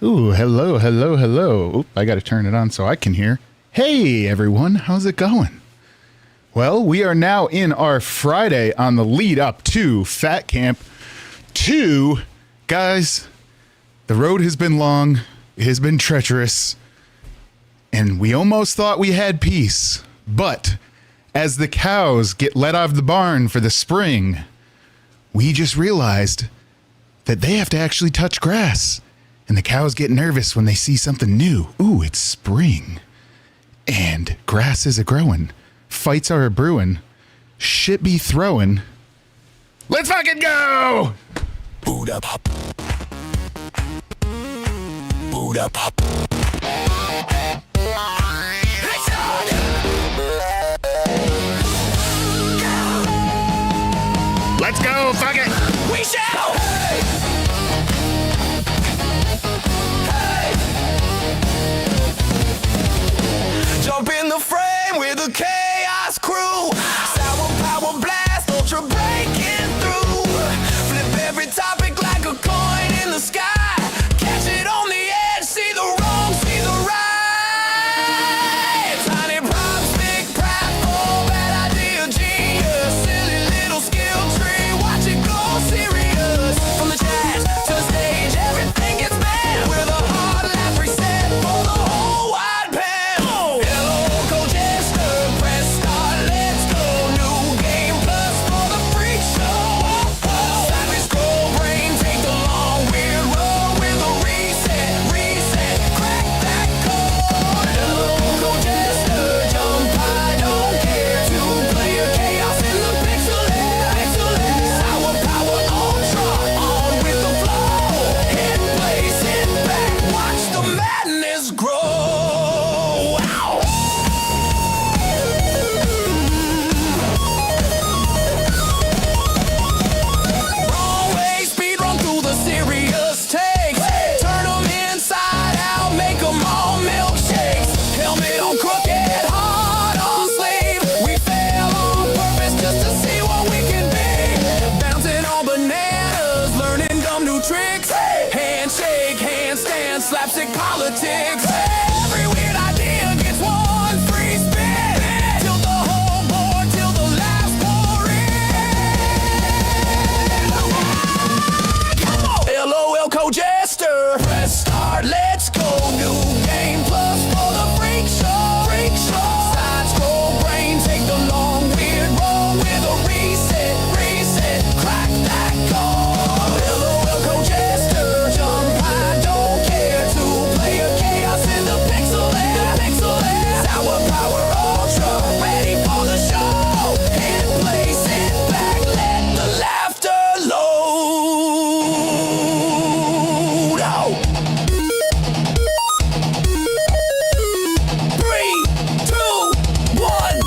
Ooh, hello, hello, hello. Oop, I got to turn it on so I can hear. Hey, everyone. How's it going? Well, we are now in our Friday on the lead up to Fat Camp 2. Guys, the road has been long. It has been treacherous. And we almost thought we had peace. But as the cows get let out of the barn for the spring, we just realized that they have to actually touch grass. And the cows get nervous when they see something new. Ooh, it's spring. And grass is a-growing. Fights are a-brewing. Shit be throwing. Let's fucking go! Buddha pop. Buddha pop. Let's go, fuck it! We shall! Hey! Hey! Jump in the frame with the chaos crew. Sour power blast, ultra breaking through. Flip every topic like a coin in the sky. Catch it on the edge, see the wrong, see the right. Tiny props, big pratfall, bad idea, genius. Silly little skill tree, watch it go serious. From the chat to the stage, everything gets banned. With a hard laugh reset for the whole wide pan. Hello, Jester, press start, let's go. New game plus for the freak show. Sideways scroll, brain, take the long weird road with a reset, crack that code. Hello, Jester, jump, I don't care. Two-player chaos in the pixel lair. Sour power ultra, on with the flow. Hit play, sit back, watch the madness grow. Ow! Wrong way, speed run through the serious takes. Turn them inside out, make them all milkshakes. Helmet on crooked, heart on slave. We fail on purpose just to see what we can be. Bouncing on bananas, learning dumb new tricks. Handshake, handstand, slapstick politics. Every weird idea gets one free spin. Tilt the whole board till the last pour in. LOL Jester. Press start, let's go. New game plus for the freak show. Side scroll, brain, take the long weird road with a reset, crack that code. LOL Jester, jump, I don't care. Two-player chaos in the pixel lair. Sour power ultra, ready for the show. Hit play, sit back, let the laughter load. Oh. 3, 2, 1.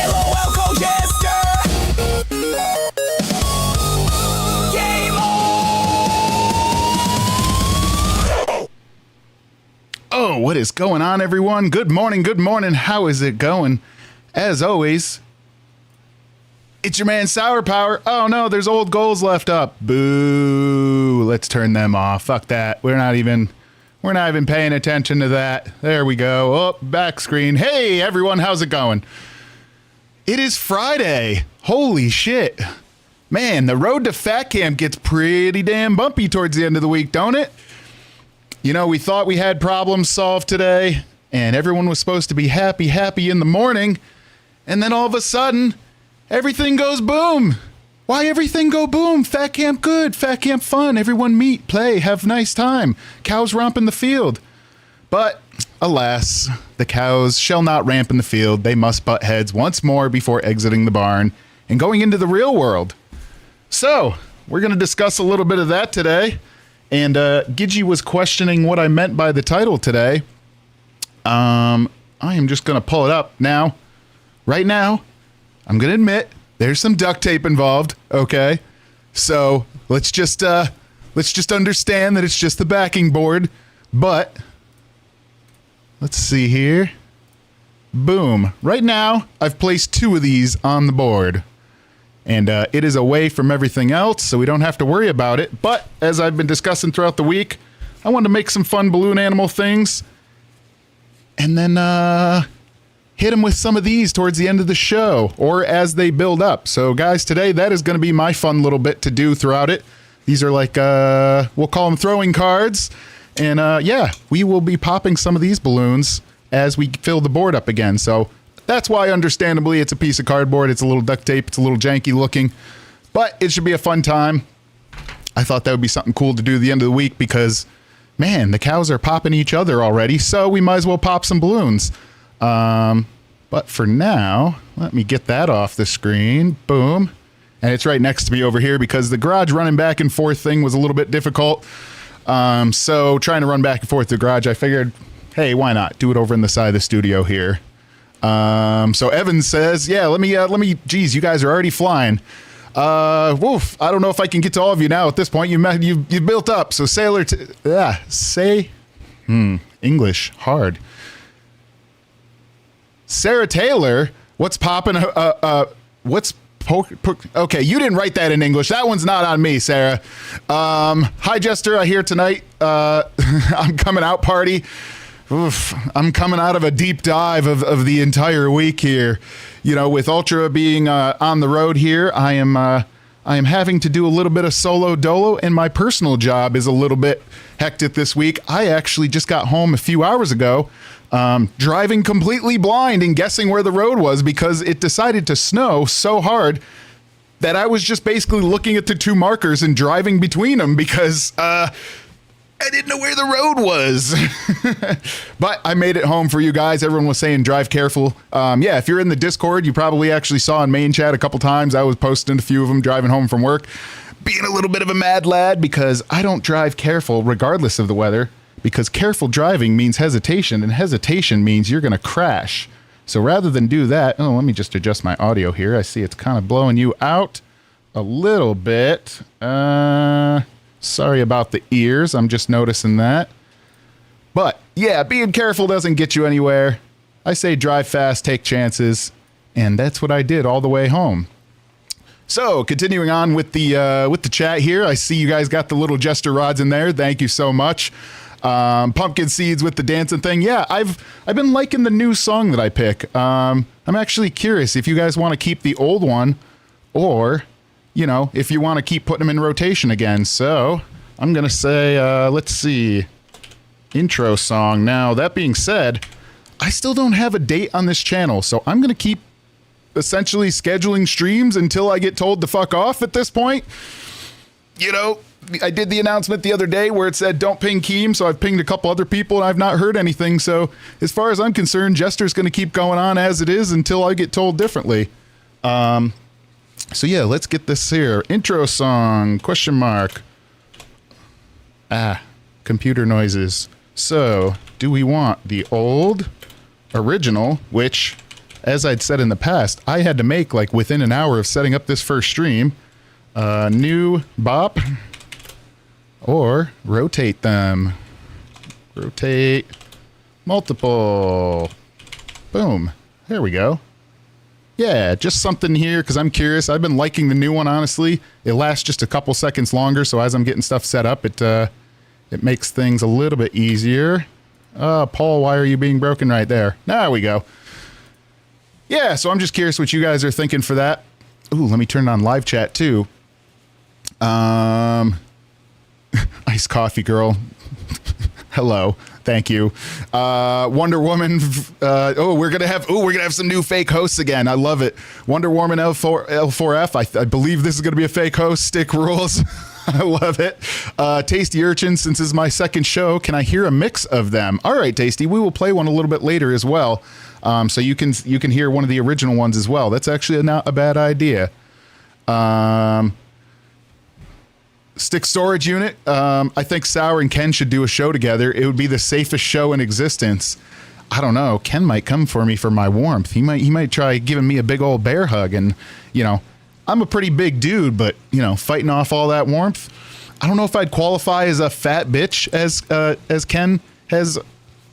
LOL Jester. Game on. Oh, what is going on, everyone? Good morning, good morning. How is it going? As always, it's your man Sour Power. Oh no, there's old goals left up. Boo. Let's turn them off. Fuck that. We're not even paying attention to that. There we go. Oh, back screen. Hey everyone, how's it going? It is Friday. Holy shit. Man, the road to Fat Camp gets pretty damn bumpy towards the end of the week, don't it? You know, we thought we had problems solved today, and everyone was supposed to be happy in the morning, and then all of a sudden, everything goes boom. Why everything go boom? Fat Camp good, Fat Camp fun, everyone meet, play, have a nice time. Cows romp in the field. But, alas, the cows shall not ramp in the field. They must butt heads once more before exiting the barn and going into the real world. So, we're going to discuss a little bit of that today. And Gidgey was questioning what I meant by the title today. I am just going to pull it up now. Right now, I'm going to admit there's some duct tape involved, okay? So let's just understand that it's just the backing board. But Let's see here. Boom. Right now, I've placed 2 of these on the board. And it is away from everything else, so we don't have to worry about it. But, as I've been discussing throughout the week, I wanted to make some fun balloon animal things. And then hit them with some of these towards the end of the show, or as they build up. So, guys, today, that is going to be my fun little bit to do throughout it. These are like, we'll call them throwing cards. And, yeah, we will be popping some of these balloons as we fill the board up again. So that's why, understandably, it's a piece of cardboard. It's a little duct tape. It's a little janky looking. But it should be a fun time. I thought that would be something cool to do at the end of the week because, man, the cows are popping each other already. So we might as well pop some balloons. But for now, let me get that off the screen. Boom. And it's right next to me over here because the garage running back and forth thing was a little bit difficult. So trying to run back and forth to the garage, I figured, hey, why not do it over in the side of the studio here? So Evan says, yeah, let me, geez, you guys are already flying. Woof. I don't know if I can get to all of you now at this point. You've built up. So English hard. Sarah Taylor, what's popping? Okay, you didn't write that in English. That one's not on me, Sarah. Hi, Jester. I hear tonight. I'm coming out party. Oof, I'm coming out of a deep dive of the entire week here. You know, with Ultra being on the road here, I am having to do a little bit of solo dolo, and my personal job is a little bit hectic this week. I actually just got home a few hours ago, driving completely blind and guessing where the road was because it decided to snow so hard that I was just basically looking at the 2 markers and driving between them because I didn't know where the road was. But I made it home for you guys. Everyone was saying drive careful. Yeah, if you're in the Discord, you probably actually saw in main chat a couple times. I was posting a few of them driving home from work, being a little bit of a mad lad because I don't drive careful regardless of the weather, because careful driving means hesitation, and hesitation means you're going to crash. So rather than do that, let me just adjust my audio here. I see it's kind of blowing you out a little bit. Sorry about the ears. I'm just noticing that. But yeah, being careful doesn't get you anywhere. I say drive fast, take chances, and that's what I did all the way home. So continuing on with the chat here, I see you guys got the little Jester rods in there. Thank you so much. Pumpkin seeds with the dancing thing. Yeah, I've been liking the new song that I pick. I'm actually curious if you guys want to keep the old one, or you know, if you want to keep putting them in rotation again. So I'm going to say, let's see, intro song. Now, that being said, I still don't have a date on this channel, so I'm going to keep essentially scheduling streams until I get told to fuck off at this point. You know, I did the announcement the other day where it said don't ping Keem, so I've pinged a couple other people and I've not heard anything. So as far as I'm concerned, Jester's going to keep going on as it is until I get told differently. So yeah, let's get this here. Intro song, question mark. Computer noises. So, do we want the old original, which, as I'd said in the past, I had to make like within an hour of setting up this first stream, new bop, or rotate them. Rotate multiple. Boom. There we go. Yeah, just something here because I'm curious. I've been liking the new one, honestly. It lasts just a couple seconds longer, so as I'm getting stuff set up, it makes things a little bit easier. Paul, why are you being broken right there? There we go. Yeah, so I'm just curious what you guys are thinking for that. Ooh, let me turn on live chat, too. Iced coffee girl. Hello. Thank you. Wonder Woman. We're gonna have some new fake hosts again. I love it. Wonder Woman L4F. I believe this is gonna be a fake host. Stick rules. I love it. Tasty Urchin. Since this is my second show, can I hear a mix of them? All right, Tasty. We will play one a little bit later as well, so you can hear one of the original ones as well. That's actually not a bad idea. Stick storage unit. I think Sour and Ken should do a show together. It would be the safest show in existence. I don't know. Ken might come for me for my warmth. He might try giving me a big old bear hug, and you know, I'm a pretty big dude, but you know, fighting off all that warmth. I don't know if I'd qualify as a fat bitch as Ken has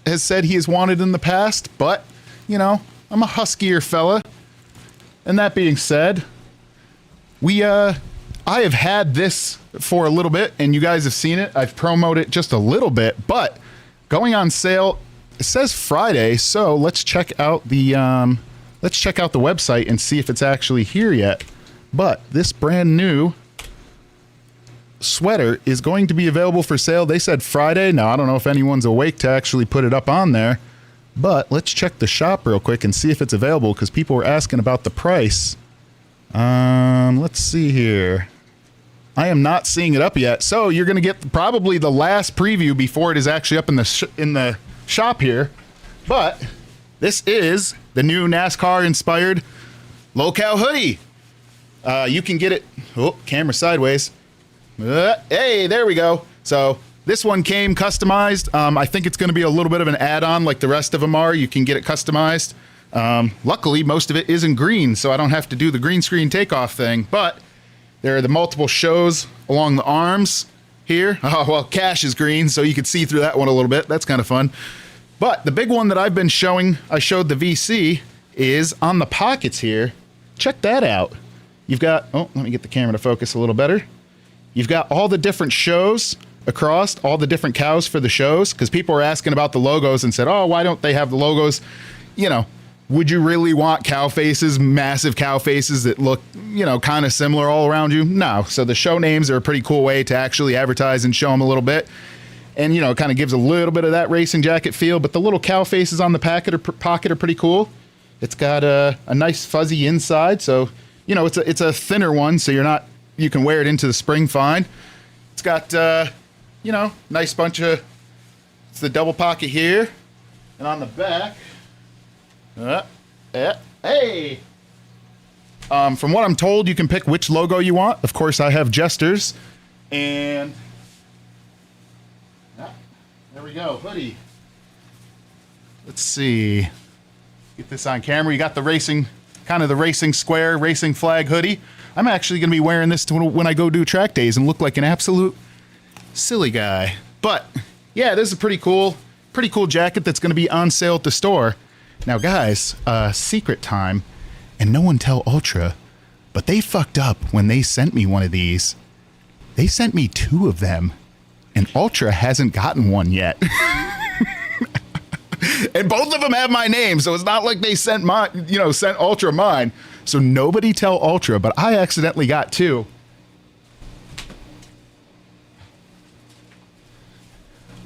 has said he has wanted in the past, but, you know, I'm a huskier fella. And that being said, I have had this for a little bit, and you guys have seen it. I've promoted it just a little bit, but going on sale, it says Friday, so let's check out the website and see if it's actually here yet. But this brand new sweater is going to be available for sale. They said Friday. Now, I don't know if anyone's awake to actually put it up on there, but let's check the shop real quick and see if it's available, because people were asking about the price. Let's see here. I am not seeing it up yet, so you're going to get probably the last preview before it is actually up in the shop here. But this is the new NASCAR-inspired locale hoodie. You can get it. Oh, camera sideways. Hey, there we go. So this one came customized. I think it's going to be a little bit of an add-on like the rest of them are. You can get it customized. Luckily, most of it is in green, so I don't have to do the green screen takeoff thing. But there are the multiple shows along the arms here. Oh, well, Cash is green, so you can see through that one a little bit. That's kind of fun. But the big one that I've been showing, I showed the VC, is on the pockets here. Check that out. You've got, oh, let me get the camera to focus a little better. You've got all the different shows across, all the different cows for the shows, because people were asking about the logos and said, oh, why don't they have the logos? You know, would you really want cow faces, massive cow faces that look, you know, kind of similar all around you? No. So the show names are a pretty cool way to actually advertise and show them a little bit. And, you know, it kind of gives a little bit of that racing jacket feel, but the little cow faces on the pocket are pretty cool. It's got a nice fuzzy inside, so, you know, it's a thinner one, so you can wear it into the spring fine. It's got, you know, nice bunch of, it's the double pocket here, and on the back, hey! From what I'm told, you can pick which logo you want. Of course, I have Jester's, and there we go, hoodie. Let's see. Get this on camera. You got the racing, kind of the racing square, racing flag hoodie. I'm actually going to be wearing this when I go do track days and look like an absolute silly guy. But yeah, this is a pretty cool jacket that's going to be on sale at the store. Now, guys, secret time, and no one tell Ultra, but they fucked up when they sent me one of these. They sent me 2 of them, and Ultra hasn't gotten one yet. And both of them have my name, so it's not like they sent Ultra mine. So nobody tell Ultra, but I accidentally got 2.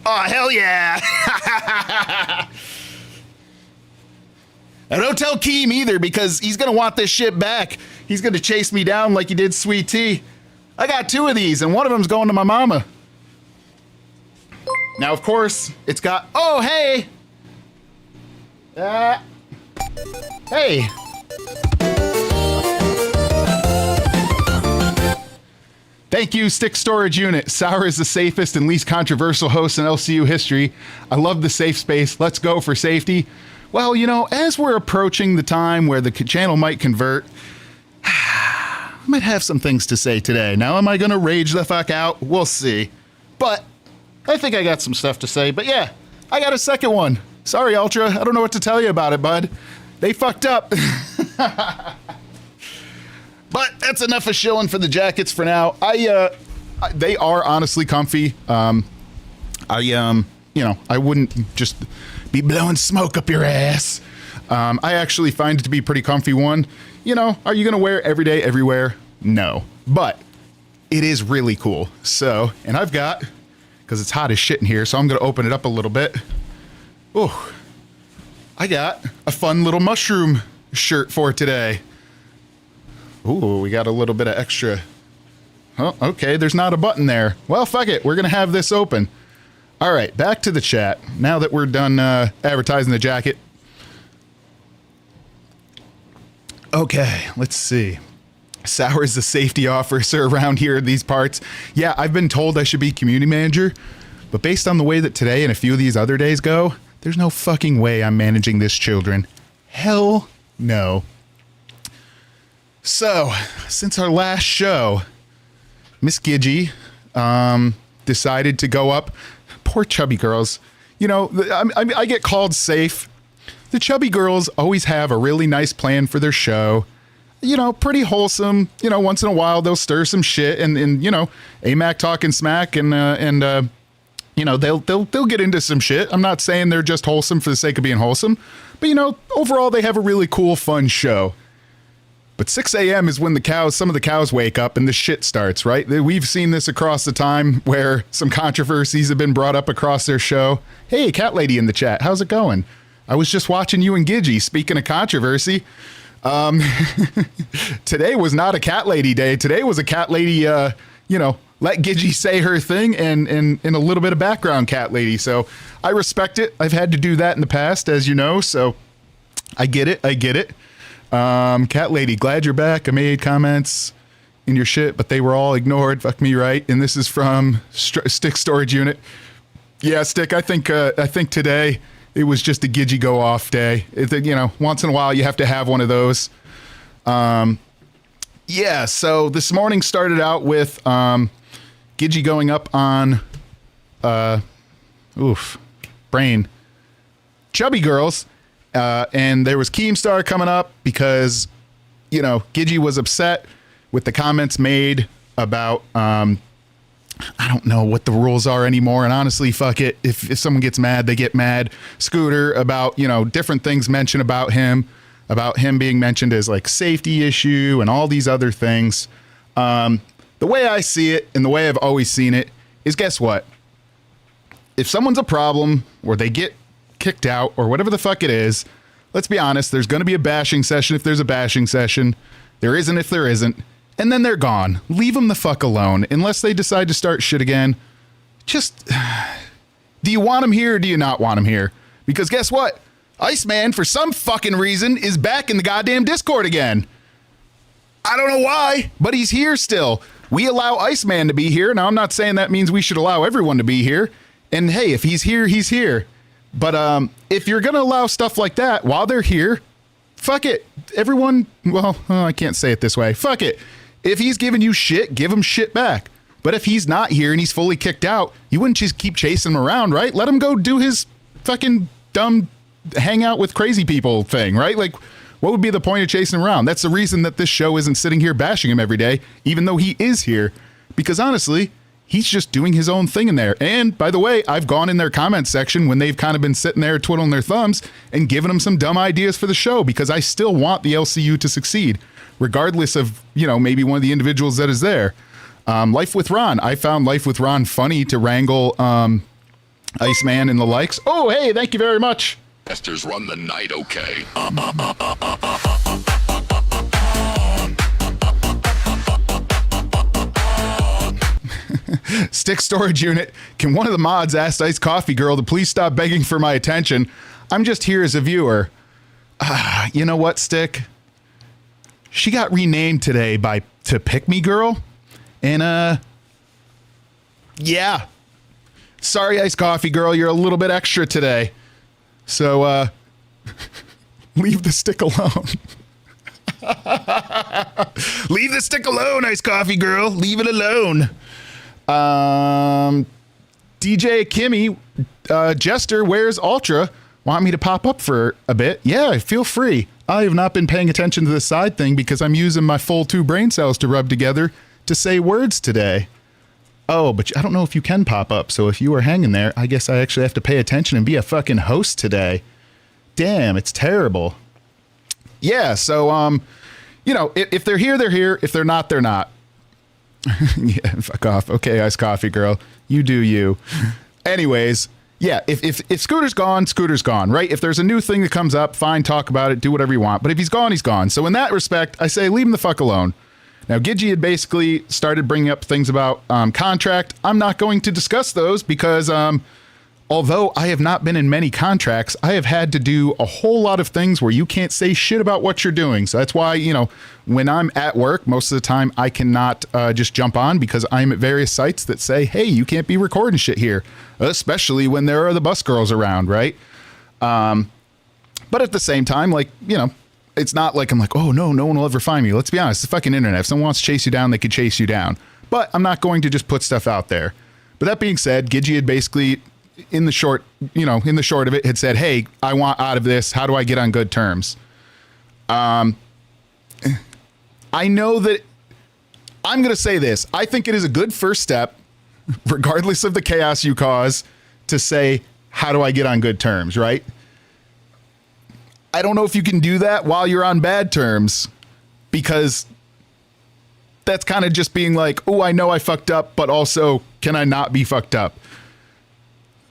Oh, hell yeah! And don't tell Keem either, because he's going to want this shit back. He's going to chase me down like he did Sweet Tea. I got 2 of these, and one of them's going to my mama. Now, of course, it's got... Oh, hey! Hey! Thank you, Stick Storage Unit. Sour is the safest and least controversial host in LCU history. I love the safe space. Let's go for safety. Well, you know, as we're approaching the time where the channel might convert, I might have some things to say today. Now, am I going to rage the fuck out? We'll see. But I think I got some stuff to say. But yeah, I got a second one. Sorry, Ultra. I don't know what to tell you about it, bud. They fucked up. But that's enough of shilling for the jackets for now. They are honestly comfy. I wouldn't just be blowing smoke up your ass. I actually find it to be a pretty comfy one. You know, are you going to wear it every day, everywhere? No. But it is really cool. So, and I've got, because it's hot as shit in here, so I'm going to open it up a little bit. Oh, I got a fun little mushroom shirt for today. Ooh, we got a little bit of extra. Oh, okay, there's not a button there. Well, fuck it. We're going to have this open. All right, back to the chat. Now that we're done advertising the jacket. Okay, let's see. Sour is the safety officer around here in these parts. Yeah, I've been told I should be community manager, but based on the way that today and a few of these other days go, there's no fucking way I'm managing this, children. Hell no. So, since our last show, Miss Gidgey decided to go up. Poor chubby girls. I get called safe. The chubby girls always have a really nice plan for their show. Pretty wholesome. Once in a while they'll stir some shit and AMAC talking smack and they'll get into some shit. I'm not saying they're just wholesome for the sake of being wholesome, but overall they have a really cool, fun show. But 6 a.m. is when some of the cows wake up and the shit starts, right? We've seen this across the time where some controversies have been brought up across their show. Hey, Cat Lady in the chat, how's it going? I was just watching you and Gidgy. Speaking of controversy, today was not a Cat Lady day. Today was a Cat Lady, let Gidgy say her thing and a little bit of background Cat Lady. So I respect it. I've had to do that in the past, as you know, so I get it. Cat Lady, glad you're back. I made comments in your shit, but they were all ignored. Fuck me, right? And this is from Stick Storage Unit. Yeah, Stick, I think today it was just a Gidgy go off day. Once in a while you have to have one of those. So this morning started out with Gidgy going up on brain chubby girls. And there was Keemstar coming up because, Gidgy was upset with the comments made about, I don't know what the rules are anymore. And honestly, fuck it. If someone gets mad, they get mad. Scooter about, different things mentioned about him being mentioned as like safety issue and all these other things. The way I see it and the way I've always seen it is, guess what? If someone's a problem or they get kicked out or whatever the fuck it is, let's be honest, there's going to be a bashing session if there's a bashing session. There isn't if there isn't. And then they're gone. Leave them the fuck alone unless they decide to start shit again. Just, do you want them here or do you not want them here? Because guess what? Iceman, for some fucking reason, is back in the goddamn Discord again. I don't know why, but he's here still. We allow Iceman to be here. Now, I'm not saying that means we should allow everyone to be here. And hey, if he's here, he's here. But if you're going to allow stuff like that while they're here, fuck it. Everyone, I can't say it this way. Fuck it. If he's giving you shit, give him shit back. But if he's not here and he's fully kicked out, you wouldn't just keep chasing him around, right? Let him go do his fucking dumb hang out with crazy people thing, right? Like, what would be the point of chasing him around? That's the reason that this show isn't sitting here bashing him every day, even though he is here. Because honestly, he's just doing his own thing in there. And by the way, I've gone in their comments section when they've kind of been sitting there twiddling their thumbs and giving them some dumb ideas for the show, because I still want the LCU to succeed, regardless of, maybe one of the individuals that is there. Life with Ron. I found Life with Ron funny to wrangle Iceman and the likes. Oh, hey, thank you very much. Jester's run the night, okay? Stick Storage Unit. Can one of the mods ask Ice Coffee Girl to please stop begging for my attention? I'm just here as a viewer. You know what, Stick? She got renamed today to Pick Me Girl. And, yeah. Sorry, Ice Coffee Girl. You're a little bit extra today. So, leave the stick alone. Leave the stick alone, Ice Coffee Girl. Leave it alone. DJ Kimmy, Jester, where's Ultra? Want me to pop up for a bit? Yeah, feel free. I have not been paying attention to the side thing because I'm using my full 2 brain cells to rub together to say words today. Oh, but I don't know if you can pop up. So if you are hanging there, I guess I actually have to pay attention and be a fucking host today. Damn, it's terrible. Yeah, so, if they're here, they're here. If they're not, they're not. Yeah, fuck off. Okay, Ice Coffee Girl. You do you. Anyways, yeah, if Scooter's gone, right? If there's a new thing that comes up, fine, talk about it, do whatever you want. But if he's gone, he's gone. So in that respect, I say leave him the fuck alone. Now, Gidgy had basically started bringing up things about contract. I'm not going to discuss those because although I have not been in many contracts, I have had to do a whole lot of things where you can't say shit about what you're doing. So that's why, when I'm at work, most of the time I cannot just jump on because I'm at various sites that say, hey, you can't be recording shit here, especially when there are the bus girls around, right? But at the same time, it's not like I'm like, oh, no one will ever find me. Let's be honest, it's the fucking internet. If someone wants to chase you down, they could chase you down. But I'm not going to just put stuff out there. But that being said, Gidgy had basically in the short of it, had said, hey, I want out of this. How do I get on good terms? I know that I'm going to say this. I think it is a good first step, regardless of the chaos you cause, to say, how do I get on good terms, right? I don't know if you can do that while you're on bad terms, because that's kind of just being like, oh, I know I fucked up, but also, can I not be fucked up?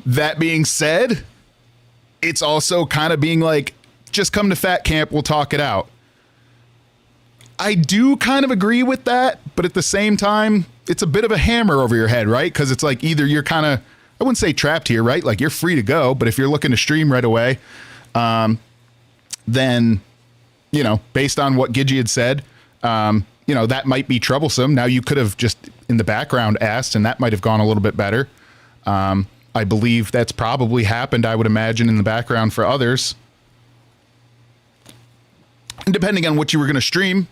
That being said, it's also kind of being like, just come to fat camp, we'll talk it out. I do kind of agree with that, but at the same time, it's a bit of a hammer over your head, right? Because it's like either you're kind of, I wouldn't say trapped here, right? Like you're free to go, but if you're looking to stream right away, then, you know, based on what Gidgey had said, you know, that might be troublesome. Now you could have just in the background asked, and that might have gone a little bit better. I believe that's probably happened, I would imagine, in the background for others. And depending on what you were going to stream,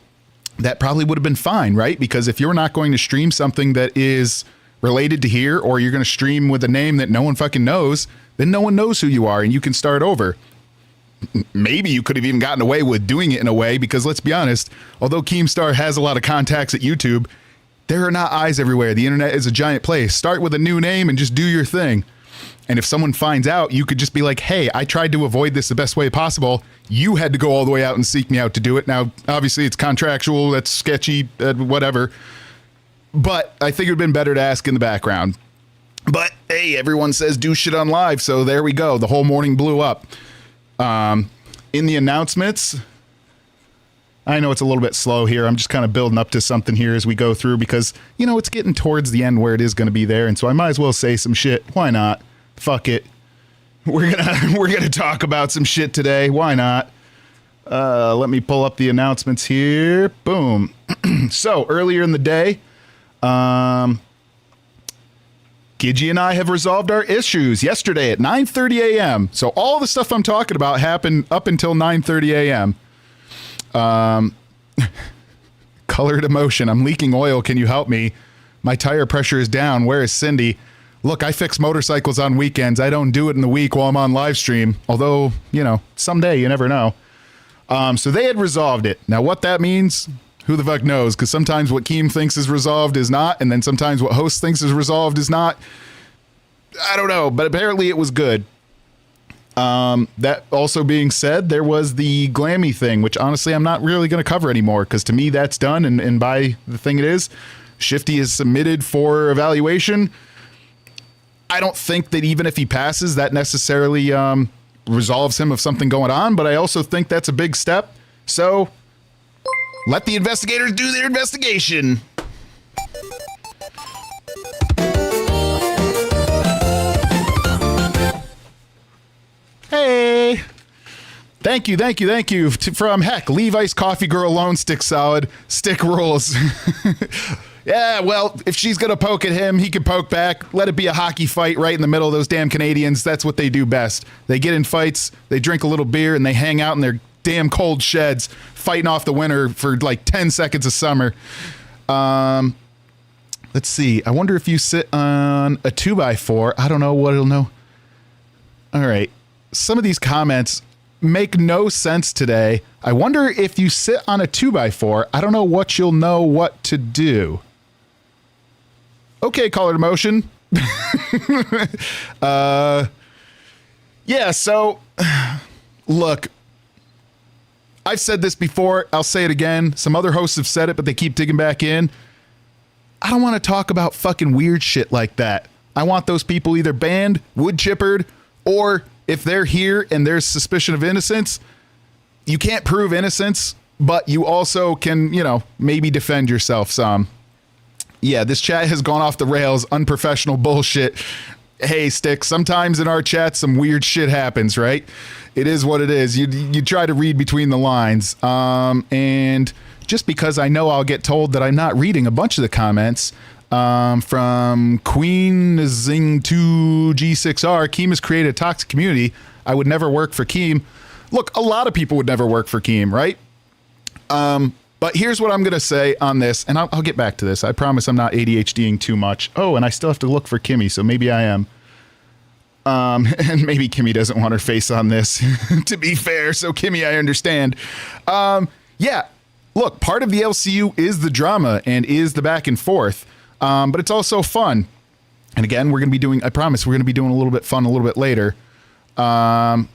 that probably would have been fine, right? Because if you're not going to stream something that is related to here, or you're going to stream with a name that no one fucking knows, then no one knows who you are and you can start over. Maybe you could have even gotten away with doing it in a way, because let's be honest, although Keemstar has a lot of contacts at YouTube, there are not eyes everywhere. The internet is a giant place. Start with a new name and just do your thing. And if someone finds out, you could just be like, hey, I tried to avoid this the best way possible. You had to go all the way out and seek me out to do it. Now, obviously, it's contractual. That's sketchy, whatever. But I think it would have been better to ask in the background. But, hey, everyone says do shit on live. So there we go. The whole morning blew up. In the announcements, I know it's a little bit slow here. I'm just kind of building up to something here as we go through because, you know, it's getting towards the end where it is going to be there. And so I might as well say some shit. Why not? Fuck it. We're gonna talk about some shit today. Why not? Let me pull up the announcements here. Boom. So earlier in the day, Gidgey and I have resolved our issues yesterday at 9:30 a.m. So all the stuff I'm talking about happened up until 9:30 a.m. Colored emotion. I'm leaking oil. Can you help me? My tire pressure is down. Where is Cindy? Look, I fix motorcycles on weekends. I don't do it in the week while I'm on live stream. Although, you know, someday you never know. So they had resolved it. Now, what that means, who the fuck knows? Because sometimes what Keem thinks is resolved is not, and then sometimes what Host thinks is resolved is not. I don't know, but apparently it was good. That also being said, there was the Glammy thing, which honestly I'm not really going to cover anymore, because to me that's done, and by the thing it is, Shifty is submitted for evaluation. I don't think that even if he passes, that necessarily resolves him of something going on, but I also think that's a big step. So let the investigators do their investigation. Hey. Thank you. From Heck, Levi's Coffee Girl Lone Stick Solid, Stick Rules. Yeah, well, if she's going to poke at him, he can poke back. Let it be a hockey fight right in the middle of those damn Canadians. That's what they do best. They get in fights, they drink a little beer, and they hang out in their damn cold sheds, fighting off the winter for like 10 seconds of summer. Let's see. I wonder if you sit on a 2x4. I don't know what it'll know. All right. Some of these comments make no sense today. I wonder if you sit on a 2x4. I don't know what you'll know what to do. Okay, colored emotion. Yeah, so look, I've said this before. I'll say it again. Some other hosts have said it, but they keep digging back in. I don't want to talk about fucking weird shit like that. I want those people either banned, wood chippered, or if they're here and there's suspicion of innocence, you can't prove innocence, but you also can, you know, maybe defend yourself some. Yeah, this chat has gone off the rails. Unprofessional bullshit. Hey, Stick, sometimes in our chat, some weird shit happens, right? It is what it is. You try to read between the lines. And just because I know I'll get told that I'm not reading a bunch of the comments, from Queen Zing2 G6R, Keem has created a toxic community. I would never work for Keem. Look, a lot of people would never work for Keem, right? But here's what I'm going to say on this, and I'll get back to this. I promise I'm not ADHDing too much. Oh, and I still have to look for Kimmy, so maybe I am. And maybe Kimmy doesn't want her face on this, to be fair. So, Kimmy, I understand. Yeah, look, part of the LCU is the drama and is the back and forth, but it's also fun. And again, we're going to be doing, I promise, we're going to be doing a little bit fun a little bit later. But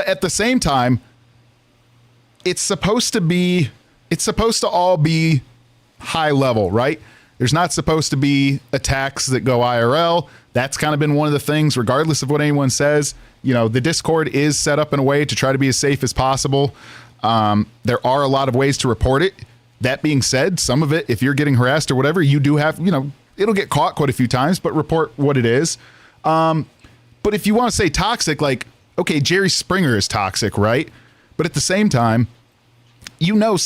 at the same time, it's supposed to all be high level, right? There's not supposed to be attacks that go IRL. That's kind of been one of the things, regardless of what anyone says. You know, the Discord is set up in a way to try to be as safe as possible. There are a lot of ways to report it. That being said, some of it, if you're getting harassed or whatever, you do have, you know, it'll get caught quite a few times, but report what it is. But if you want to say toxic, like, okay, Jerry Springer is toxic, right? But at the same time, you know,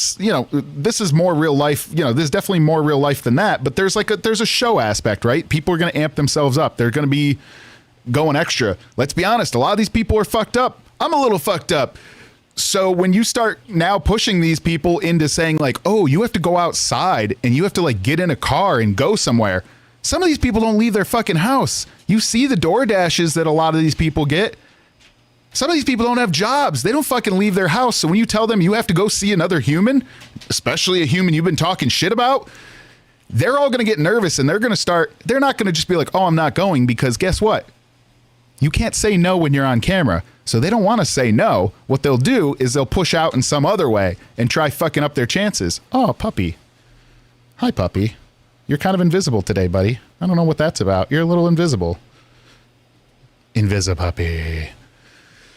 this is more real life. You know, this is definitely more real life than that. But there's a show aspect, right? People are going to amp themselves up. They're going to be going extra. Let's be honest. A lot of these people are fucked up. I'm a little fucked up. So when you start now pushing these people into saying like, oh, you have to go outside and you have to like get in a car and go somewhere. Some of these people don't leave their fucking house. You see the DoorDashes that a lot of these people get. Some of these people don't have jobs. They don't fucking leave their house. So when you tell them you have to go see another human, especially a human you've been talking shit about, they're all going to get nervous and they're not going to just be like, oh, I'm not going, because guess what? You can't say no when you're on camera. So they don't want to say no. What they'll do is they'll push out in some other way and try fucking up their chances. Oh, puppy. Hi, puppy. You're kind of invisible today, buddy. I don't know what that's about. You're a little invisible. Invisipuppy.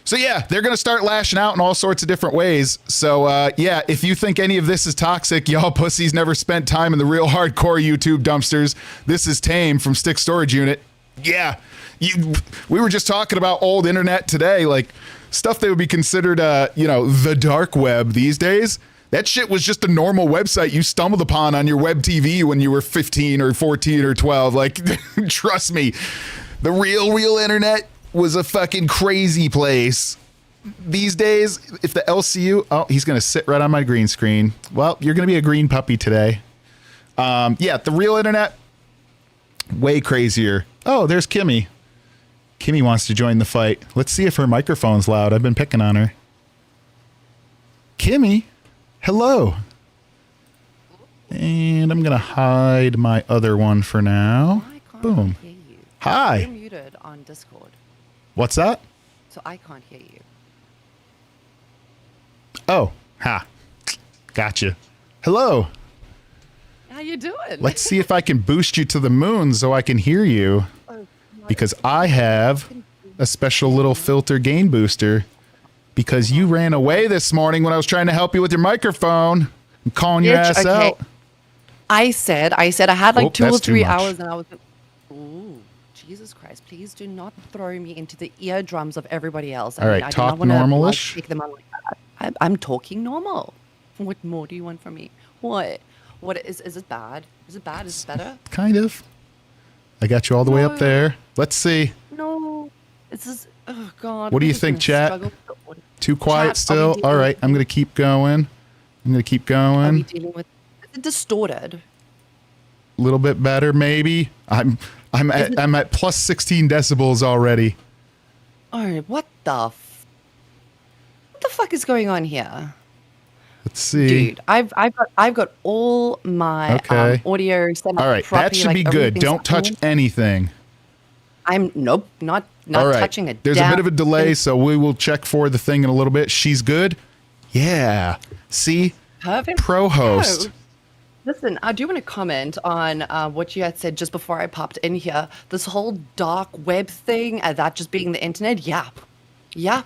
So yeah, they're going to start lashing out in all sorts of different ways. So yeah, if you think any of this is toxic, y'all pussies never spent time in the real hardcore YouTube dumpsters. This is Tame from Stick Storage Unit. Yeah, we were just talking about old internet today, like stuff that would be considered, the dark web these days. That shit was just a normal website you stumbled upon on your web TV when you were 15 or 14 or 12. Like, trust me, the real internet was a fucking crazy place. These days, if the LCU, oh, he's going to sit right on my green screen. Well, you're going to be a green puppy today. Yeah, the real internet, way crazier. Oh, there's Kimmy. Kimmy wants to join the fight. Let's see if her microphone's loud. I've been picking on her. Kimmy, hello. And I'm going to hide my other one for now. I can't Boom. hear you. Hi. You're muted on Discord, What's that? so I can't hear you. Oh, ha. Gotcha. Hello. How you doing? Let's see if I can boost you to the moon so I can hear you, because I have a special little filter gain booster because you ran away this morning when I was trying to help you with your microphone. I'm calling your ass out. I said I had like Oh, 2 or that's too 3 much. hours and I was ooh, Jesus Christ, please do not throw me into the eardrums of everybody else. All right, I do talk not wanna, normalish. take them on like that. I'm talking normal. What more do you want from me? What is it bad? Is it bad? Is it better? Kind of. I got you all the way up No. there. Let's see. No. It's just, oh God. What do we're you just think, gonna chat? struggle with the audio. Too quiet Chat, are still? we All right, I'm dealing going to keep going. I'm going to keep Are we going. dealing with is it distorted? A little bit better, maybe. I'm at plus 16 decibels already. Oh, what the fuck is going on here? Let's see. Dude, I've got all my Okay. audio set up All right, that properly, should like, be good. everything's Don't touch on. anything. I'm nope, not All right. touching it. There's a bit of a delay, so we will check for the thing in a little bit. She's good. Yeah. See? Perfect. Pro host. Oh, listen, I do want to comment on what you had said just before I popped in here. This whole dark web thing, that just being the internet. Yeah. Yeah.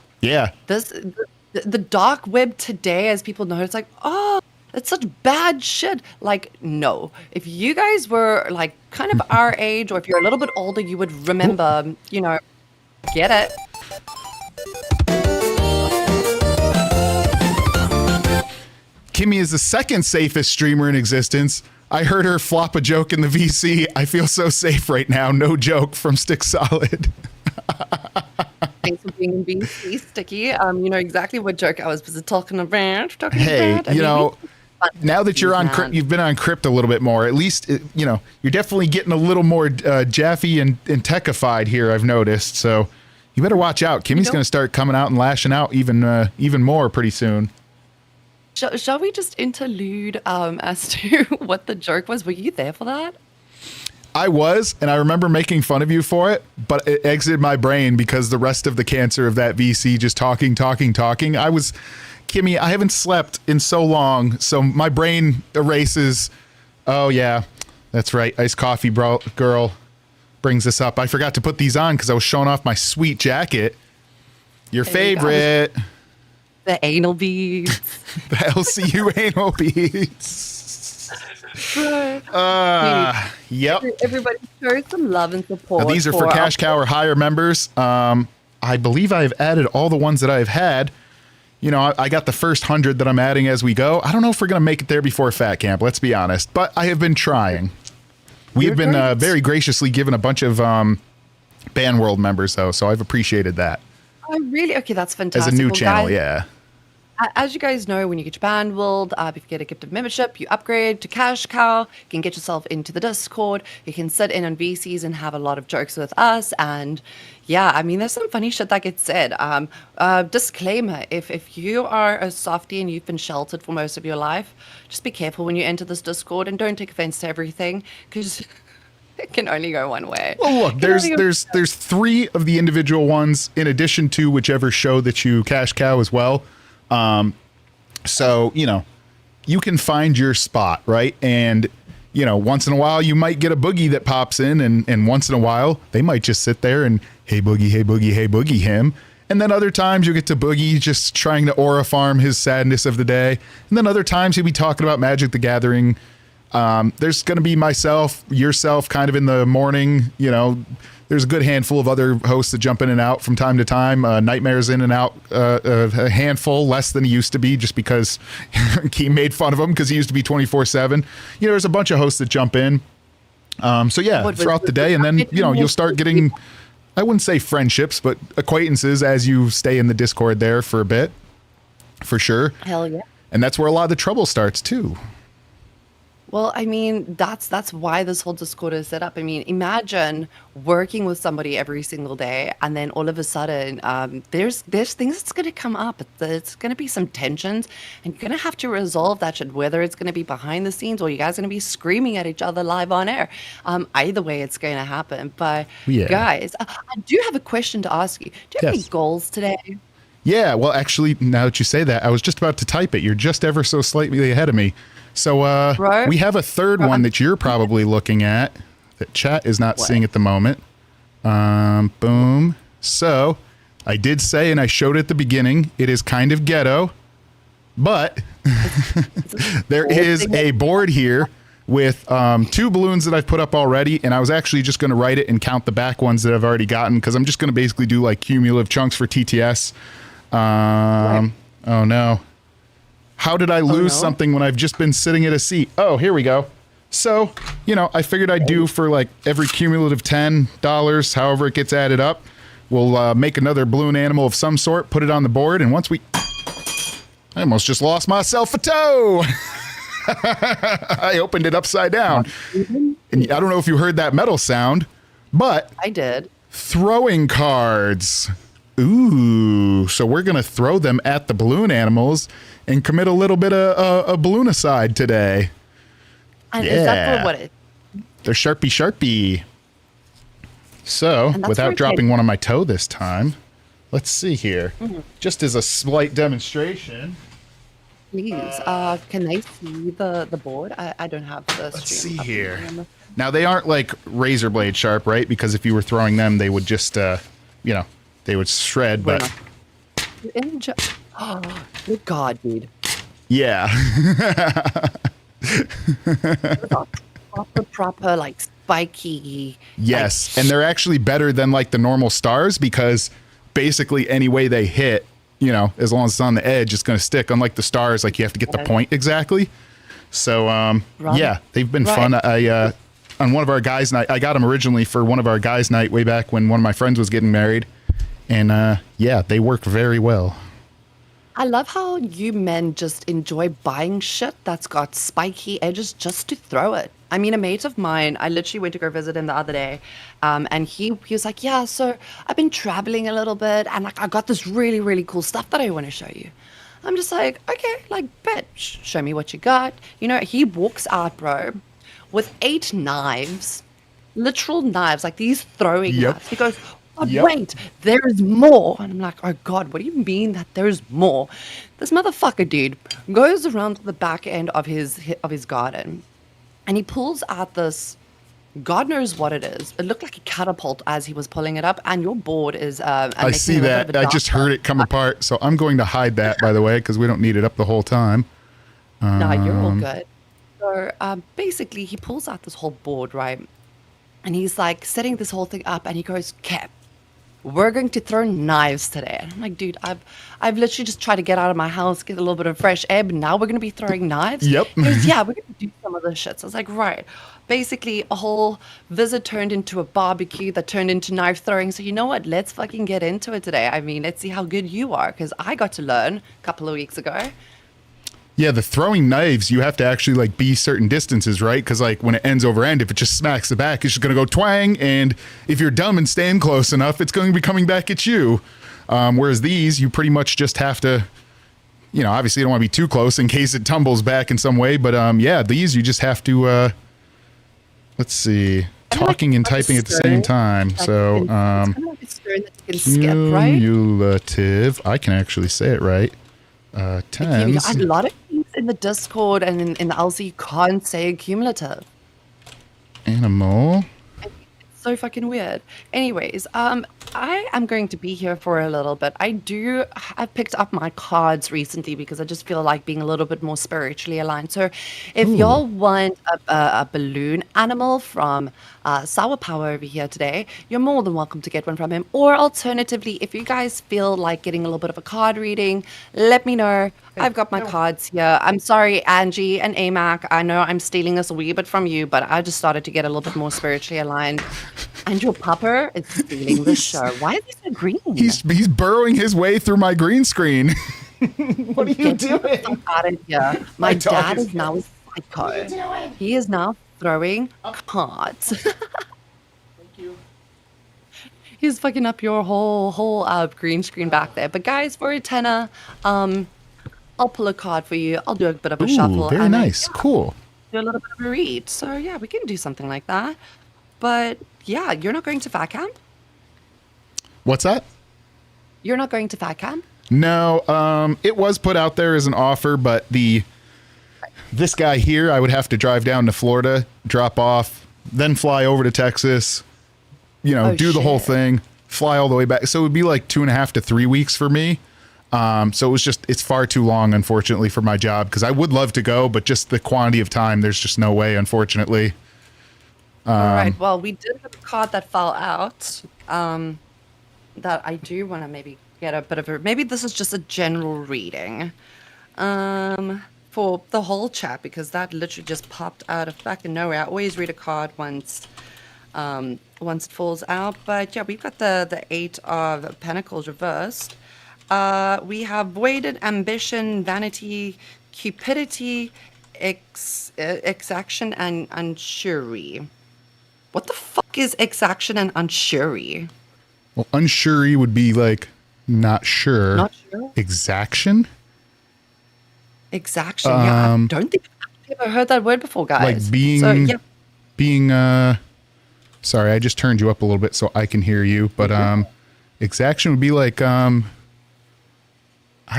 The dark web today, as people know, it's like, oh, it's such bad shit. Like, no. If you guys were like kind of our age, or if you're a little bit older, you would remember, get it. Kimmy is the second safest streamer in existence. I heard her flop a joke in the VC. I feel so safe right now. No joke from Stick Solid. Thanks for being BC, Sticky. You know exactly what joke I was talking about. Hey, I mean, now that you're on Crypt, you've been on Crypt a little bit more. At least, you're definitely getting a little more Jaffe and techified here, I've noticed. So you better watch out. Kimmy's going to start coming out and lashing out even more pretty soon. Shall we just interlude as to what the joke was? Were you there for that? I was, and I remember making fun of you for it, but it exited my brain because the rest of the cancer of that VC just talking. Kimmy, I haven't slept in so long, so my brain erases. Oh, yeah, that's right. Iced coffee girl brings this up. I forgot to put these on because I was showing off my sweet jacket. Your favorite. The anal beads. The LCU anal beads. Yep. Everybody show some love and support. Now, these are for Cash Cow or higher members. I believe I have added all the ones that I've had. I got the first 100 that I'm adding as we go. I don't know if we're going to make it there before Fat Camp, let's be honest. But I have been trying. We've been very graciously given a bunch of Band World members, though, so I've appreciated that. Oh, really? Okay, that's fantastic. As a new channel, yeah. As you guys know, when you get your Band World, if you get a gifted membership, you upgrade to Cash Cow. You can get yourself into the Discord. You can sit in on VCs and have a lot of jokes with us. And yeah, I mean, there's some funny shit that gets said. Disclaimer, if you are a softie and you've been sheltered for most of your life, just be careful when you enter this Discord and don't take offense to everything, because it can only go one way. Well, look, there's 3 of the individual ones in addition to whichever show that you Cash Cow as well. So, you can find your spot, right? And, once in a while you might get a boogie that pops in, and once in a while they might just sit there and, hey boogie, hey boogie, hey boogie him. And then other times you get to Boogie just trying to aura farm his sadness of the day. And then other times he'll be talking about Magic the Gathering. There's going to be myself, yourself kind of in the morning, there's a good handful of other hosts that jump in and out from time to time. Nightmare's in and out, a handful, less than he used to be, just because he made fun of him because he used to be 24/7. There's a bunch of hosts that jump in. So yeah, throughout the day, and then you'll start getting, I wouldn't say friendships, but acquaintances as you stay in the Discord there for a bit, for sure. Hell yeah. And that's where a lot of the trouble starts too. Well, I mean, that's why this whole Discord is set up. I mean, imagine working with somebody every single day, and then all of a sudden, there's things that's going to come up. It's going to be some tensions, and you're going to have to resolve that shit, whether it's going to be behind the scenes or you guys are going to be screaming at each other live on air. Either way, it's going to happen. But guys, I do have a question to ask you. Do you have any goals today? Yeah, well, actually, now that you say that, I was just about to type it. You're just ever so slightly ahead of me. So we have a third one that you're probably looking at that chat is not seeing at the moment. Boom. So I did say, and I showed at the beginning, it is kind of ghetto, but there is a board here with 2 balloons that I've put up already, and I was actually just going to write it and count the back ones that I've already gotten, because I'm just going to basically do like cumulative chunks for TTS. Oh no. How did I lose something when I've just been sitting at a seat? Oh, here we go. So, I figured I'd do for like every cumulative $10, however it gets added up. We'll make another balloon animal of some sort, put it on the board, and once I almost just lost myself a toe. I opened it upside down. And I don't know if you heard that metal sound, but I did. Throwing cards. Ooh, so we're going to throw them at the balloon animals and commit a little bit of a balloon-a-side today. And is that for what? They're Sharpie. So, without dropping one on my toe this time, let's see here. Just as a slight demonstration. Please, can they see the board? I don't have the Let's see here. Now, they aren't like razor blade sharp, right? Because if you were throwing them, they would just, they would shred, but... Oh, good God, dude. Yeah. proper, like, spiky... Yes, and they're actually better than, like, the normal stars, because basically any way they hit, as long as it's on the edge, it's going to stick. Unlike the stars, like, you have to get the point exactly. So, yeah, they've been fun. I on one of our guys' night, I got them originally for one of our guys' night way back when one of my friends was getting married. And, yeah, they work very well. I love how you men just enjoy buying shit that's got spiky edges just to throw it. I mean, a mate of mine, I literally went to go visit him the other day, and he was like, "Yeah, so I've been traveling a little bit, and like I got this really really cool stuff that I want to show you." I'm just like, "Okay, like, bet, show me what you got." You know, he walks out, bro, with 8 knives, literal knives, like these throwing Yep. knives. He goes, "But Yep. wait, there is more." And I'm like, "Oh God, what do you mean that there's more?" This motherfucker, dude, goes around to the back end of his garden, and he pulls out this. God knows what it is. It looked like a catapult as he was pulling it up, and your board is. I see that. I just heard it come apart, so I'm going to hide that, by the way, because we don't need it up the whole time. No, you're all good. So basically, he pulls out this whole board, right? And he's like setting this whole thing up, and he goes, "Cap, we're going to throw knives today." And I'm like, "Dude, I've literally just tried to get out of my house, get a little bit of fresh air, but now we're going to be throwing knives." Yep. He goes, "Yeah, we're going to do some of this shit." So I was like, "Right." Basically, a whole visit turned into a barbecue that turned into knife throwing. So you know what? Let's fucking get into it today. I mean, let's see how good you are, because I got to learn a couple of weeks ago. Yeah, the throwing knives, you have to actually like be certain distances, right? Because like when it ends over end, if it just smacks the back, it's just gonna go twang. And if you're dumb and stand close enough, it's going to be coming back at you. Whereas these, you pretty much just have to, you know, obviously you don't want to be too close in case it tumbles back in some way. But yeah, these you just have to. Let's see, talking and typing at the same time. So It's kind of like a stone that you can skip, right? cumulative. I can actually say it right. Tens. A lot of things in the Discord and in the LCU can't say cumulative. Animal. It's so fucking weird. Anyways, I am going to be here for a little bit. I've picked up my cards recently because I just feel like being a little bit more spiritually aligned. So if y'all want a balloon animal from Sour Power over here today, you're more than welcome to get one from him. Or alternatively, if you guys feel like getting a little bit of a card reading, let me know. I've got my cards here. I'm sorry, Angie and AMAC. I know I'm stealing this a wee bit from you, but I just started to get a little bit more spiritually aligned. And your pupper is stealing the show. Why is he so green? He's burrowing his way through my green screen. What are you Get the doing? fuck out of here. My My dog dad is is now a psycho. He is now throwing cards. Thank you. He's fucking up your whole green screen back there. But guys, for a tenner, I'll pull a card for you. I'll do a bit of a Ooh, shuffle. very and then, nice. Cool. do a little bit of a read. So yeah, we can do something like that. But yeah, you're not going to Fat Camp? What's that? You're not going to Fat Camp? No, it was put out there as an offer, but this guy here, I would have to drive down to Florida, drop off, then fly over to Texas, Oh, do the whole shit. thing, fly all the way back. So it would be like 2.5 to 3 weeks for me. So it's far too long, unfortunately, for my job, because I would love to go, but just the quantity of time, there's just no way, unfortunately. All right. Well, we did have a card that fell out that I do want to maybe get a bit of a. Maybe this is just a general reading for the whole chat, because that literally just popped out of fucking nowhere. I always read a card once it falls out. But yeah, we've got the Eight of Pentacles reversed. We have voided ambition, vanity, cupidity, exaction, and unsurety. What the fuck is exaction and unsurety? Well, unsure would be like not sure. Not sure. Exaction? Exaction. Yeah, I don't think I've ever heard that word before, guys. Like being, So, yeah. being, sorry, I just turned you up a little bit so I can hear you, but, exaction would be like, I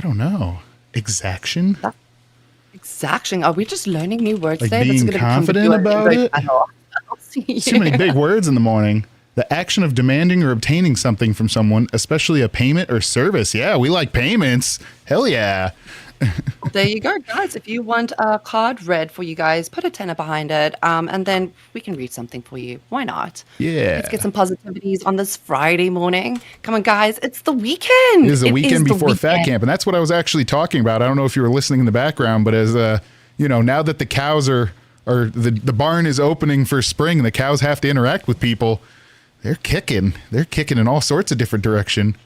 don't know. Exaction? Exaction. Are we just learning new words Like today? being gonna confident become about English it? panel. I'll see Too many big words in the morning. The action of demanding or obtaining something from someone, especially a payment or service. Yeah, we like payments. Hell yeah. There you go, guys. If you want a card read for you guys, put a tenner behind it, and then we can read something for you. Why not? Yeah. Let's get some positivities on this Friday morning. Come on, guys. It's the weekend. It is the weekend the before Fat weekend. Camp, and that's what I was actually talking about. I don't know if you were listening in the background, but as now that the cows or the barn is opening for spring, the cows have to interact with people. They're kicking in all sorts of different direction.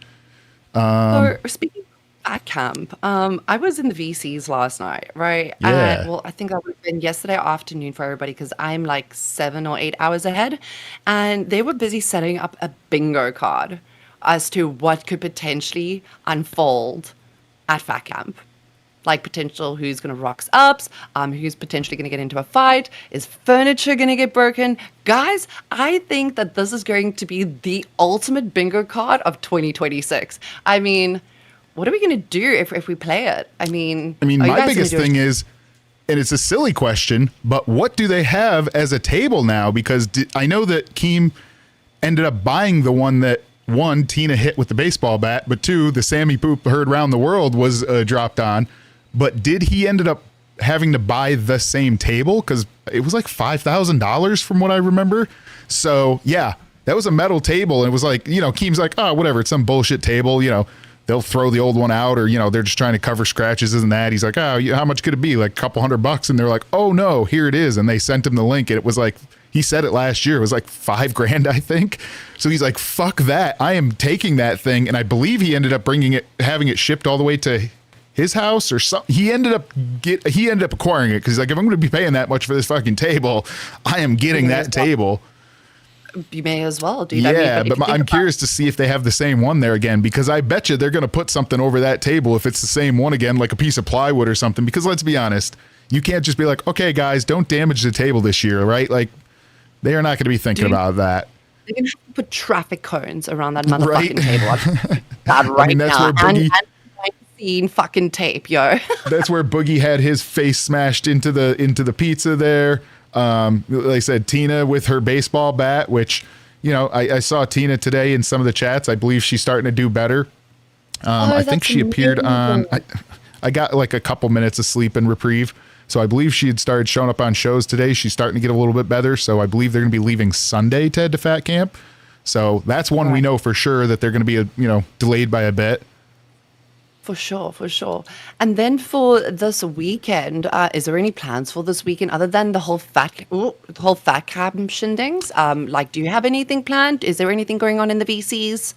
So speaking, fat camp. I was in the VCs last night, right? Yeah. And well, I think that would have been yesterday afternoon for everybody because I'm like 7 or 8 hours ahead. And they were busy setting up a bingo card as to what could potentially unfold at fat camp. Like potential who's going to rocks ups, who's potentially going to get into a fight, is furniture going to get broken? Guys, I think that this is going to be the ultimate bingo card of 2026. I mean, what are we going to do if we play it? I mean, are you my guys gonna biggest do a thing is, and it's a silly question, but what do they have as a table now? Because I know that Keem ended up buying the one that, one, Tina hit with the baseball bat, but two, the Sammy Poop heard round the world was dropped on. But did he ended up having to buy the same table? Because it was like $5,000 from what I remember. So, yeah, that was a metal table. And it was like, Keem's like, oh, whatever. It's some bullshit table. They'll throw the old one out or, they're just trying to cover scratches and that. He's like, oh, how much could it be? Like a couple $100. And they're like, oh, no, here it is. And they sent him the link. And it was like, he said it last year. It was like $5,000, I think. So he's like, fuck that. I am taking that thing. And I believe he ended up having it shipped all the way to his house or something. He ended up acquiring it because he's like, if I'm going to be paying that much for this fucking table, I am getting that table. You may as well do Yeah, that. but I'm curious to see if they have the same one there again, because I bet you they're going to put something over that table if it's the same one again, like a piece of plywood or something. Because let's be honest, you can't just be like, okay, guys, don't damage the table this year, right? Like, they are not going to be thinking about that. They're going to have to put traffic cones around that motherfucking Right? table. God, right that's now. where Boogie, And fucking tape, yo. that's where Boogie had his face smashed into the pizza there. Like I said, Tina with her baseball bat, which, I saw Tina today in some of the chats. I believe she's starting to do better. I think she appeared on, I got like a couple minutes of sleep and reprieve. So I believe she had started showing up on shows today. She's starting to get a little bit better. So I believe they're going to be leaving Sunday to head to Fat Camp. So that's one we know for sure that they're going to be, delayed by a bit. For sure. And then for this weekend, is there any plans for this weekend other than the whole fat camp shindigs? Like, do you have anything planned? Is there anything going on in the VCs?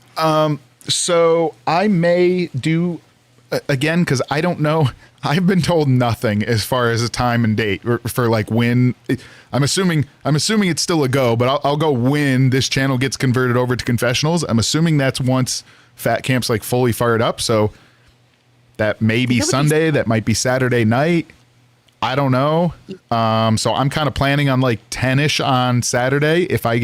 So I may do again, because I don't know. I've been told nothing as far as a time and date for like when. I'm assuming it's still a go, but I'll go when this channel gets converted over to confessionals. I'm assuming that's once Fat Camp's like fully fired up. So that may be Sunday. That might be Saturday night. I don't know. So I'm kind of planning on like 10-ish on Saturday. If I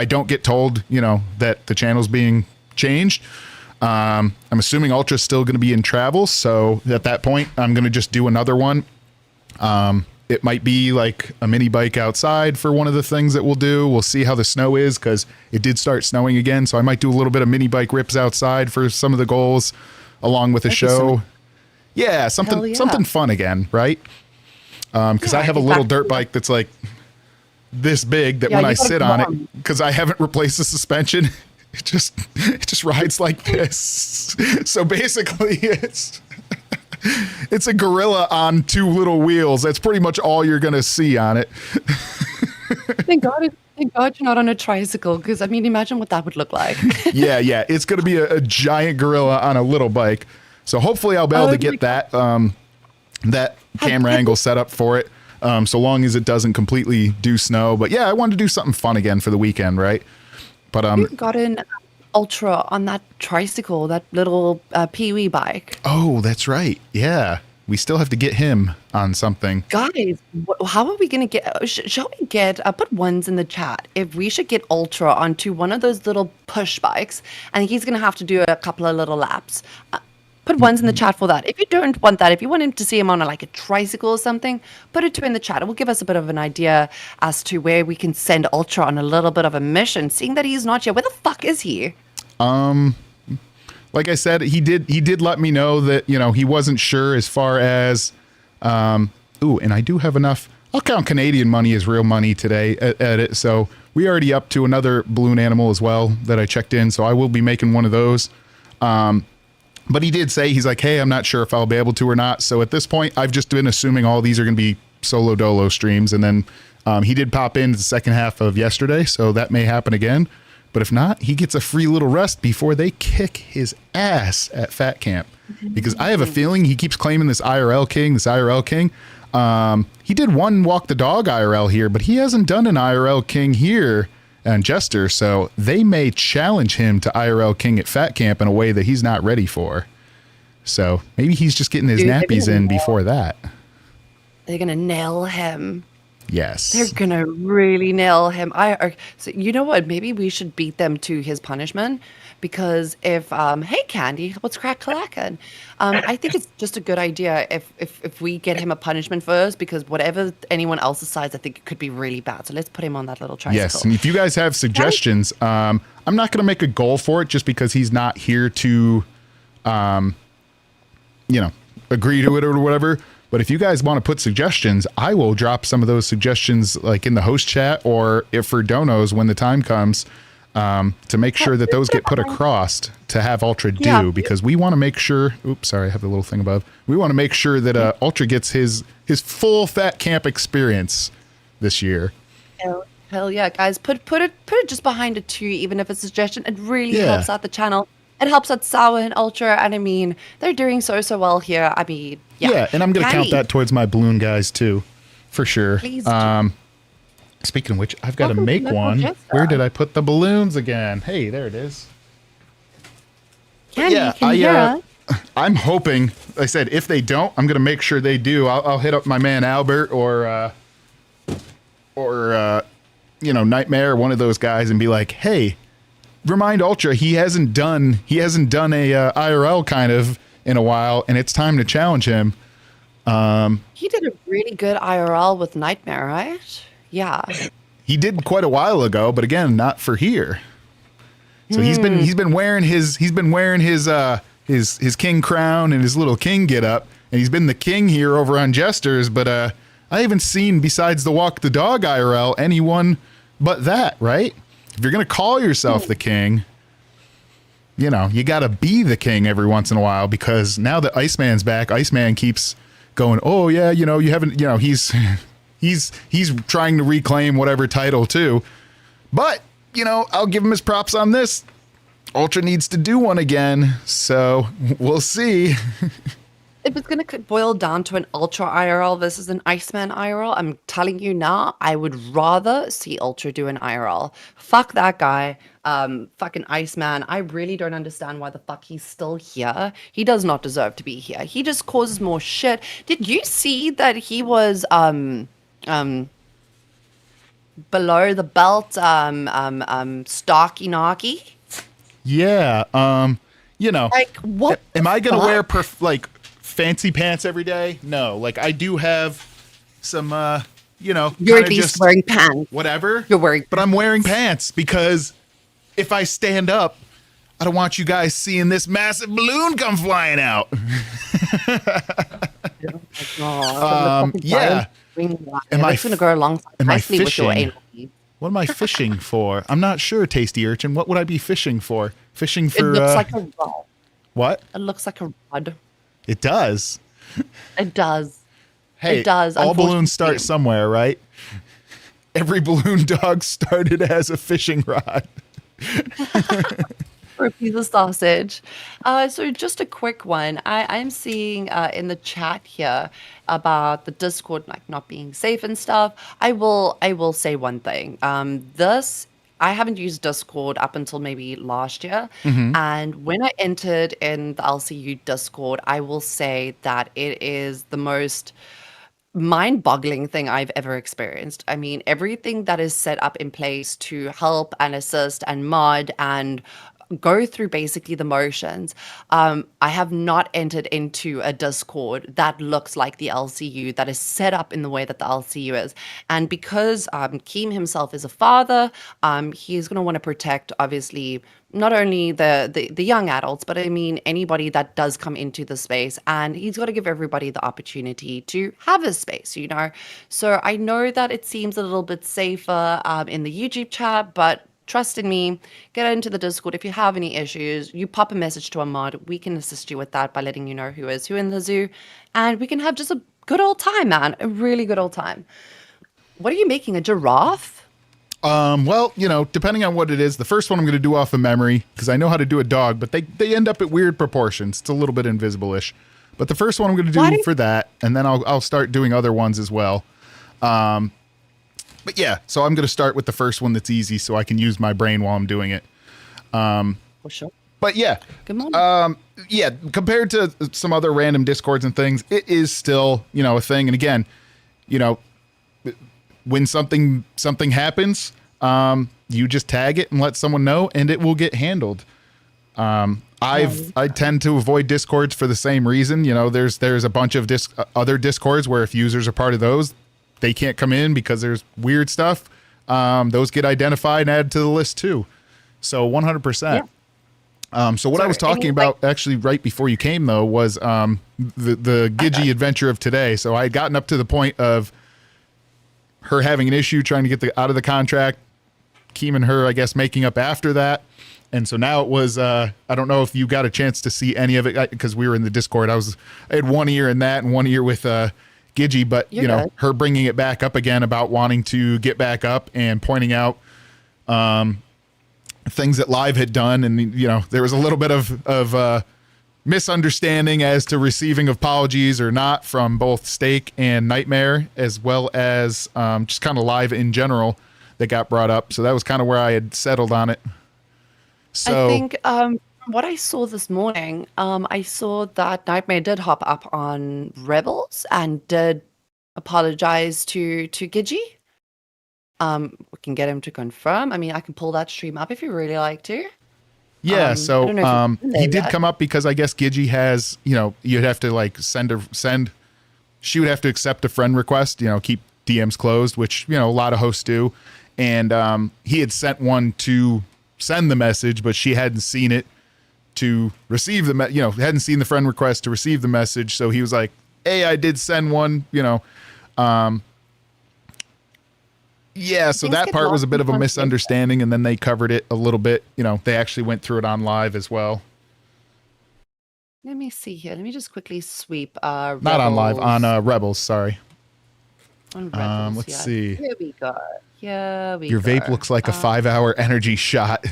don't get told, that the channel's being changed. I'm assuming Ultra's still going to be in travel. So at that point, I'm going to just do another one. It might be like a mini bike outside for one of the things that we'll do. We'll see how the snow is because it did start snowing again. So I might do a little bit of mini bike rips outside for some of the goals along with the show. Yeah, something fun again, right? Because I have a little dirt bike that's like this big that when I sit on it, because I haven't replaced the suspension, it just rides like this. So basically it's a gorilla on two little wheels. That's pretty much all you're going to see on it. Thank God you're not on a tricycle, because I mean, imagine what that would look like. Yeah. It's going to be a giant gorilla on a little bike. So hopefully I'll be able to get that camera angle set up for it. So long as it doesn't completely do snow. But yeah, I wanted to do something fun again for the weekend, right? But you got an Ultra on that tricycle, that little Pee-wee bike. Oh, that's right. Yeah. We still have to get him on something. Guys, how are we going to get, shall we get, put ones in the chat, if we should get Ultra onto one of those little push bikes, and he's going to have to do a couple of little laps. Put ones in the chat for that. If you don't want that, if you want him to see him on a tricycle or something, put it two in the chat. It will give us a bit of an idea as to where we can send Ultra on a little bit of a mission, seeing that he's not here. Where the fuck is he? Like I said, he did let me know that, he wasn't sure as far as, and I do have enough. I'll count Canadian money as real money today at it. So we already up to another balloon animal as well that I checked in. So I will be making one of those. But he did say, he's like, hey, I'm not sure if I'll be able to or not. So at this point, I've just been assuming all these are going to be solo dolo streams. And then he did pop in the second half of yesterday. So that may happen again. But if not, he gets a free little rest before they kick his ass at Fat Camp. Because I have a feeling he keeps claiming this IRL king, this IRL king. He did one walk the dog IRL here, but he hasn't done an IRL king here on Jester. So they may challenge him to IRL king at Fat Camp in a way that he's not ready for. So maybe he's just getting his nappies in before that. They're gonna nail him. Yes. They're gonna really nail him. So you know what? Maybe we should beat them to his punishment, because if hey Candy, what's crack clacking? I think it's just a good idea if we get him a punishment first, because whatever anyone else decides, I think it could be really bad. So let's put him on that little tricycle. Yes, and if you guys have suggestions, I'm not going to make a goal for it just because he's not here to, agree to it or whatever. But if you guys want to put suggestions, I will drop some of those suggestions like in the host chat or if for donos when the time comes to make sure that those get put across to have Ultra do, because we want to make sure. Oops, sorry, I have the little thing above. We want to make sure that Ultra gets his full Fat Camp experience this year. Hell yeah, guys! Put it just behind a 2, even if it's a suggestion. It really helps out the channel. It helps out Sour and Ultra, and I mean, they're doing so well here. I mean, yeah, and I'm going to count that towards my balloon guys too, for sure. Please do. Speaking of which, I've got to make one. Jester. Where did I put the balloons again? Hey, there it is. Candy, can you hear us? I'm hoping. Like I said, if they don't, I'm going to make sure they do. I'll hit up my man Albert or Nightmare, one of those guys, and be like, hey, remind Ultra he hasn't done a IRL kind of in a while, and it's time to challenge him. He did a really good IRL with Nightmare, right? Yeah. He did quite a while ago, but again, not for here. So he's been wearing his king crown and his little king get up, and he's been the king here over on Jesters. But I haven't seen, besides the walk the dog IRL, anyone but that. Right? If you're gonna call yourself the king, you got to be the king every once in a while, because now that Iceman's back, Iceman keeps going, oh yeah, you haven't, he's trying to reclaim whatever title too. But, I'll give him his props on this. Ultra needs to do one again, so we'll see. If it's going to boil down to an Ultra IRL versus an Iceman IRL, I'm telling you now, I would rather see Ultra do an IRL. Fuck that guy. Fucking Iceman. I really don't understand why the fuck he's still here. He does not deserve to be here. He just causes more shit. Did you see that he was below the belt Starky Narky? Yeah. Like, what am I gonna fuck? wear fancy pants every day? No. Like, I do have some You're at kinda least just wearing pants. whatever. You're wearing But I'm wearing pants because if I stand up, I don't want you guys seeing this massive balloon come flying out. Yeah. Am I going to go alongside am I nicely with your fishing? anal bead. What am I fishing for? I'm not sure, Tasty Urchin. What would I be fishing for? Fishing It for looks like a rod. what? It looks like a rod. It does. It does. Hey, It does, all balloons start unfortunately. somewhere, right? Every balloon dog started as a fishing rod. For a piece of sausage. So just a quick one. I'm seeing in the chat here about the Discord not being safe and stuff. I will say one thing. I haven't used Discord up until maybe last year. And when I entered in the LCU Discord, I will say that it is the most mind-boggling thing I've ever experienced. I mean, everything that is set up in place to help and assist and mod and go through basically the motions. I have not entered into a Discord that looks like the LCU, that is set up in the way that the LCU is. And because Keem himself is a father, he's going to want to protect, obviously, not only the young adults, but I mean anybody that does come into the space, and he's got to give everybody the opportunity to have a space, So I know that it seems a little bit safer in the YouTube chat, but trust in me, get into the Discord. If you have any issues, you pop a message to a mod. We can assist you with that by letting you know who is who in the zoo, and we can have just a good old time, man. A really good old time. What are you making? A giraffe? Well, depending on what it is, the first one I'm going to do off of memory because I know how to do a dog, but they end up at weird proportions. It's a little bit invisible-ish. But the first one I'm going to do for that, and then I'll start doing other ones as well. But yeah, so I'm going to start with the first one that's easy so I can use my brain while I'm doing it. For sure. But yeah. Good morning. Yeah, compared to some other random Discords and things, it is still, a thing. And again, when something happens, you just tag it and let someone know and it will get handled. I tend to avoid Discords for the same reason. There's a bunch of other Discords where if users are part of those, they can't come in because there's weird stuff. Those get identified and added to the list too. So 100%. Yeah. So what I was talking about actually right before you came though was the Gidgey adventure of today. So I had gotten up to the point of her having an issue trying to get out of the contract, Keem and her, I guess, making up after that. And so now it was, I don't know if you got a chance to see any of it because we were in the Discord. I had 1 ear in that and 1 ear with Gidgey, but her bringing it back up again about wanting to get back up and pointing out things that Live had done. And, there was a little bit of misunderstanding as to receiving apologies or not from both Steak and Nightmare, as well as just kind of Live in general that got brought up. So that was kind of where I had settled on it. So I think from what I saw this morning, I saw that Nightmare did hop up on Rebels and did apologize to Gidgey. We can get him to confirm. I mean, I can pull that stream up if you really like to. Yeah, so he did come up because I guess Gidgey has, you'd have to she would have to accept a friend request, keep DMs closed, which, a lot of hosts do. And he had sent one to send the message, but she hadn't seen it to receive hadn't seen the friend request to receive the message. So he was like, hey, I did send one, yeah, so that part was a bit of a misunderstanding, and then they covered it a little bit. They actually went through it on Live as well. Let me see here. Let me just quickly sweep. Not on Live, on Rebels, sorry. On Rebels, let's see. Here we go. Your vape looks like a 5-hour energy shot.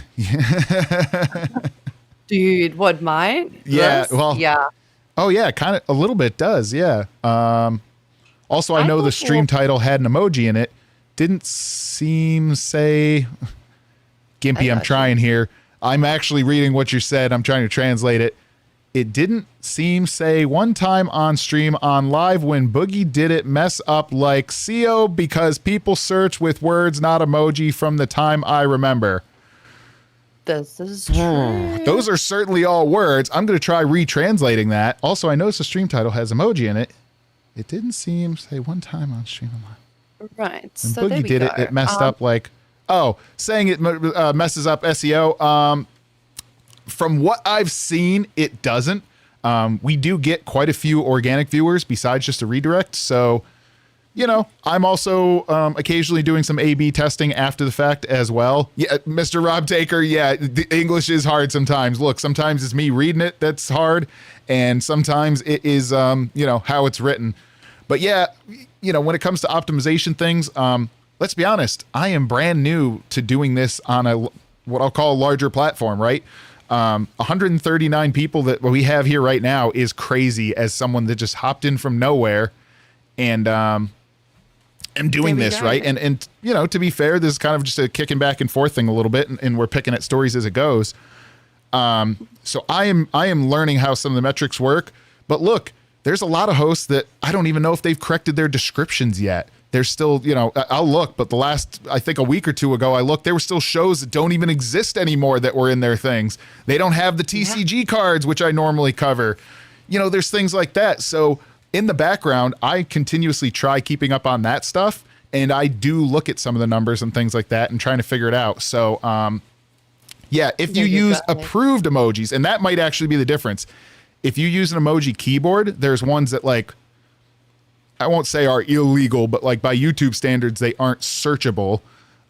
Dude, what, mine? Yeah, This? well, Yeah. Oh, yeah, kind of a little bit does, yeah. Also, I know the stream title had an emoji in it. Didn't seem say... Gimpy, I'm trying here. I'm actually reading what you said. I'm trying to translate it. It didn't seem say one time on stream on Live when Boogie did it mess up like CO because people search with words, not emoji from the time I remember. This is true. Those are certainly all words. I'm going to try retranslating that. Also, I noticed the stream title has emoji in it. It didn't seem say one time on stream on Live. Right. When So Boogie there we did go. it messed up like, saying it messes up SEO. From what I've seen, it doesn't. We do get quite a few organic viewers besides just a redirect. So, I'm also occasionally doing some A/B testing after the fact as well. Yeah, Mr. Rob Taker, yeah, the English is hard sometimes. Look, sometimes it's me reading it that's hard, and sometimes it is, how it's written. But yeah, when it comes to optimization things, let's be honest, I am brand new to doing this on what I'll call a larger platform, right? 139 people that we have here right now is crazy as someone that just hopped in from nowhere and am doing this, right? And to be fair, this is kind of just a kicking back and forth thing a little bit, and we're picking at stories as it goes. So I am learning how some of the metrics work. But look, there's a lot of hosts that I don't even know if they've corrected their descriptions yet. There's still, I'll look, but the last, I think a week or two ago, I looked, there were still shows that don't even exist anymore that were in their things. They don't have the TCG cards, which I normally cover. There's things like that. So in the background, I continuously try keeping up on that stuff. And I do look at some of the numbers and things like that and trying to figure it out. So, yeah, if you use approved emojis, and that might actually be the difference. If you use an emoji keyboard, there's ones that I won't say are illegal, but by YouTube standards, they aren't searchable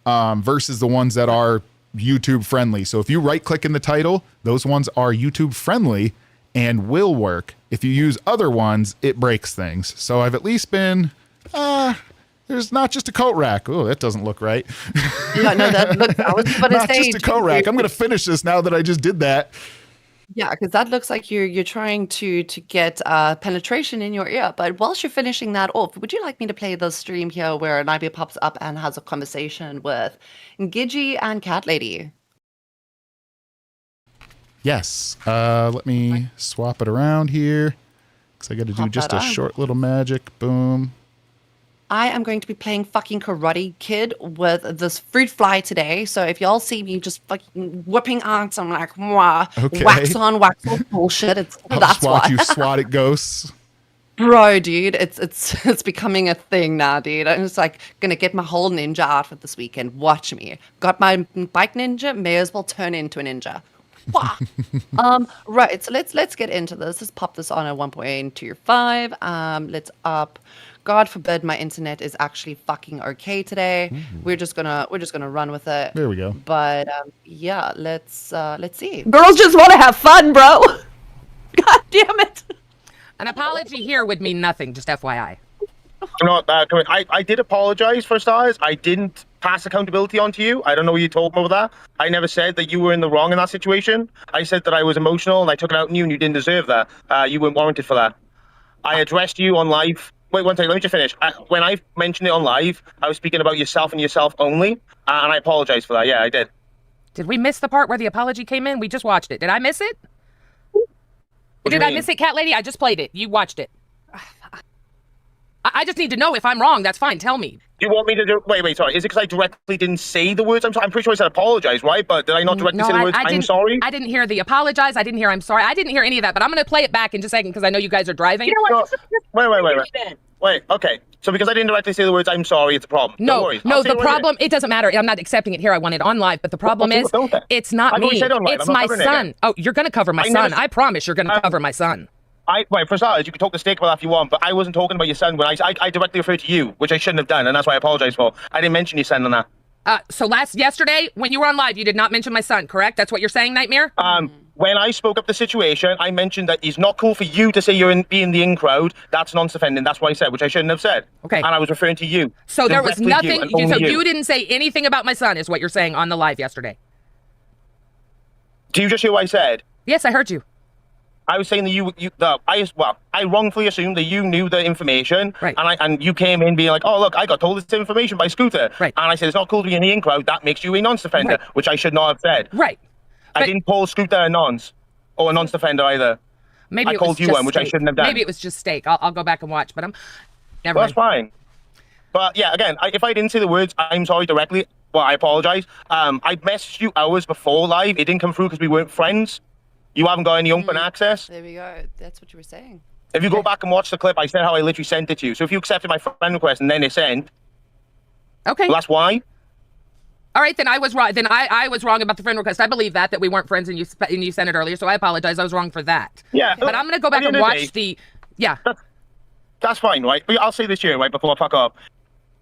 versus the ones that are YouTube friendly. So if you right click in the title, those ones are YouTube friendly and will work. If you use other ones, it breaks things. So I've at least been There's not just a coat rack. Oh, that doesn't look right. Yeah, no, that look. I was going to Not say just a coat rack. I'm going to finish this now that I just did that. Yeah, because that looks like you're trying to get penetration in your ear. But whilst you're finishing that off, would you like me to play the stream here where Nibia pops up and has a conversation with Gidgy and Cat Lady? Yes. Let me swap it around here because I got to do Pop just that a on. short little magic. Boom. I am going to be playing fucking Karate Kid with this fruit fly today. So if y'all see me just fucking whipping ass, I'm like, wah, Okay. wax on bullshit. I'll That's just watch why. you swat at ghosts. Bro, dude, it's becoming a thing now, dude. I'm just like gonna get my whole ninja outfit this weekend. Watch me. Got my bike ninja, may as well turn into a ninja. Wah. Right, so let's get into this. Let's pop this on a 1.25. Let's up. God forbid my internet is actually fucking okay today. We're just gonna run with it. There we go. But yeah, let's see. Girls just want to have fun, bro. God damn it. An apology here would mean nothing, just FYI. No, I did apologize for starters. I didn't pass accountability onto you. I don't know what you told me about that. I never said that you were in the wrong in that situation. I said that I was emotional and I took it out on you and you didn't deserve that. You weren't warranted for that. I addressed you on live. Wait, one second, let me just finish. When I mentioned it on live, I was speaking about yourself and yourself only, and I apologize for that. Yeah, I did. Did we miss the part where the apology came in? We just watched it. Did I miss it? What do you Did I mean? miss it, Cat Lady? I just played it. You watched it. I just need to know if I'm wrong. That's fine. Tell me. Do you want me to do? Wait, sorry. Is it because I directly didn't say the words? I'm pretty sure I said apologize, right? But did I not directly say the words? I'm sorry. I didn't hear the apologize. I didn't hear I'm sorry. I didn't hear any of that. But I'm going to play it back in just a second because I know you guys are driving. No, wait. Okay. So because I didn't directly say the words "I'm sorry," it's a problem. No, Don't worry. no. I'll say The it right here. problem. It doesn't matter. I'm not accepting it here. I want it on live. But the problem is, don't they? it's not I've already me. said it on live. It's I'm not my covering it son. again. Oh, you're going to cover my I son. never- I promise you're going to cover my son. Right, for starters, you can talk the stick about that if you want, but I wasn't talking about your son when I directly referred to you, which I shouldn't have done, and that's why I apologize for. I didn't mention your son on that. So yesterday, when you were on live, you did not mention my son, correct? That's what you're saying, Nightmare? When I spoke up the situation, I mentioned that it's not cool for you to say you're in the in crowd. That's non-offending. That's what I said, which I shouldn't have said. Okay. And I was referring to you. So there was Directly nothing. You, and only You didn't say anything about my son, is what you're saying on the live yesterday. Do you just hear what I said? Yes, I heard you. I was saying that I wrongfully assumed that you knew the information, Right. And you came in being like, oh look, I got told this information by Scooter, Right. And I said it's not cool to be in the in crowd. That makes you a nonce offender, Right. which I should not have said. Right. I didn't call Scooter a nonce or a nonce offender either. Maybe I it called was you just one, which I steak. shouldn't have done. Maybe it was just steak. I'll go back and watch, but I'm never Well, that's mind. fine. But yeah, again, if I didn't say the words "I'm sorry" directly, well, I apologize. I messaged you hours before live. It didn't come through because we weren't friends. You haven't got any open access. There we go. That's what you were saying. If you go back and watch the clip, I said how I literally sent it to you. So if you accepted my friend request and then it sent, Okay. well, that's why. All right, then I was wrong. Then I was wrong about the friend request. I believe that we weren't friends and you sent it earlier, so I apologize. I was wrong for that. Yeah. But I'm gonna go At back the and end of the watch day, yeah. That's fine, right? But I'll say this here, right, before I fuck up.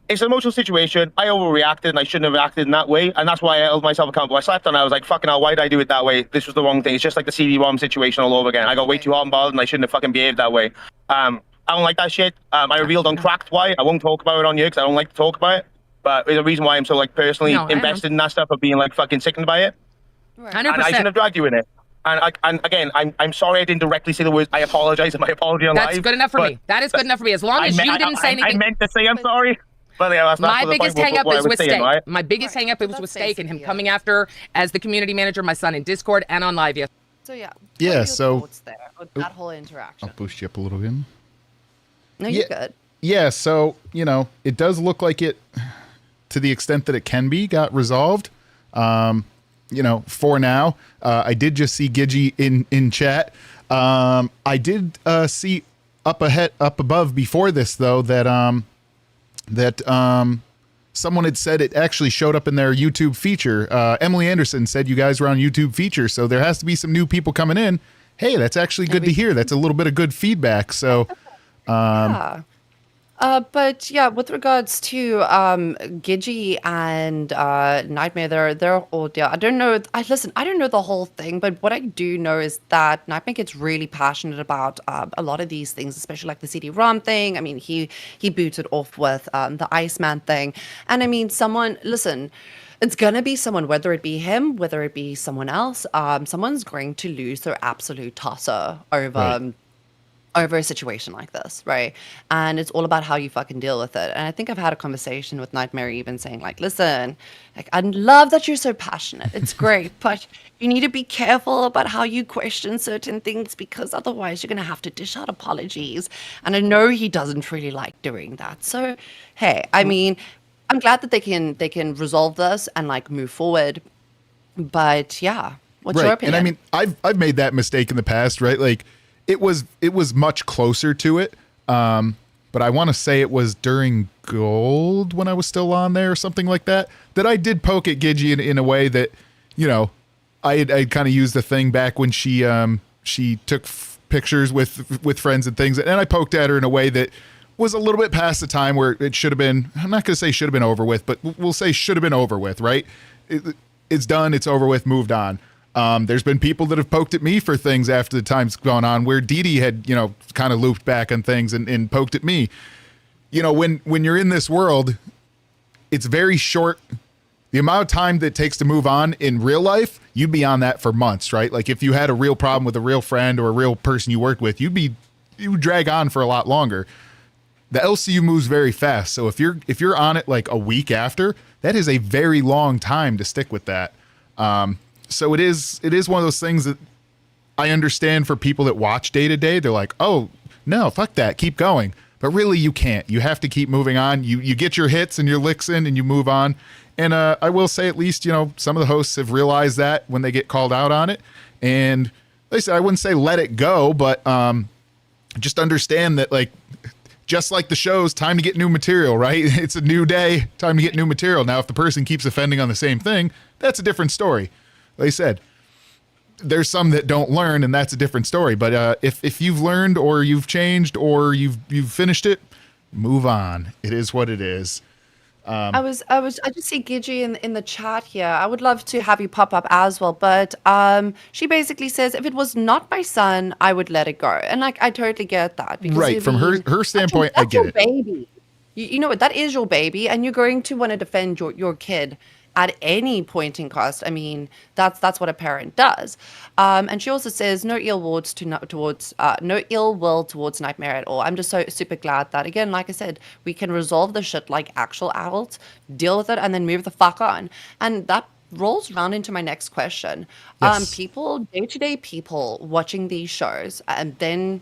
It's an emotional situation. I overreacted and I shouldn't have reacted in that way. And that's why I held myself accountable. I slept on it. I was like, fucking hell, why did I do it that way? This was the wrong thing. It's just like the CD-ROM situation all over again. I got way too hot and bothered and I shouldn't have fucking behaved that way. I don't like that shit. I revealed on Cracked why. I won't talk about it on you because I don't like to talk about it. But there's a reason why I'm so like personally No, I know. invested in that stuff of being like fucking sickened by it. 100%. And I shouldn't have dragged you in it. And again, I'm sorry I didn't directly say the words. I apologize in my apology on That's live. good enough for but me. That is good enough for me. As long as you didn't say I anything. meant to say I'm sorry. But yeah, that's My not the biggest point hang up what I is was with saying, steak. right? My biggest Right. hang up So is that's with steak and him basically it. coming after as the community manager my son in Discord and on live. Yes. So yeah. Yeah, what are your so- thoughts there with that whole interaction? I'll boost you up a little bit. No, you're Yeah. good. Yeah, so, it does look like it, to the extent that it can be, got resolved. For now. I did just see Gidgy in chat. I did see up above before this, though, that someone had said it actually showed up in their YouTube feature. Emily Anderson said you guys were on YouTube feature, so there has to be some new people coming in. Hey, that's actually good to hear. That's a little bit of good feedback. So, Yeah. But yeah, with regards to Gidgey and Nightmare, they're all dear. I don't know. I don't know the whole thing, but what I do know is that Nightmare gets really passionate about a lot of these things, especially like the CD-ROM thing. I mean, he booted off with the Iceman thing, and I mean, someone listen. It's gonna be someone, whether it be him, whether it be someone else. Someone's going to lose their absolute tosser Right. over a situation like this, right? And it's all about how you fucking deal with it. And I think I've had a conversation with Nightmare even saying like, listen, like I love that you're so passionate. It's great, but you need to be careful about how you question certain things because otherwise you're going to have to dish out apologies. And I know he doesn't really like doing that. So, hey, I mean, I'm glad that they can resolve this and like move forward. But yeah, what's your Right. And opinion? I mean, I've made that mistake in the past, right? Like it was much closer to it. But I want to say it was during Gold when I was still on there or something like that, that I did poke at Gidgey in a way that, you know, I kind of used the thing back when she took pictures with friends and things, and I poked at her in a way that was a little bit past the time where it should have been. I'm not going to say should have been over with, but we'll say should have been over with, right? It's done, it's over with, moved on. There's been people that have poked at me for things after the time's gone on, where Dee Dee had, you know, kind of looped back on things and poked at me. You know, when you're in this world, it's very short. The amount of time that it takes to move on in real life, you'd be on that for months, right? Like if you had a real problem with a real friend or a real person you worked with, you would drag on for a lot longer. The LCU moves very fast, so if you're on it like a week after, that is a very long time to stick with that. So it is one of those things that I understand for people that watch day to day. They're like, oh no, fuck that, keep going. But really, you can't. You have to keep moving on. You get your hits and your licks in, and you move on. And I will say, at least, you know, some of the hosts have realized that when they get called out on it. And like I said, I wouldn't say let it go, but just understand that, like, just like the shows, time to get new material, right? It's a new day, time to get new material. Now, if the person keeps offending on the same thing, that's a different story. Like I said, there's some that don't learn, and that's a different story. But if you've learned or you've changed or you've finished it, move on. It is what it is. I just see Gigi in the chat here. I would love to have you pop up as well, but she basically says if it was not my son, I would let it go, and like I totally get that because Right. I From mean, her standpoint, I that's get your it. baby. You know what? That is your baby, and you're going to want to defend your kid at any point in cost. I mean, that's what a parent does. And she also says no ill words no ill will towards Nightmare at all. I'm just so super glad that again, like I said, we can resolve the shit like actual adults, deal with it, and then move the fuck on. And that rolls around into my next question. Yes. People, day-to-day people watching these shows, and then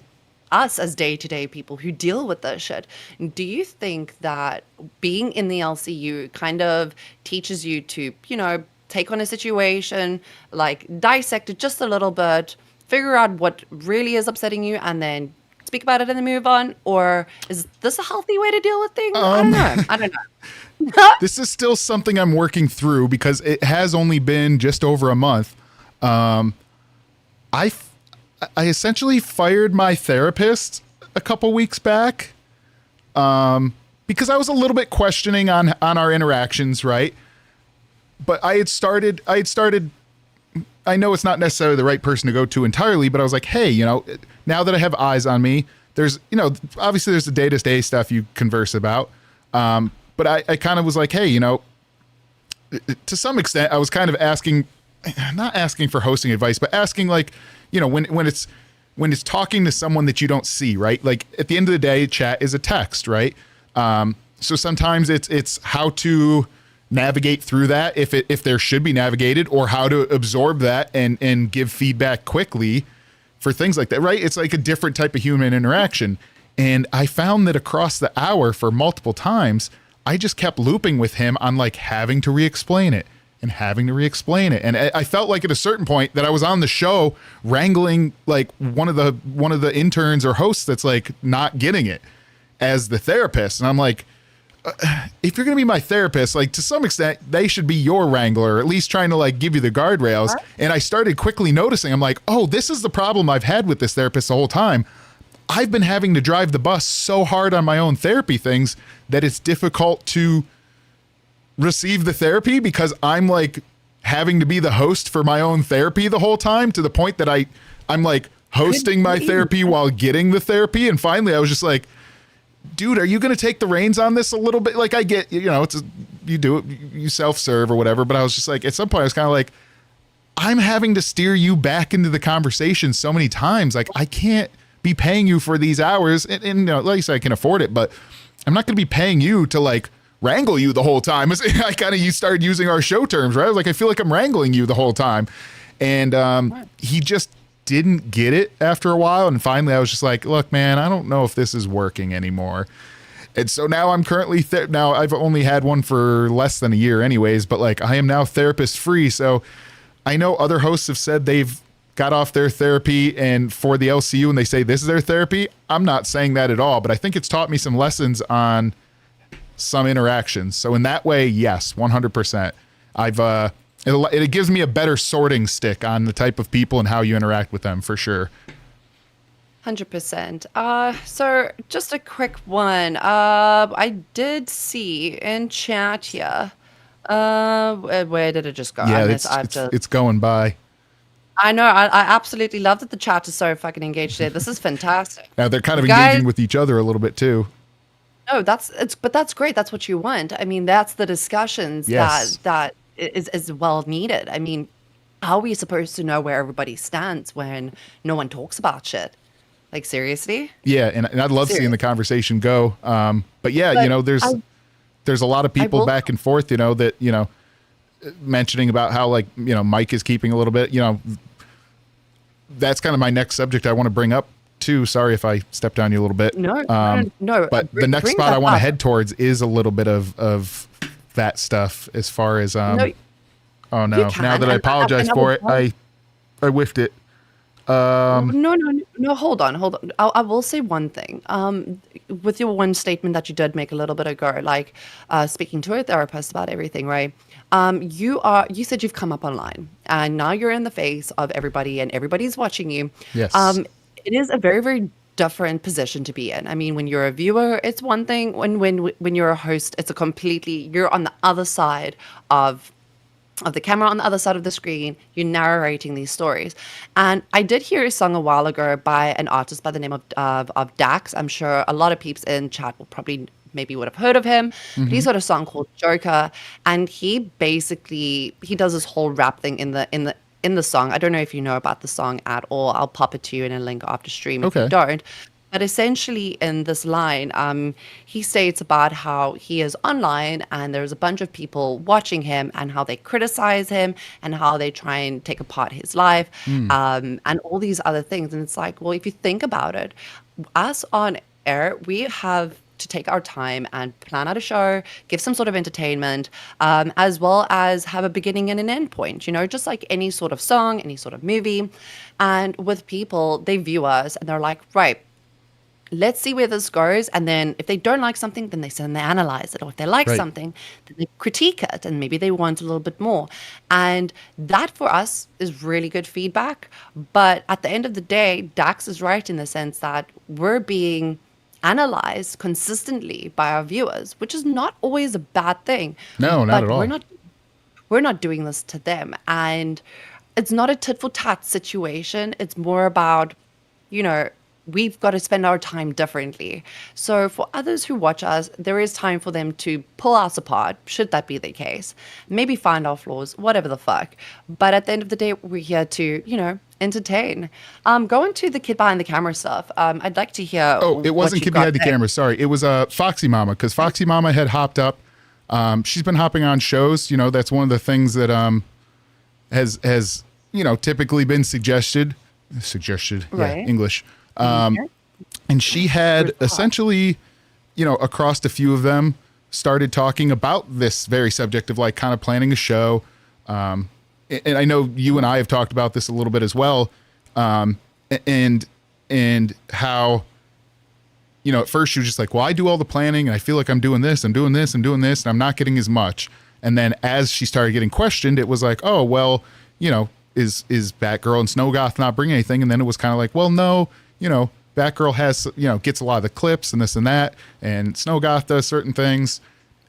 us as day-to-day people who deal with this shit, do you think that being in the LCU kind of teaches you to, you know, take on a situation, like dissect it just a little bit, figure out what really is upsetting you, and then speak about it and then move on? Or is this a healthy way to deal with things? I don't know. I don't know. This is still something I'm working through because it has only been just over a month. I essentially fired my therapist a couple weeks back because I was a little bit questioning on our interactions, right? But I had started. I know it's not necessarily the right person to go to entirely, but I was like, hey, you know, now that I have eyes on me, there's, you know, obviously there's the day-to-day stuff you converse about. But I kind of was like, hey, you know, to some extent, I was kind of asking, not asking for hosting advice, but asking like, you know, when it's talking to someone that you don't see, right? Like at the end of the day, chat is a text, right? So sometimes it's how to navigate through that if there should be navigated, or how to absorb that and give feedback quickly for things like that, right? It's like a different type of human interaction. And I found that across the hour for multiple times, I just kept looping with him on like having to re-explain it and having to re-explain it. And I felt like at a certain point that I was on the show wrangling like one of the interns or hosts that's like not getting it as the therapist. And I'm like, if you're going to be my therapist, like to some extent, they should be your wrangler, or at least trying to like give you the guardrails. And I started quickly noticing, I'm like, oh, this is the problem I've had with this therapist the whole time. I've been having to drive the bus so hard on my own therapy things that it's difficult to receive the therapy because I'm like having to be the host for my own therapy the whole time, to the point that I'm like hosting my therapy while getting the therapy. And finally I was just like, dude, are you going to take the reins on this a little bit? Like, I get, you do it, you self-serve or whatever. But I was just like, at some point I was kind of like, I'm having to steer you back into the conversation so many times. Like, I can't be paying you for these hours. And at least I can afford it, but I'm not going to be paying you to like wrangle you the whole time. You started using our show terms, right? I was like, I feel like I'm wrangling you the whole time. And he just didn't get it after a while. And finally I was just like, look, man, I don't know if this is working anymore. And so now I'm currently, now I've only had one for less than a year anyways, but like I am now therapist free. So I know other hosts have said they've got off their therapy and for the LCU and they say this is their therapy. I'm not saying that at all, but I think it's taught me some lessons on some interactions. So in that way, yes, 100%. It gives me a better sorting stick on the type of people and how you interact with them, for sure. 100%. So just a quick one. I did see in chat here. Where did it just go? Yeah, it's going by. I know. I absolutely love that the chat is so fucking engaged there. This is fantastic. Now they're kind of Guys, engaging with each other a little bit too. No, but that's great. That's what you want. I mean, that's the discussions Yes. that is well needed. I mean, how are we supposed to know where everybody stands when no one talks about shit? Like, seriously? Yeah, and I'd love seeing the conversation go. But yeah, But there's a lot of people will- back and forth, that, mentioning about how like, Mike is keeping a little bit, that's kind of my next subject I want to bring up too. Sorry if I stepped on you a little bit. No. But the next bring spot that I want to up. head towards is a little bit of that stuff as far as, No, oh no, you now can, that I and apologize I for will it, tell- I whiffed it. No, hold on. I will say one thing. With your one statement that you did make a little bit ago, like speaking to a therapist about everything, right? You said you've come up online and now you're in the face of everybody and everybody's watching you. Yes. It is a very, very different position to be in. I mean, when you're a viewer, it's one thing. When you're a host, it's you're on the other side of the camera, on the other side of the screen, you're narrating these stories. And I did hear a song a while ago by an artist by the name of Dax. I'm sure a lot of peeps in chat will probably maybe would have heard of him. But he's got a song called Joker, and he does this whole rap thing in the song. I don't know if you know about the song at all. I'll pop it to you in a link after stream if you don't. But essentially in this line, he states about how he is online and there's a bunch of people watching him and how they criticize him and how they try and take apart his life and all these other things. And it's like, well, if you think about it, us on air, we have to take our time and plan out a show, give some sort of entertainment, as well as have a beginning and an end point, just like any sort of song, any sort of movie. And with people, they view us and they're like, right, let's see where this goes. And then if they don't like something, then they sit and they analyze it. Or if they like something, then they critique it and maybe they want a little bit more. And that for us is really good feedback. But at the end of the day, Dax is right in the sense that we're being analyzed consistently by our viewers, which is not always a bad thing. No, not at all. We're not doing this to them. And it's not a tit for tat situation. It's more about, we've got to spend our time differently. So for others who watch us, there is time for them to pull us apart, should that be the case. Maybe find our flaws, whatever the fuck. But at the end of the day, we're here to, entertain. Going to the kid behind the camera stuff, I'd like to hear. Oh, it wasn't kid behind the camera. Sorry. It was Foxy Mama, because Foxy Mama had hopped up. She's been hopping on shows. That's one of the things that has typically been suggested. Right. Yeah, English. And she had essentially, across a few of them, started talking about this very subject of like kind of planning a show. And I know you and I have talked about this a little bit as well. And how, at first she was just like, well, I do all the planning and I feel like I'm doing this, and I'm not getting as much. And then as she started getting questioned, it was like, oh, well, is Batgirl and Snowgoth not bringing anything? And then it was kind of like, well, no, Batgirl has, gets a lot of the clips and this and that, and Snowgoth does certain things.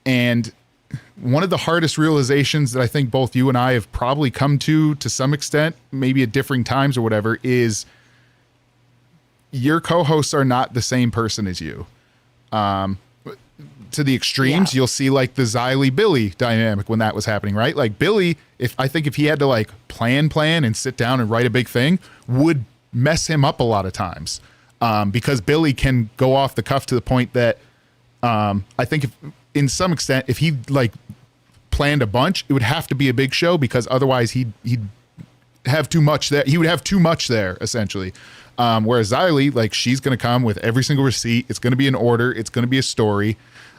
And one of the hardest realizations that I think both you and I have probably come to some extent, maybe at differing times or whatever, is your co-hosts are not the same person as you. To the extremes, you'll see like the Xylee Billy dynamic when that was happening, right? Like Billy, if he had to like plan and sit down and write a big thing, would mess him up a lot of times. Because Billy can go off the cuff to the point that I think in some extent, if he like planned a bunch, it would have to be a big show, because otherwise he'd have too much there. He would have too much there, essentially. Whereas Xylee, like, she's going to come with every single receipt. It's going to be an order. It's going to be a story.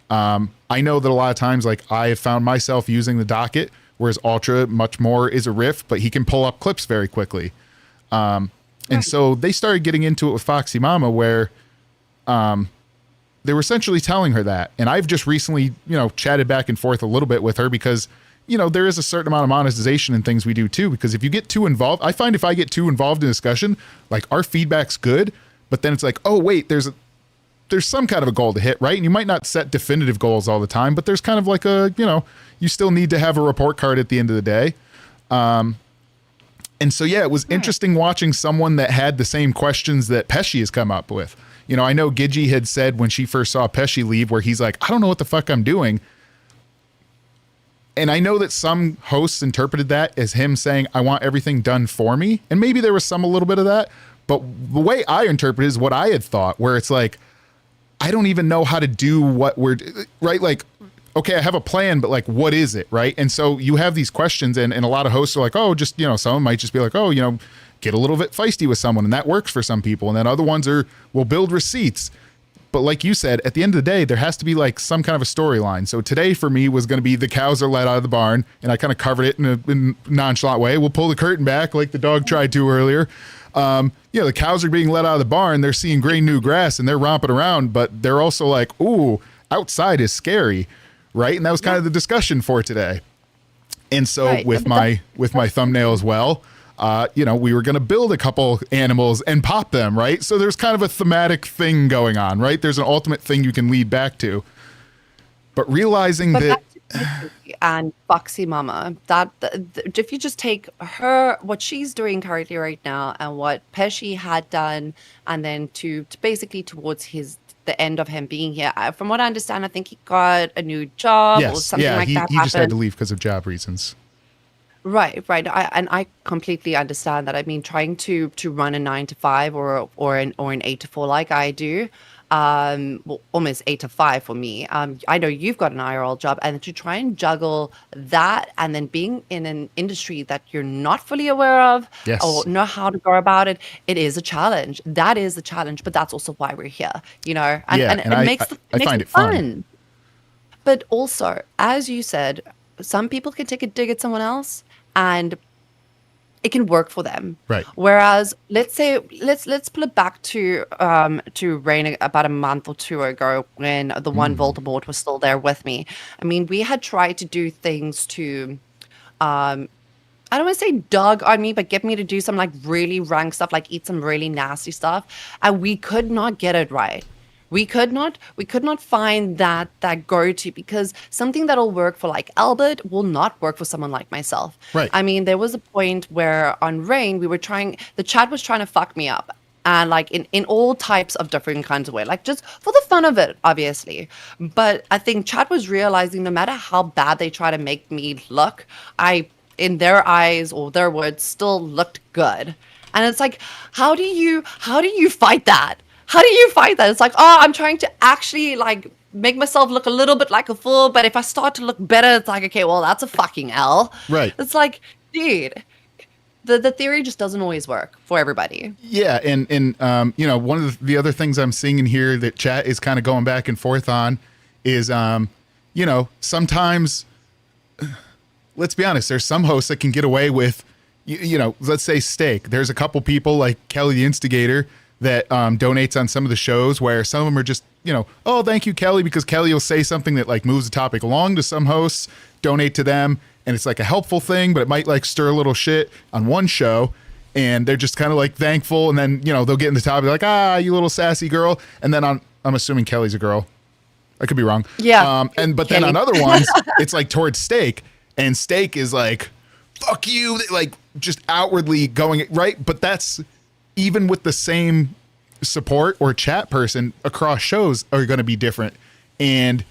I know that a lot of times, like, I have found myself using the docket, whereas Ultra much more is a riff, but he can pull up clips very quickly. And so they started getting into it with Foxy Mama, where they were essentially telling her that. And I've just recently, chatted back and forth a little bit with her, because, there is a certain amount of monetization in things we do too. Because if you get too involved, I find if I get too involved in discussion, like, our feedback's good, but then it's like, oh wait, there's some kind of a goal to hit, right? And you might not set definitive goals all the time, but there's kind of like you still need to have a report card at the end of the day. And so, yeah, it was interesting watching someone that had the same questions that Pesci has come up with. I know Gidgey had said when she first saw Pesci leave, where he's like, I don't know what the fuck I'm doing. And I know that some hosts interpreted that as him saying, I want everything done for me. And maybe there was a little bit of that. But the way I interpret it is what I had thought, where it's like, I don't even know how to do what we're, right? Like, okay, I have a plan, but like, what is it, right? And so you have these questions, and a lot of hosts are like, oh, just, someone might just be like, oh, get a little bit feisty with someone, and that works for some people. And then other ones will build receipts. But like you said, at the end of the day, there has to be like some kind of a storyline. So today for me was going to be the cows are let out of the barn, and I kind of covered it in a nonchalant way. We'll pull the curtain back like the dog tried to earlier. The cows are being let out of the barn. They're seeing green new grass and they're romping around, but they're also like, ooh, outside is scary, right? And that was kind of the discussion for today. And so with my thumbnail as well, we were going to build a couple animals and pop them, right? So there's kind of a thematic thing going on, right? There's an ultimate thing you can lead back to. But realizing that... And Foxy Mama, if you just take her, what she's doing currently right now, and what Pesci had done, and then to basically towards the end of him being here, from what I understand, I think he got a new job or something like that. He just had to leave because of job reasons. Right. I completely understand that. I mean, trying to run a 9 to 5 or an 8 to 4 like I do, almost 8 to 5 for me. I know you've got an IRL job, and to try and juggle that and then being in an industry that you're not fully aware of or know how to go about it, it is a challenge. That is the challenge, but that's also why we're here, and it makes it fun. But also, as you said, some people can take a dig at someone else, and it can work for them. Right. Whereas, let's pull it back to Rain about a month or two ago, when the one Voldemort was still there with me. I mean, we had tried to do things to, I don't want to say dog on me, but get me to do some like really rank stuff, like eat some really nasty stuff, and we could not get it right. We could not find that go-to, because something that'll work for like Albert will not work for someone like myself. Right. I mean, there was a point where on Rain, the chat was trying to fuck me up. And like in all types of different kinds of way, like just for the fun of it, obviously. But I think chat was realizing no matter how bad they try to make me look, I, in their eyes or their words, still looked good. And it's like, how do you fight that? How do you fight that? It's like, oh, I'm trying to actually like make myself look a little bit like a fool, but if I start to look better, it's like, okay, well, that's a fucking L. Right. It's like, dude, the theory just doesn't always work for everybody. Yeah, and one of the other things I'm seeing in here that chat is kind of going back and forth on is, sometimes, let's be honest, there's some hosts that can get away with, let's say steak. There's a couple people like Kelly the Instigator that donates on some of the shows, where some of them are just, oh, thank you, Kelly, because Kelly will say something that like moves the topic along to some hosts, donate to them, and it's like a helpful thing, but it might like stir a little shit on one show. and they're just kind of like thankful, and then they'll get in the top, be like, ah, you little sassy girl, and then I'm assuming Kelly's a girl. I could be wrong. Yeah. But then on other ones, it's like towards Steak, and Steak is like, fuck you, like just outwardly going right. But that's even with the same support or chat person across shows are going to be different. And,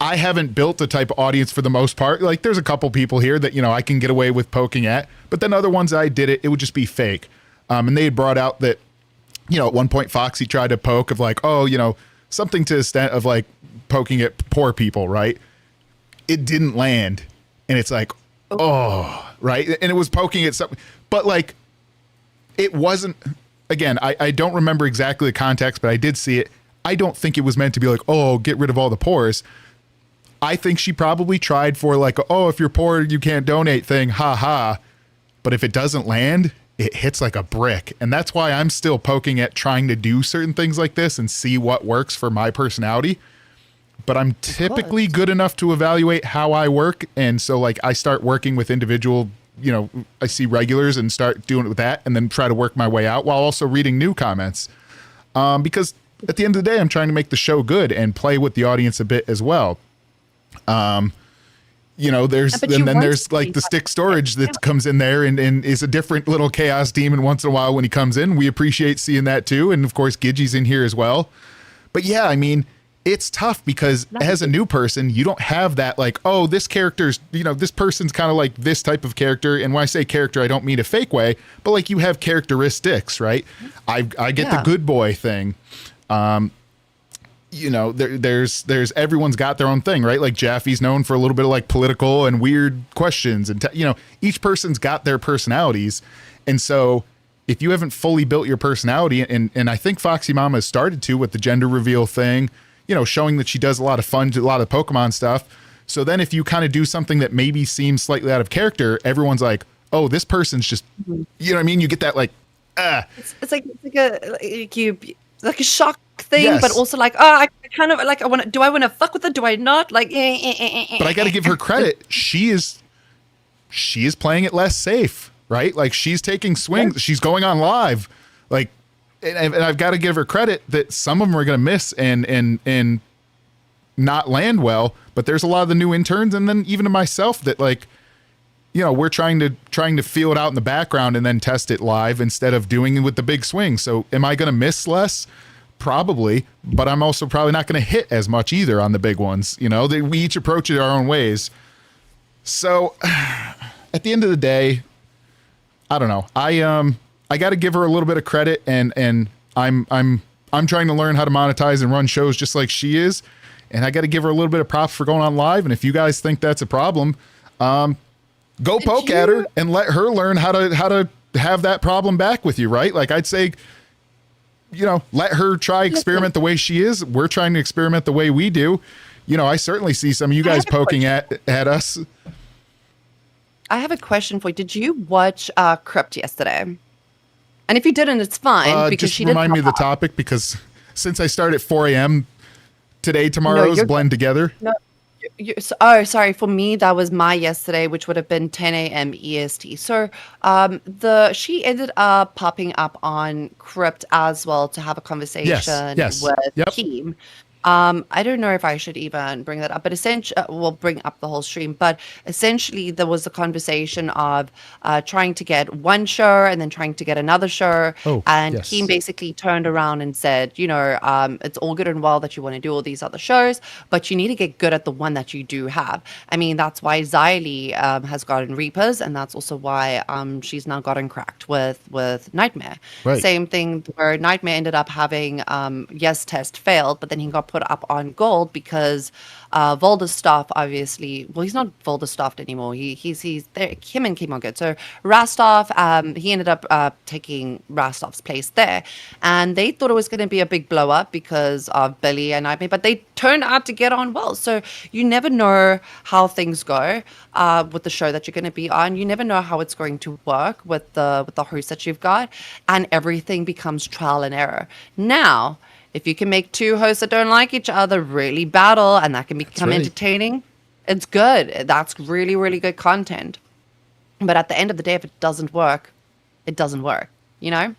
I haven't built a type of audience for the most part. Like there's a couple people here that, I can get away with poking at, but then other ones I did it would just be fake. And they had brought out that, at one point Foxy tried to poke of like, oh, something to the extent of like poking at poor people, right? It didn't land. And it's like, oh, right. And it was poking at something, but like, it wasn't, again, I don't remember exactly the context, but I did see it. I don't think it was meant to be like, oh, get rid of all the pores. I think she probably tried for like, oh, if you're poor, you can't donate thing. Ha ha. But if it doesn't land, it hits like a brick. And that's why I'm still poking at trying to do certain things like this and see what works for my personality. But I'm typically good enough to evaluate how I work. And so like I start working with individual, I see regulars and start doing it with that and then try to work my way out while also reading new comments. Because at the end of the day, I'm trying to make the show good and play with the audience a bit as well. There's like the stick storage that comes in there and is a different little chaos demon once in a while when he comes in. We appreciate seeing that too. And of course, Gidgey's in here as well. But yeah, I mean, it's tough because as a new person, you don't have that like, oh, this character's, this person's kind of like this type of character. And when I say character, I don't mean a fake way, but like you have characteristics, right? I get the good boy thing. There's everyone's got their own thing, right? Like Jaffe's known for a little bit of like political and weird questions and, each person's got their personalities. And so if you haven't fully built your personality and I think Foxy Mama has started to with the gender reveal thing, showing that she does a lot of fun, a lot of Pokemon stuff. So then if you kind of do something that maybe seems slightly out of character, everyone's like, oh, this person's just, you know what I mean? You get that like, It's like a shock thing, yes. But also like, I kind of like, do I want to fuck with it? Do I not? Like, but I got to give her credit. She is playing it less safe, right? Like she's taking swings. She's going on live. Like, and I've got to give her credit that some of them are going to miss and not land well, but there's a lot of the new interns. And then even to myself that like, we're trying to feel it out in the background and then test it live instead of doing it with the big swing. So am I going to miss less? Probably, but I'm also probably not going to hit as much either on the big ones. We each approach it our own ways. So at the end of the day, I don't know. I got to give her a little bit of credit and I'm trying to learn how to monetize and run shows just like she is. And I got to give her a little bit of props for going on live. And if you guys think that's a problem, go poke at her and let her learn how to have that problem back with you, right? Like I'd say, let her try experiment the way she is. We're trying to experiment the way we do. I certainly see some of you guys poking at us. I have a question for you. Did you watch Crypt yesterday? And if you didn't, it's fine because just she didn't. Remind me of the topic because since I start at 4 a.m. today, tomorrow's blend together. No. Sorry. For me, that was my yesterday, which would have been 10 a.m. EST. So, she ended up popping up on Crypt as well to have a conversation with Keem. I don't know if I should even bring that up, but essentially, we'll bring up the whole stream. But essentially, there was a conversation of trying to get one show and then trying to get another show. And Keem basically turned around and said, it's all good and well that you want to do all these other shows, but you need to get good at the one that you do have. I mean, that's why Xylee has gotten Reapers, and that's also why she's now gotten Cracked with Nightmare. Right. Same thing where Nightmare ended up having test failed, but then he got put up on gold because Volderstaff obviously, well, he's not Volderstaffed anymore. He's there. Him and Kim are good. So Rastoff, he ended up taking Rastoff's place there, and they thought it was going to be a big blow up because of Billy and Nightmare, but they turned out to get on well. So you never know how things go with the show that you're going to be on. You never know how it's going to work with the host that you've got, and everything becomes trial and error. Now, if you can make two hosts that don't like each other really battle and that can become entertaining, it's good. That's really, really good content. But at the end of the day, if it doesn't work, it doesn't work, you know?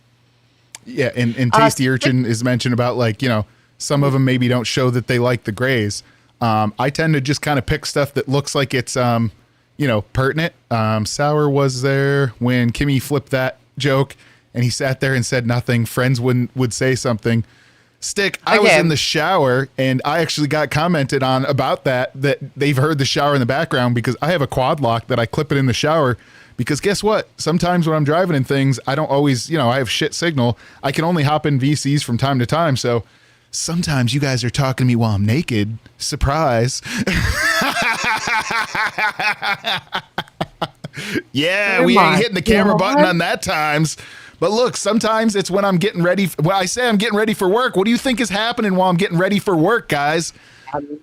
Yeah, and Tasty Urchin is mentioned about, like, you know, some of them maybe don't show that they like the grays. I tend to just kind of pick stuff that looks like it's, you know, pertinent. Sour was there when Kimmy flipped that joke, and he sat there and said nothing. Friends would say something. Stick, I was in the shower, and I actually got commented on about that they've heard the shower in the background because I have a quad lock that I clip it in the shower. Because guess what? Sometimes when I'm driving in things, I don't always, you know, I have shit signal. I can only hop in VCs from time to time. So sometimes you guys are talking to me while I'm naked. Surprise. Yeah, we ain't hitting the camera button on that times. But look, sometimes it's when I'm getting ready. When I say I'm getting ready for work, what do you think is happening while I'm getting ready for work, guys?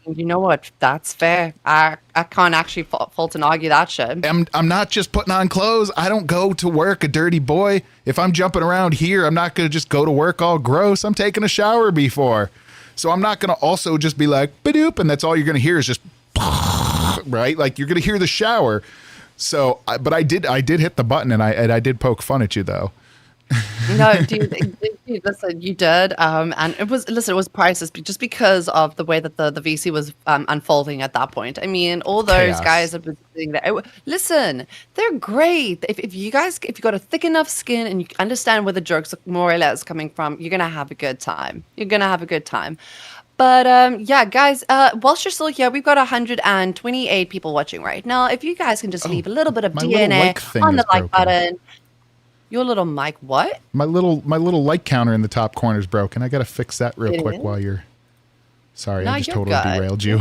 You know what? That's fair. I can't actually fault and argue that shit. I'm not just putting on clothes. I don't go to work a dirty boy. If I'm jumping around here, I'm not going to just go to work all gross. I'm taking a shower before. So I'm not going to also just be like, badoop, and that's all you're going to hear is just, right? Like, you're going to hear the shower. So, but I did hit the button, and I did poke fun at you, though. No, dude, listen, you did, and it was priceless, just because of the way that the VC was unfolding at that point. I mean, all those Chaos. guys have been sitting there. Listen, they're great. If you got a thick enough skin and you understand where the jokes are more or less coming from, you're gonna have a good time. But yeah, guys, whilst you're still here, we've got 128 people watching right now. If you guys can just leave a little bit of my little DNA like thing on the is like broken. button. Your little mic, what? My little like counter in the top corner is broken. I got to fix that real It quick is? while you're... Sorry, No, I just you're totally good. derailed you.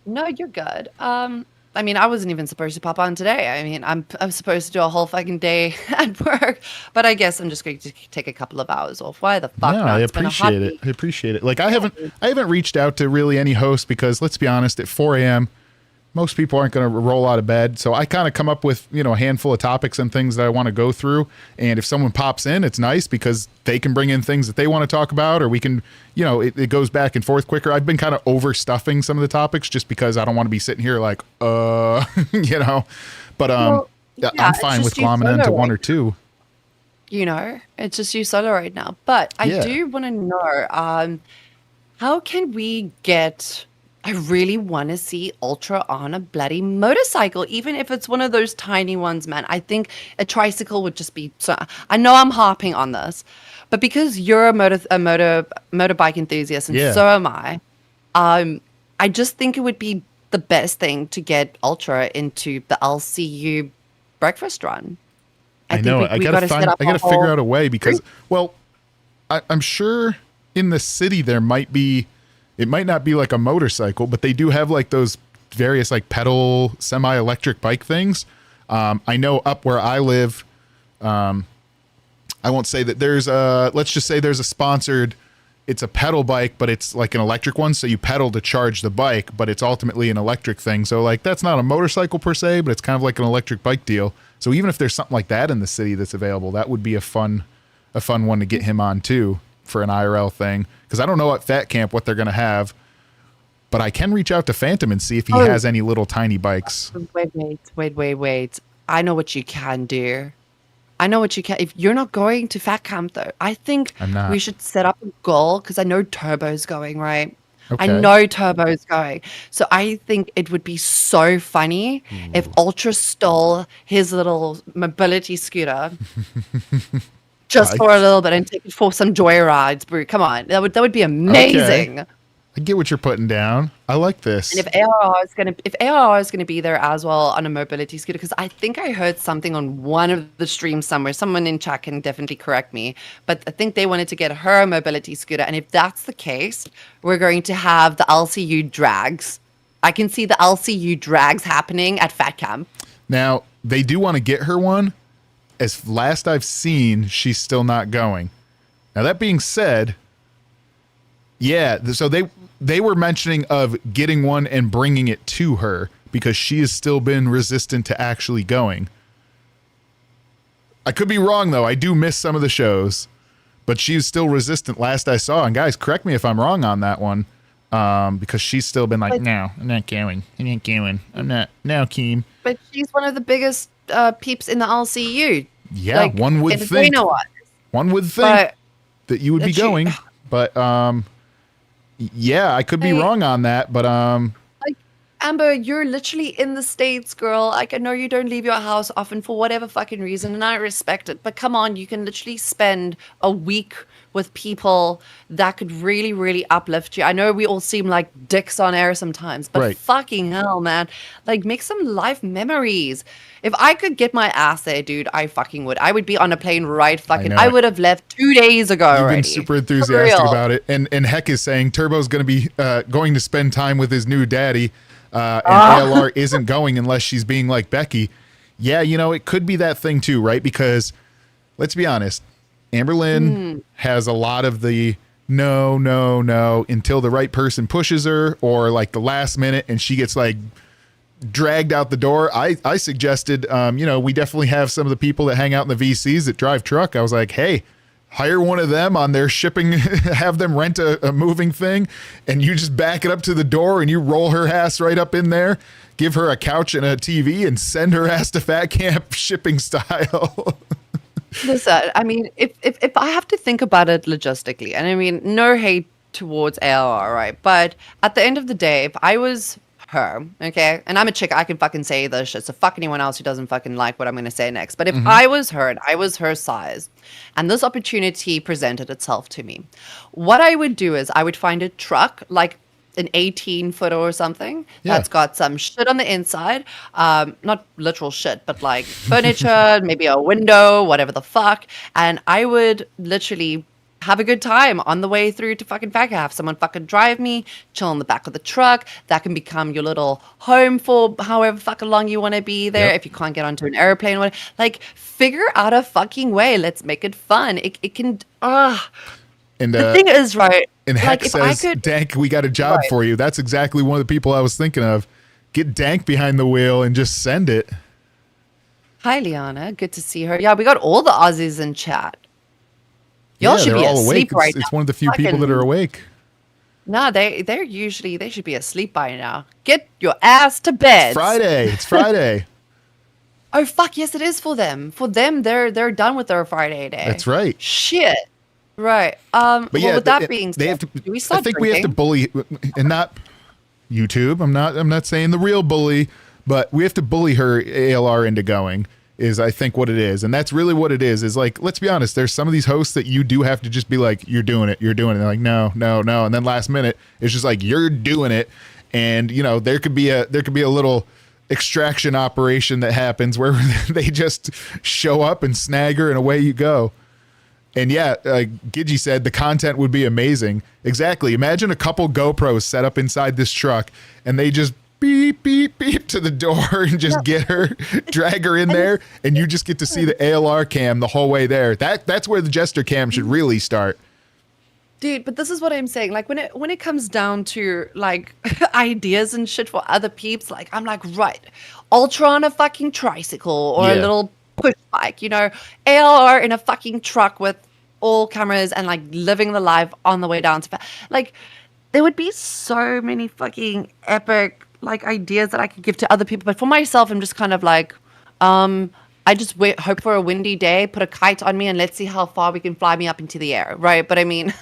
No, you're good. I mean, I wasn't even supposed to pop on today. I mean, I'm supposed to do a whole fucking day at work, but I guess I'm just going to take a couple of hours off. Why the fuck No, not? I It's been a hot appreciate it. week. I appreciate it. Like, I haven't reached out to really any host because, let's be honest, at 4 a.m., most people aren't going to roll out of bed. So I kind of come up with, you know, a handful of topics and things that I want to go through. And if someone pops in, it's nice because they can bring in things that they want to talk about, or we can, you know, it goes back and forth quicker. I've been kind of overstuffing some of the topics just because I don't want to be sitting here like, you know, but Well, yeah, I'm it's fine with just you glomming into solo one right or two. You know, it's just you solo right now. But I Yeah. do want to know, how can we get... I really want to see Ultra on a bloody motorcycle, even if it's one of those tiny ones, man. I think a tricycle would just be so... I know I'm harping on this, but because you're a motorbike enthusiast, and Yeah. so am I just think it would be the best thing to get Ultra into the LCU breakfast run. I think know. we I gotta gotta set up I gotta a figure whole out a way because, well, I'm sure in the city there might be. It might not be like a motorcycle, but they do have like those various like pedal semi-electric bike things. I know up where I live, I won't say that there's a. Let's just say there's a sponsored. It's a pedal bike, but it's like an electric one. So you pedal to charge the bike, but it's ultimately an electric thing. So like that's not a motorcycle per se, but it's kind of like an electric bike deal. So even if there's something like that in the city that's available, that would be a fun one to get him on too for an IRL thing. Because I don't know at Fat Camp what they're gonna have, but I can reach out to Phantom and see if he has any little tiny bikes. Wait. I know what you can do. I know what you can. If you're not going to Fat Camp, though, I think I'm not. we should set up a goal, because I know Turbo's going, right? I Okay. know Turbo's going. So I think it would be so funny if Ultra stole his little mobility scooter just for a little bit and take it for some joyrides, bro. Come on. That would be amazing. I get what you're putting down. I like this. And if ARR is gonna be there as well on a mobility scooter, because I think I heard something on one of the streams somewhere. Someone in chat can definitely correct me, but I think they wanted to get her a mobility scooter. And if that's the case, we're going to have the LCU drags. I can see the LCU drags happening at Fat Camp. Now, they do want to get her one. As last I've seen, she's still not going. Now, that being said, yeah, so they were mentioning of getting one and bringing it to her because she has still been resistant to actually going. I could be wrong, though. I do miss some of the shows, but she's still resistant last I saw. And guys, correct me if I'm wrong on that one, because she's still been like, no, I'm not going. I'm not going. I'm not. No, Keem. But she's one of the biggest peeps in the LCU. Yeah, Like, one would think. entertainer-wise. One would think But that you would be she- going, but yeah, I could be Hey. wrong on that, but like, Amber, you're literally in the States, girl. Like, I know you don't leave your house often for whatever fucking reason, and I respect it. But come on, you can literally spend a week with people that could really, really uplift you. I know we all seem like dicks on air sometimes, but Right. fucking hell, man. Like, make some life memories. If I could get my ass there, dude, I fucking would. I would be on a plane right fucking. know I it. would have left 2 days ago you've already. been super For enthusiastic real. about it. And Heck is saying Turbo's going to be going to spend time with his new daddy, and ALR isn't going unless she's being like Becky. Yeah, you know, it could be that thing too, right? Because let's be honest, Amberlynn has a lot of the no until the right person pushes her, or like the last minute and she gets like dragged out the door. I suggested, you know, we definitely have some of the people that hang out in the VCs that drive truck. I was like, hey, hire one of them on their shipping, have them rent a moving thing, and you just back it up to the door and you roll her ass right up in there, give her a couch and a TV, and send her ass to Fat Camp shipping style. Listen, I mean, if I have to think about it logistically, and I mean, no hate towards ALR, right? But at the end of the day, if I was her, okay, and I'm a chick, I can fucking say this shit, so fuck anyone else who doesn't fucking like what I'm going to say next. But if I was her and I was her size, and this opportunity presented itself to me, what I would do is I would find a truck, like an 18-footer or something Yeah. that's got some shit on the inside, not literal shit, but like furniture, maybe a window, whatever the fuck, and I would literally have a good time on the way through to fucking Fat Camp. Have someone fucking drive me, chill in the back of the truck. That can become your little home for however fucking long you want to be there. Yep. If you can't get onto an airplane, like, figure out a fucking way. Let's make it fun. It can. And The thing is, right? and Heck like, if I says, could, Dank, we got a job Right. for you. That's exactly one of the people I was thinking of. Get Dank behind the wheel and just send it. Hi, Liana. Good to see her. Yeah, we got all the Aussies in chat. Y'all should they're be all asleep awake. right It's now. one of the few people that are awake. No, they should be asleep by now. Get your ass to bed. Friday. It's Friday. Oh fuck, yes, it is for them. For them, they're done with their Friday day. That's right. Shit. Right. But Well, yeah, with that being said, they have to. do we I start think we have to drinking? bully, and not YouTube. I'm not saying the real bully, but we have to bully her ALR into going. Is I think what it is, and that's really what it is. Is like, let's be honest. There's some of these hosts that you do have to just be like, you're doing it. And they're like, no, and then last minute it's just like you're doing it, and you know there could be a little extraction operation that happens where they just show up and snag her and away you go. And yeah, Gidgy said the content would be amazing. Exactly. Imagine a couple GoPros set up inside this truck and they just beep, beep, beep to the door and just get her, drag her in there. And you just get to see the ALR cam the whole way there. That's where the Jester cam should really start. Dude, but this is what I'm saying. Like when it comes down to like ideas and shit for other peeps, like I'm like, right, Ultra on a fucking tricycle or a Yeah. little push bike, you know, ALR in a fucking truck with all cameras and like living the life on the way down to like there would be so many fucking epic like ideas that I could give to other people. But for myself, I'm just kind of like, I just hope for a windy day, put a kite on me, and let's see how far we can fly me up into the air, right? But I mean,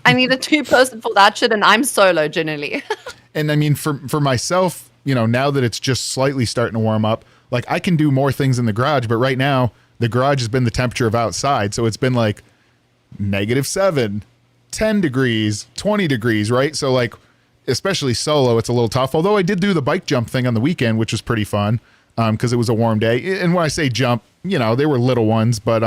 I need a 2-person for that shit, and I'm solo generally. And I mean, for myself, you know, now that it's just slightly starting to warm up, like I can do more things in the garage, but right now the garage has been the temperature of outside. So it's been like -7, 10 degrees, 20 degrees, right? So like, especially solo, it's a little tough. Although I did do the bike jump thing on the weekend, which was pretty fun. Because it was a warm day. And when I say jump, you know, they were little ones, but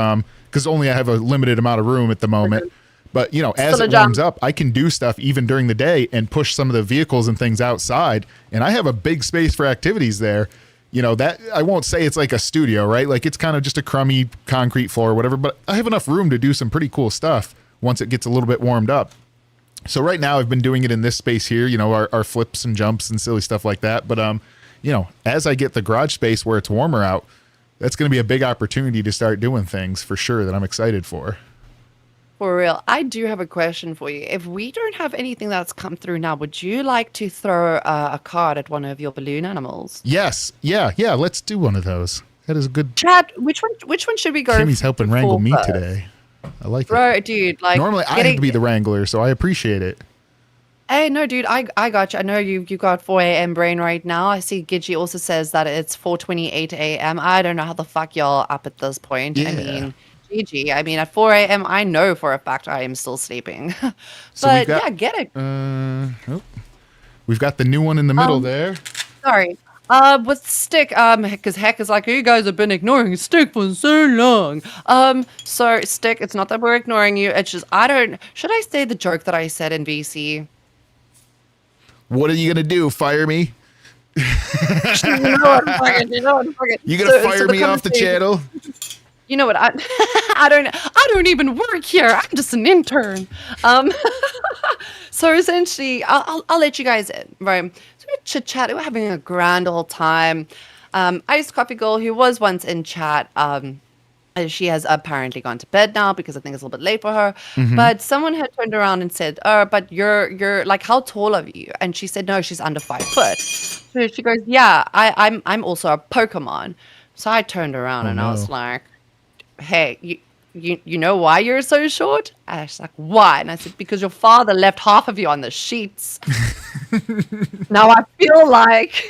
because only I have a limited amount of room at the moment. But, you know, as Still a it jump. warms up, I can do stuff even during the day and push some of the vehicles and things outside. And I have a big space for activities there. You know, that I won't say it's like a studio, right? Like it's kind of just a crummy concrete floor or whatever, but I have enough room to do some pretty cool stuff once it gets a little bit warmed up. So right now I've been doing it in this space here, you know, our flips and jumps and silly stuff like that. But, you know, as I get the garage space where it's warmer out, that's going to be a big opportunity to start doing things for sure that I'm excited for. For real. I do have a question for you. If we don't have anything that's come through now, would you like to throw a card at one of your balloon animals? Yes. Yeah. Let's do one of those. That is a good. Chad, which one should we go? Kimmy's helping for wrangle me first? today. I like it. Bro, dude, like Normally, I have to be the wrangler, so I appreciate it. Hey, no, dude, I got you. I know you got 4 a.m. brain right now. I see Gidgy also says that it's 4:28 a.m. I don't know how the fuck y'all up at this point. I Yeah. mean, GG. I mean, at 4 a.m. I know for a fact I am still sleeping. So we've But got- yeah, get it. We've got the new one in the middle there. Sorry. With Stick, because Heck is like, you guys have been ignoring Stick for so long. So Stick, it's not that we're ignoring you. It's just should I say the joke that I said in VC? What are you gonna do? Fire me? You know what? Fuck it. You gonna fire me off the channel? You know what? I don't even work here. I'm just an intern. So essentially, I'll let you guys in, right? So we're chit chat. We're having a grand old time. Iced Coffee Girl, who was once in chat, she has apparently gone to bed now because I think it's a little bit late for her. But someone had turned around and said, but you're like, how tall are you? And she said, no, she's under 5 foot. So she goes, yeah, I'm also a Pokemon. So I turned around and I was like, hey, you know why you're so short? And she's like, why? And I said, because your father left half of you on the sheets. Now I feel like,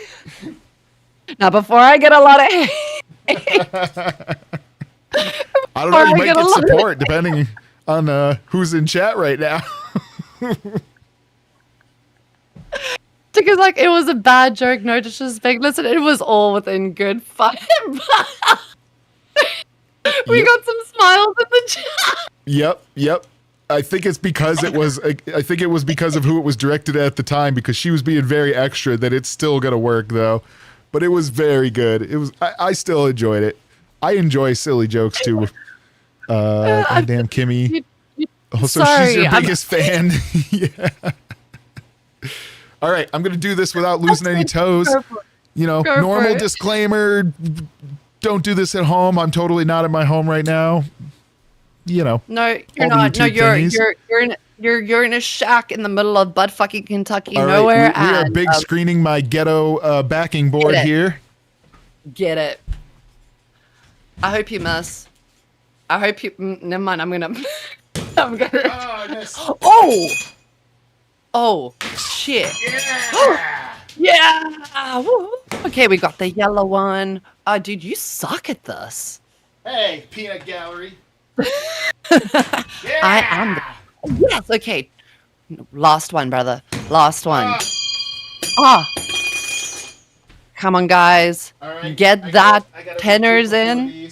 now before I get a lot of hate, I don't know. You I might get a get lot of- support depending on who's in chat right now. because like it was a bad joke, no disrespect. Listen, it was all within good fun. We Yep. got some smiles in the chat. Yep. I think it's because it was. I think it was because of who it was directed at the time. Because she was being very extra. That it's still gonna work though. But it was very good. It was. I still enjoyed it. I enjoy silly jokes too. Damn Kimmy. Oh, so she's Sorry, your I'm- biggest fan. Yeah. All right, I'm gonna do this without losing any toes. Go for it. You know, Go for normal it. disclaimer. Don't do this at home. I'm totally not at my home right now. You know. No, All you're the not. No, YouTube you're in a shack in the middle of butt fucking Kentucky All right, nowhere. we are and, big screening my ghetto backing board Get it. here. Get it. I hope you miss. I hope you. Never mind. I'm gonna. I'm gonna. Oh, shit. Yeah. Woo. Okay, we got the yellow one. Dude, you suck at this. Hey, peanut gallery. I am. Yes. Okay. Last one, brother. Last one. Ah. Come on, guys. Get that tenors in.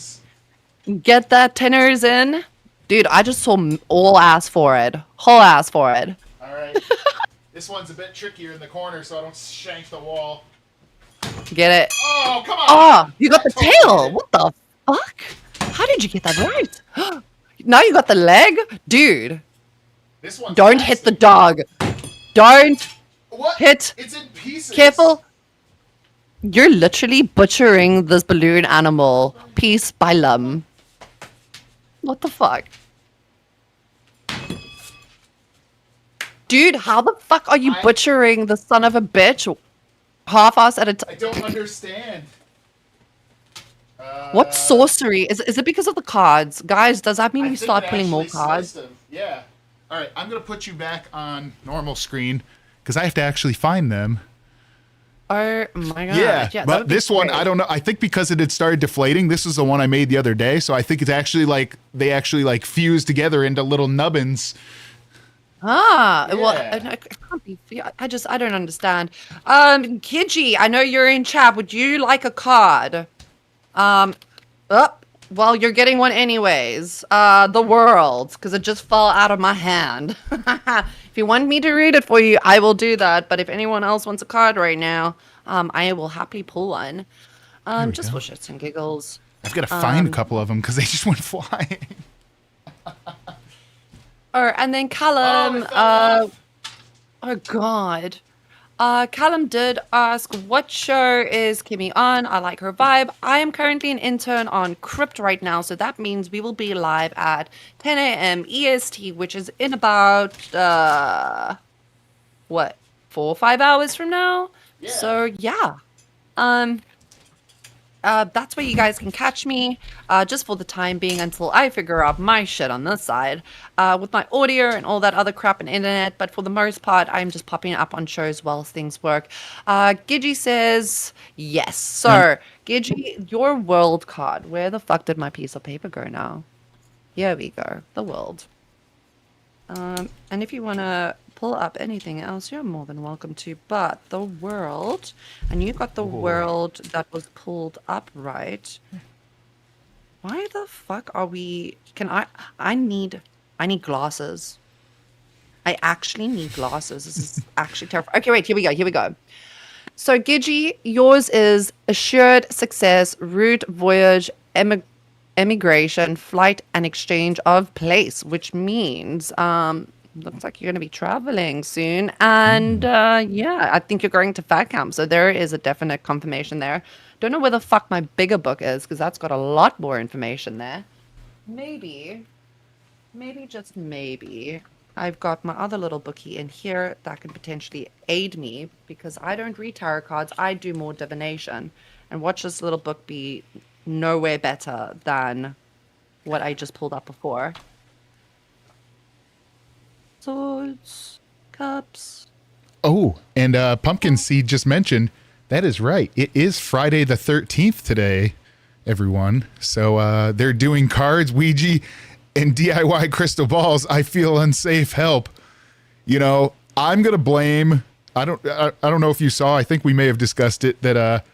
Get that tenors in. Dude, I just saw all ass forehead. Whole ass forehead. All right. This one's a bit trickier in the corner, so I don't shank the wall. Get it? Oh, come on. Oh, you got the Totally tail. did. What the fuck? How did you get that right? Now you got the leg? Dude, This one's don't hit the massive. dog. Don't What? hit. It's in pieces. Careful. You're literally butchering this balloon animal piece by limb. What the fuck? Dude, how the fuck are you butchering the son of a bitch? Half-ass at a I time. don't understand. What sorcery? Is it because of the cards? Guys, does that mean I you think start it pulling more actually cards? sliced them. Yeah. All right, I'm gonna put you back on normal screen because I have to actually find them. Oh my god. Yeah, that but would be this one, great. I don't know. I think because it had started deflating, this is the one I made the other day. So I think it's actually like they actually like fused together into little nubbins. Well, Yeah. it can't be. I don't understand. Kidji, I know you're in chat. Would you like a card? Well, you're getting one anyways. The World, because it just fell out of my hand. If you want me to read it for you, I will do that. But if anyone else wants a card right now, I will happily pull one. Just for shits and giggles. I've got to find a couple of them because they just went flying. And then Callum, oh god. Callum did ask, what show is Kimmy on? I like her vibe. I am currently an intern on Crypt right now, so that means we will be live at 10 a.m. EST, which is in about, 4 or 5 hours from now? Yeah. So, yeah. that's where you guys can catch me, just for the time being until I figure out my shit on this side, with my audio and all that other crap and internet. But for the most part, I'm just popping up on shows while things work. Gidgy says yes. So, Gidgy, your world card. Where the fuck did my piece of paper go now? Here we go. The world. And if you want to pull up anything else, you're more than welcome to. But the world, and you got the world that was pulled up, right? Why the fuck are we? I need glasses. I actually need glasses. This is actually terrifying. Okay, wait. Here we go. So, Gidgy, yours is assured success, route, voyage, emigration, flight, and exchange of place, which means looks like you're going to be traveling soon. And yeah, I think you're going to Fat Camp. So there is a definite confirmation there. Don't know where the fuck my bigger book is, because that's got a lot more information there. Maybe just maybe, I've got my other little bookie in here that could potentially aid me, because I don't read tarot cards. I do more divination. And watch this little book be nowhere better than what I just pulled up before. Swords, cups. Oh, and Pumpkin Seed just mentioned, that is right. It is Friday the 13th today, everyone. So they're doing cards, Ouija, and DIY crystal balls. I feel unsafe. Help. You know, I'm going to blame, I don't know if you saw, I think we may have discussed it, that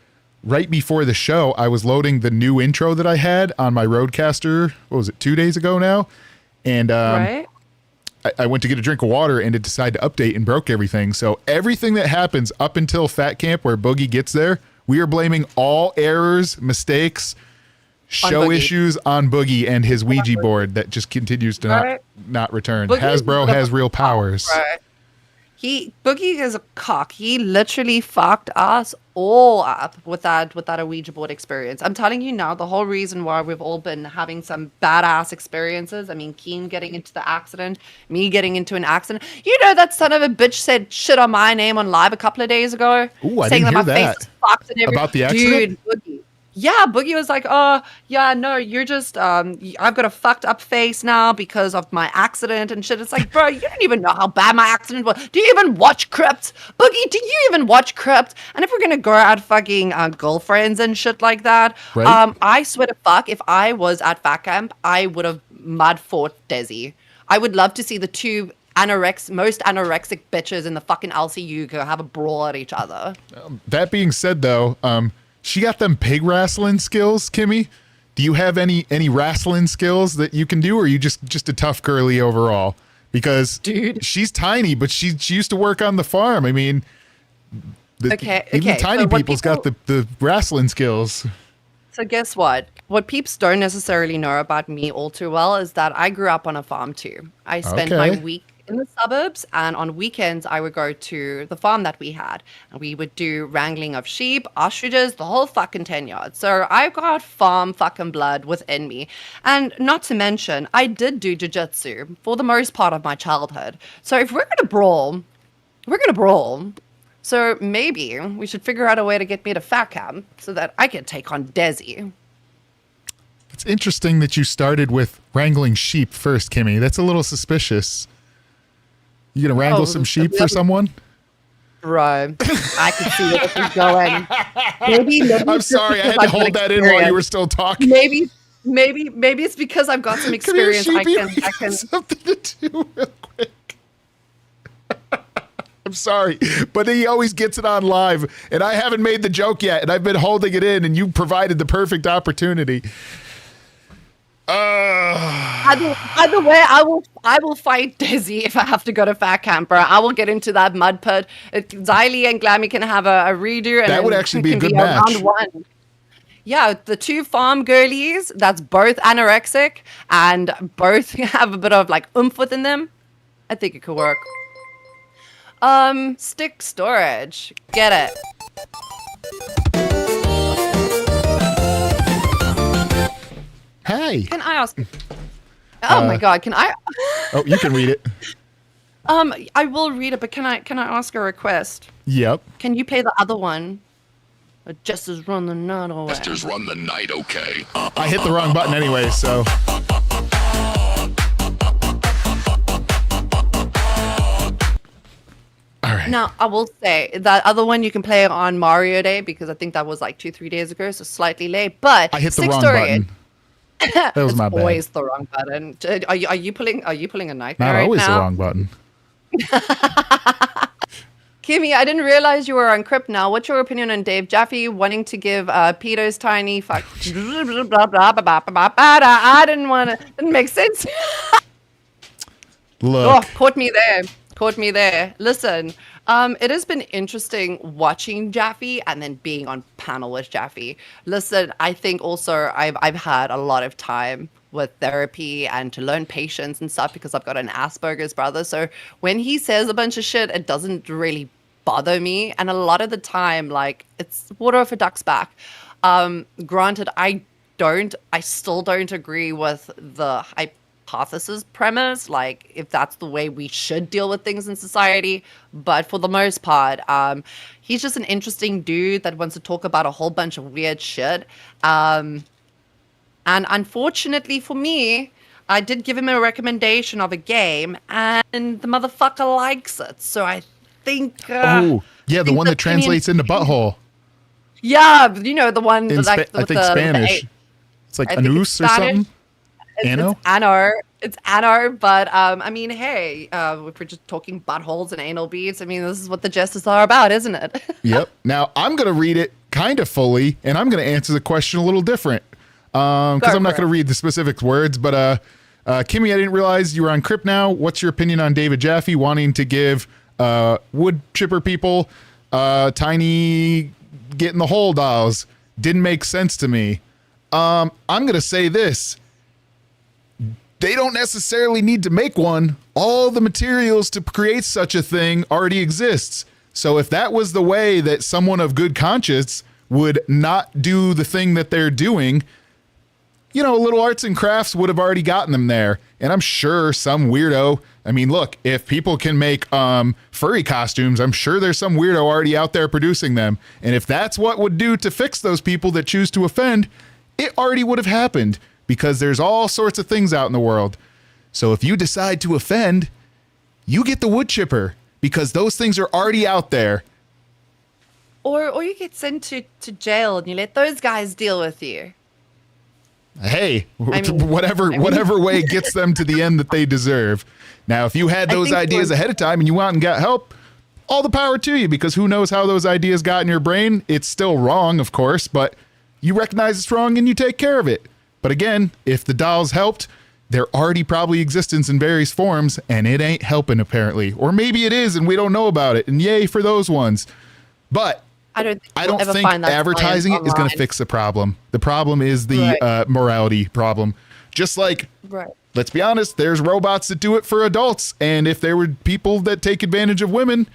right before the show, I was loading the new intro that I had on my Rodecaster, what was it, 2 days ago now? And Right? I went to get a drink of water and it decided to update and broke everything. So everything that happens up until Fat Camp where Boogie gets there, we are blaming all errors, mistakes, show Boogie. issues on Boogie and his Ouija board that just continues to Right. not return. Boogie Hasbro is has real powers. Right. Boogie is a cock. He literally fucked us all up with that Ouija board experience. I'm telling you now, the whole reason why we've all been having some badass experiences. I mean, Keen getting into the accident, me getting into an accident. You know that son of a bitch said shit on my name on live a couple of days ago, Ooh, I saying didn't that hear my that. face is fucked and everything. About the accident? Dude, Boogie. Yeah, Boogie was like, oh, yeah, no, you're just, I've got a fucked up face now because of my accident and shit. It's like, bro, you don't even know how bad my accident was. Do you even watch Crypt? Boogie, do you even watch Crypt? And if we're going to go out fucking girlfriends and shit like that, Right. I swear to fuck, if I was at Fat Camp, I would have mud fought Desi. I would love to see the two most anorexic bitches in the fucking LCU go have a brawl at each other. That being said, though, she got them pig wrestling skills, Kimmy. Do you have any wrestling skills that you can do, or are you just a tough girly overall? Because Dude. she's tiny, but she used to work on the farm. I mean, even Okay, tiny so what people's got the wrestling skills. So guess what? What peeps don't necessarily know about me all too well is that I grew up on a farm too. I spent my Okay. week in the suburbs, and on weekends I would go to the farm that we had, and we would do wrangling of sheep, ostriches, the whole fucking 10 yards. So I've got farm fucking blood within me. And not to mention, I did do jiu-jitsu for the most part of my childhood. So if we're gonna brawl, we're gonna brawl. So maybe we should figure out a way to get me to Fat Camp so that I can take on Desi. It's interesting that you started with wrangling sheep first, Kimmy. That's a little suspicious. You gonna wrangle some sheep for someone? Bro, I can see where this is going. Maybe I'm it's just sorry, I because had to I've got hold that in while you experience. were still talking. Maybe it's because I've got some Come here, experience. sheepy. I We got can. something to do real quick. I'm sorry, but he always gets it on live, and I haven't made the joke yet, and I've been holding it in, and you provided the perfect opportunity. Either way, I will fight Desi if I have to go to Fat Camp, bro. I will get into that mud pit. Xylee and Glammy can have a redo, and That would then actually be a can good match. round one. Yeah, the two farm girlies that's both anorexic and both have a bit of like oomph within them. I think it could work. Stick storage. Get it. Hey. Can I ask? Oh my god, can I? Oh, you can read it. I will read it, but can I ask a request? Yep. Can you pay the other one? Jester's run the night away. Jester's run the night, okay? I hit the wrong button anyway, so. All right. Now, I will say that other one you can play on Mario Day because I think that was like 2-3 days ago, so slightly late. But I hit the Six wrong Story, button. That was my bad. always the wrong button. Are you pulling a nightmare Not right always now? the wrong button. Kimmy, I didn't realize you were on Crypt now. What's your opinion on Dave Jaffe wanting to give Peter's tiny fuck? Blah, blah, blah, blah, blah, blah, blah. I didn't want to. Didn't make sense. Look. Oh, caught me there. Caught me there. Listen, it has been interesting watching Jaffe and then being on panel with Jaffe. Listen, I think also I've had a lot of time with therapy and to learn patience and stuff because I've got an Asperger's brother. So when he says a bunch of shit, it doesn't really bother me. And a lot of the time, like, it's water off a duck's back. Granted, I still don't agree with the hypothesis premise, like if that's the way we should deal with things in society. But for the most part, he's just an interesting dude that wants to talk about a whole bunch of weird shit. And unfortunately for me, I did give him a recommendation of a game, and the motherfucker likes it. So I think. Oh, yeah, the one that translates into butthole. Yeah, you know the one In like I think Spanish. It's like I think anus it's or Spanish. something. Ano? It's anar. It's anar, but I mean, hey, if we're just talking buttholes and anal beads, I mean, this is what the Jesters are about, isn't it? Yep. Now I'm gonna read it kind of fully, and I'm gonna answer the question a little different. Because I'm not for gonna it. read the specific words, but Kimmy, I didn't realize you were on Crypt now. What's your opinion on David Jaffe wanting to give wood chipper people tiny get in the hole dolls? Didn't make sense to me. I'm gonna say this. They don't necessarily need to make one. All the materials to create such a thing already exists. So if that was the way that someone of good conscience would not do the thing that they're doing, you know, little arts and crafts would have already gotten them there. And I'm sure some weirdo, I mean, look, if people can make furry costumes, I'm sure there's some weirdo already out there producing them. And if that's what would do to fix those people that choose to offend, it already would have happened, because there's all sorts of things out in the world. So if you decide to offend, you get the wood chipper, because those things are already out there. Or you get sent to jail and you let those guys deal with you. Hey, I mean- whatever way gets them to the end that they deserve. Now, if you had I those think ideas when- ahead of time and you went and got help, all the power to you, because who knows how those ideas got in your brain. It's still wrong, of course, but you recognize it's wrong and you take care of it. But again, if the dolls helped, they're already probably existence in various forms, and it ain't helping apparently. Or maybe it is and we don't know about it, and yay for those ones. But I don't I don't think advertising it is going to fix the problem. The problem is the Right. morality problem. Just like, Right. let's be honest, there's robots that do it for adults. And if there were people that take advantage of women,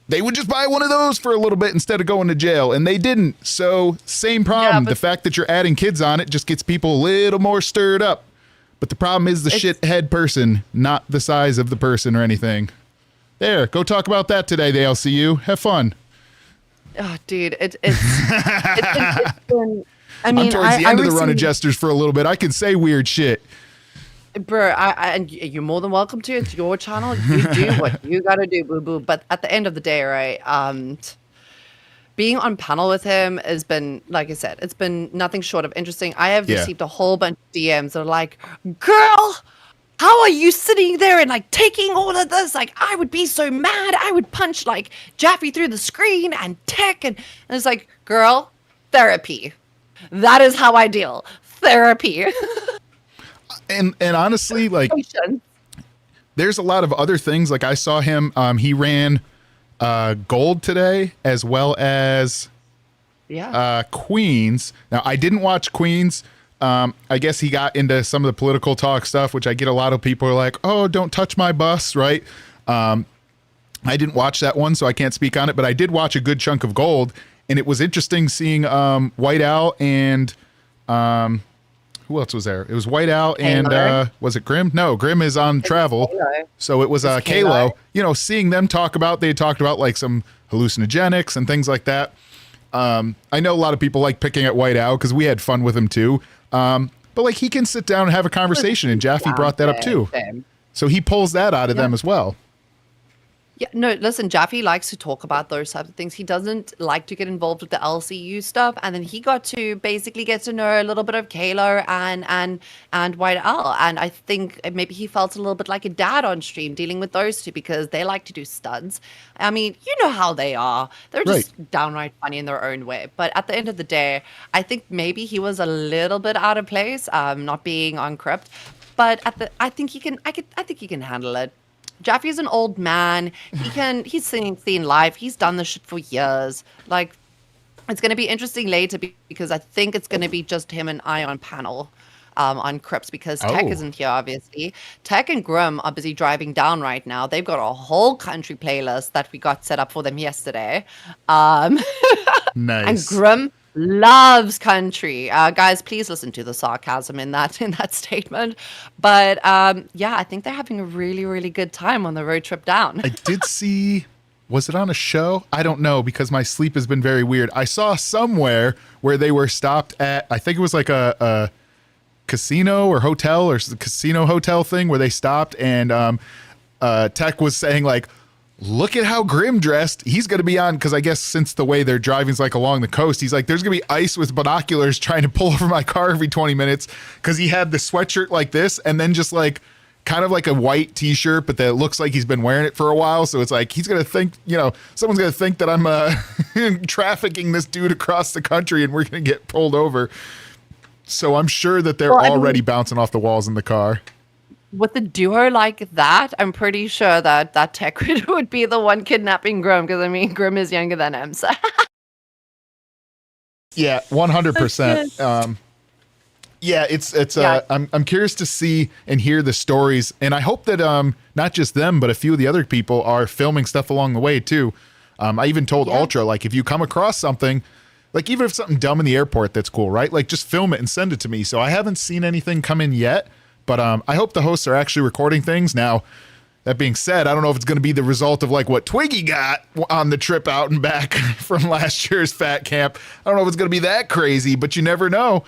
they would just buy one of those for a little bit instead of going to jail. And they didn't. So same problem. but- The fact that you're adding kids on it just gets people a little more stirred up. But the problem is the shithead person, not the size of the person or anything. There, go talk about that today, the LCU. Have fun. Oh, dude, it's been. I mean, I'm towards the end of the run of recently- Jesters for a little bit. I can say weird shit. Bro, and you're more than welcome to. It's your channel. You do what you gotta do, boo boo. But at the end of the day, right? Being on panel with him has been, like I said, it's been nothing short of interesting. I have Yeah. received a whole bunch of DMs that are like, "Girl, how are you sitting there and like taking all of this? Like, I would be so mad. I would punch like Jaffe through the screen and tech." And it's like, girl, therapy. That is how I deal. Therapy. And honestly, like, Patience. there's a lot of other things. Like, I saw him, he ran Gold today, as well as Yeah. Queens. Now, I didn't watch Queens. I guess he got into some of the political talk stuff, which I get a lot of people are like, "Oh, don't touch my bus," right? I didn't watch that one, so I can't speak on it, but I did watch a good chunk of Gold, and it was interesting seeing White Owl and who else was there? It was White Owl and Kalo. was it Grim? No, Grim is on travel. Kalo. So it was It's Kalo. Kalo. You know, seeing them talk about, they talked about like some hallucinogenics and things like that. I know a lot of people like picking at White Owl because we had fun with him too. But like he can sit down and have a conversation, and Jaffe brought that up too. So he pulls that out of them as well. Yeah, no, listen, Jaffe likes to talk about those types of things. He doesn't like to get involved with the LCU stuff. And then he got to basically get to know a little bit of Kayla and White Owl. And I think maybe he felt a little bit like a dad on stream dealing with those two because they like to do studs. I mean, you know how they are. They're just downright funny in their own way. But at the end of the day, I think maybe he was a little bit out of place, not being on Crypt. But I think he can handle it. Jaffe's an old man. He's seen life. He's done this shit for years. Like, it's going to be interesting later because I think it's going to be just him and I on panel on Crips because Tech isn't here, obviously. Tech and Grim are busy driving down right now. They've got a whole country playlist that we got set up for them yesterday. Nice. And Grim loves country. Guys, please listen to the sarcasm in that statement. But yeah, I think they're having a really, really good time on the road trip down. I did see, was it on a show? I don't know because my sleep has been very weird. I saw somewhere where they were stopped at, I think it was like a casino or hotel or casino hotel thing where they stopped and Tech was saying like, look at how Grim dressed. He's going to be on, because I guess since the way they're driving is like along the coast, he's like, there's going to be ice with binoculars trying to pull over my car every 20 minutes because he had the sweatshirt like this and then just like kind of like a white t-shirt, but that looks like he's been wearing it for a while. So it's like, he's going to think, someone's going to think that I'm trafficking this dude across the country and we're going to get pulled over. So I'm sure that they're already bouncing off the walls in the car. With a duo like that, I'm pretty sure that Tech would be the one kidnapping Grim because I mean Grim is younger than him. So. Yeah, 100%. Yeah, it's I'm curious to see and hear the stories, and I hope that not just them but a few of the other people are filming stuff along the way too. I even told Ultra, like, if you come across something, like even if something dumb in the airport that's cool, right? Like just film it and send it to me. So I haven't seen anything come in yet. But I hope the hosts are actually recording things. Now, that being said, I don't know if it's going to be the result of like what Twiggy got on the trip out and back from last year's Fat Camp. I don't know if it's going to be that crazy, but you never know,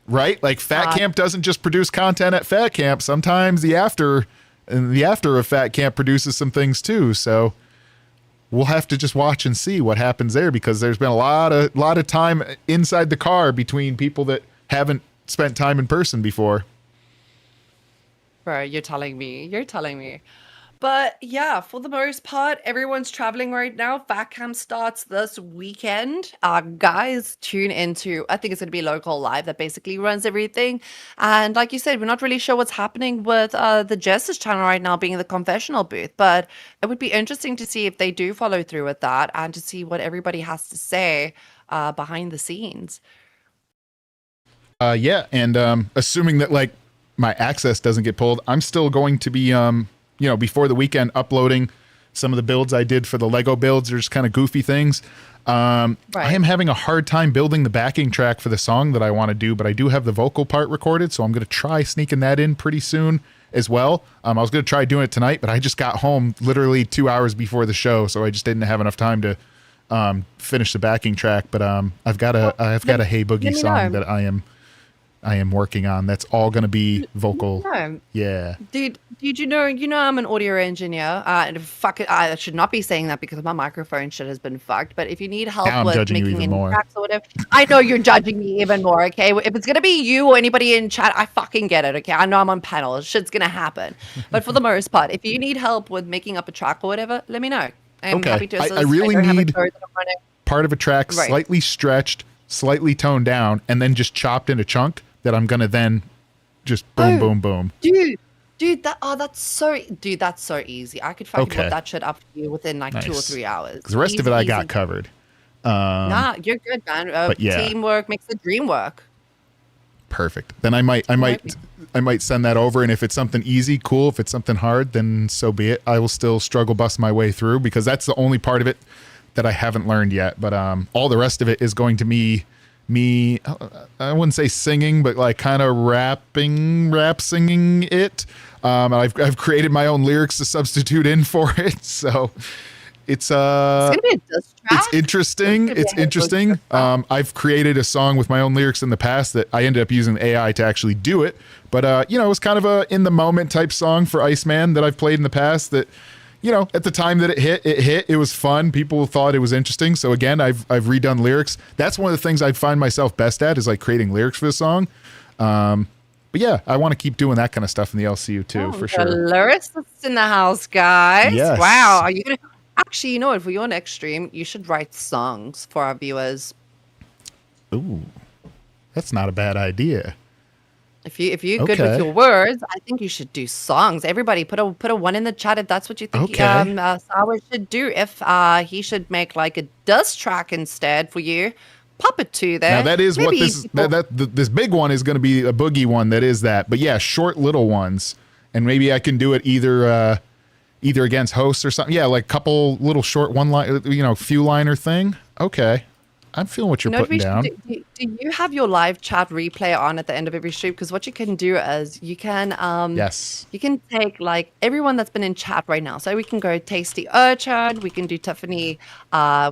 right? Like Fat Camp doesn't just produce content at Fat Camp. Sometimes the after of Fat Camp produces some things too. So we'll have to just watch and see what happens there because there's been a lot of time inside the car between people that haven't spent time in person before. Bro, you're telling me. But yeah, for the most part, everyone's traveling right now. Fat Camp starts this weekend. Guys, tune into, I think it's going to be Local Live that basically runs everything. And like you said, we're not really sure what's happening with the Jester's channel right now being the confessional booth. But it would be interesting to see if they do follow through with that and to see what everybody has to say behind the scenes. Yeah, and assuming that like my access doesn't get pulled, I'm still going to be, before the weekend uploading some of the builds I did for the Lego builds. There's kind of goofy things. I am having a hard time building the backing track for the song that I want to do, but I do have the vocal part recorded, so I'm going to try sneaking that in pretty soon as well. I was going to try doing it tonight, but I just got home literally 2 hours before the show, so I just didn't have enough time to finish the backing track. But I've got a Hey Boogie song that I am working on. That's all going to be vocal. Yeah. Dude, you know I'm an audio engineer. And I should not be saying that because my microphone shit has been fucked. But if you need help with making any tracks or whatever, I know you're judging me even more, okay? If it's going to be you or anybody in chat, I fucking get it, okay? I know I'm on panel. Shit's going to happen. But for the most part, if you need help with making up a track or whatever, let me know. I'm happy to assist. I really need part of a track slightly stretched, slightly toned down, and then just chopped into chunk that I'm gonna then just boom, boom, boom. Dude, that's so easy. I could fucking put that shit up for you within like 2 or 3 hours. The rest of it I got covered. Nah, you're good, man. But teamwork makes the dream work. Perfect. Then I might send that over, and if it's something easy, cool. If it's something hard, then so be it. I will still struggle bust my way through because that's the only part of it that I haven't learned yet. But all the rest of it is going to be me, I wouldn't say singing, but like kind of rap singing it. I've created my own lyrics to substitute in for it. So It's gonna be a diss track. it's interesting. It's It's gonna be a interesting. diss track. I've created a song with my own lyrics in the past that I ended up using AI to actually do it. But it was kind of a in the moment type song for Iceman that I've played in the past. That at the time that it hit. It was fun. People thought it was interesting. So again, I've redone lyrics. That's one of the things I find myself best at is like creating lyrics for the song. But yeah, I want to keep doing that kind of stuff in the LCU too, for The sure. lyricists in the house, guys. Yes. Wow. Are you gonna actually? You know what? For your next stream, you should write songs for our viewers. Ooh, that's not a bad idea. If you're good with Okay. your words, I think you should do songs. Everybody, put a one in the chat if that's what you think. Okay. Sour should do. If he should make like a diss track instead for you, pop it to there. Now that is what Maybe this people- this big one is going to be a boogie one. That is that. But yeah, short little ones, and maybe I can do it either against hosts or something. Yeah, like couple little short one line, few liner thing. Okay, I'm feeling what you're You know what putting we down. should do you have your live chat replay on at the end of every stream? Because what you can do is you can Yes. you can take like everyone that's been in chat right now. So we can go Tasty Urchin, we can do Tiffany,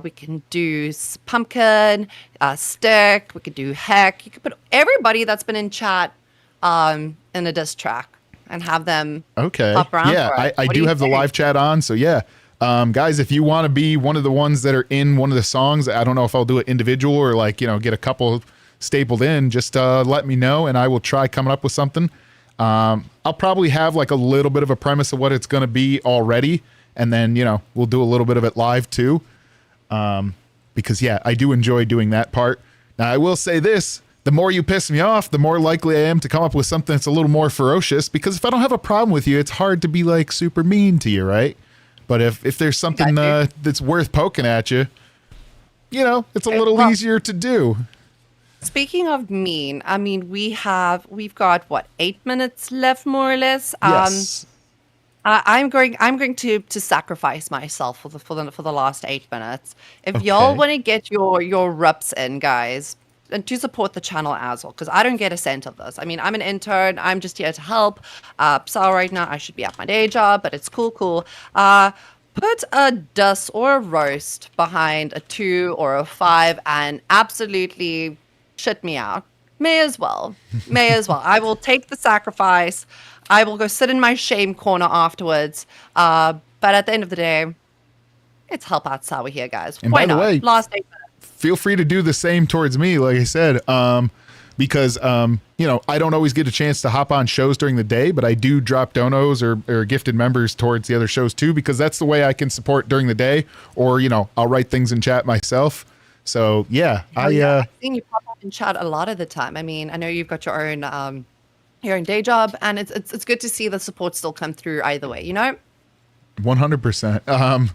we can do Pumpkin, Stick, we could do Heck. You could put everybody that's been in chat in a diss track and have them Okay. pop around Yeah, for it. I What do you have the think? live chat on. So yeah, guys, if you want to be one of the ones that are in one of the songs, I don't know if I'll do it individual or like get a couple stapled in. Just let me know, and I will try coming up with something. I'll probably have like a little bit of a premise of what it's going to be already, and then we'll do a little bit of it live too. Because yeah, I do enjoy doing that part. Now I will say this. The more you piss me off, the more likely I am to come up with something that's a little more ferocious, because if I don't have a problem with you, it's hard to be like super mean to you, right? But if there's something Got that's worth poking at you, it's a Okay, little well- easier to do. Speaking of mean, I mean we've got what 8 minutes left more or less. Yes. I'm going to sacrifice myself for the last 8 minutes. If y'all Okay. want to get your reps in, guys, and to support the channel as well, because I don't get a cent of this. I mean, I'm an intern. I'm just here to help. So right now I should be at my day job, but it's cool. Put a diss or a roast behind a 2 or a 5 and absolutely shit me out. May as well. I will take the sacrifice. I will go sit in my shame corner afterwards. But at the end of the day, it's help out Sawa here, guys. And Why by the not? way- Last 8 minutes. Feel free to do the same towards me, like I said, because I don't always get a chance to hop on shows during the day, but I do drop donos or gifted members towards the other shows too, because that's the way I can support during the day, or I'll write things in chat myself. So yeah, I've seen you pop up in chat a lot of the time. I mean, I know you've got your own day job, and it's good to see the support still come through either way. 100%.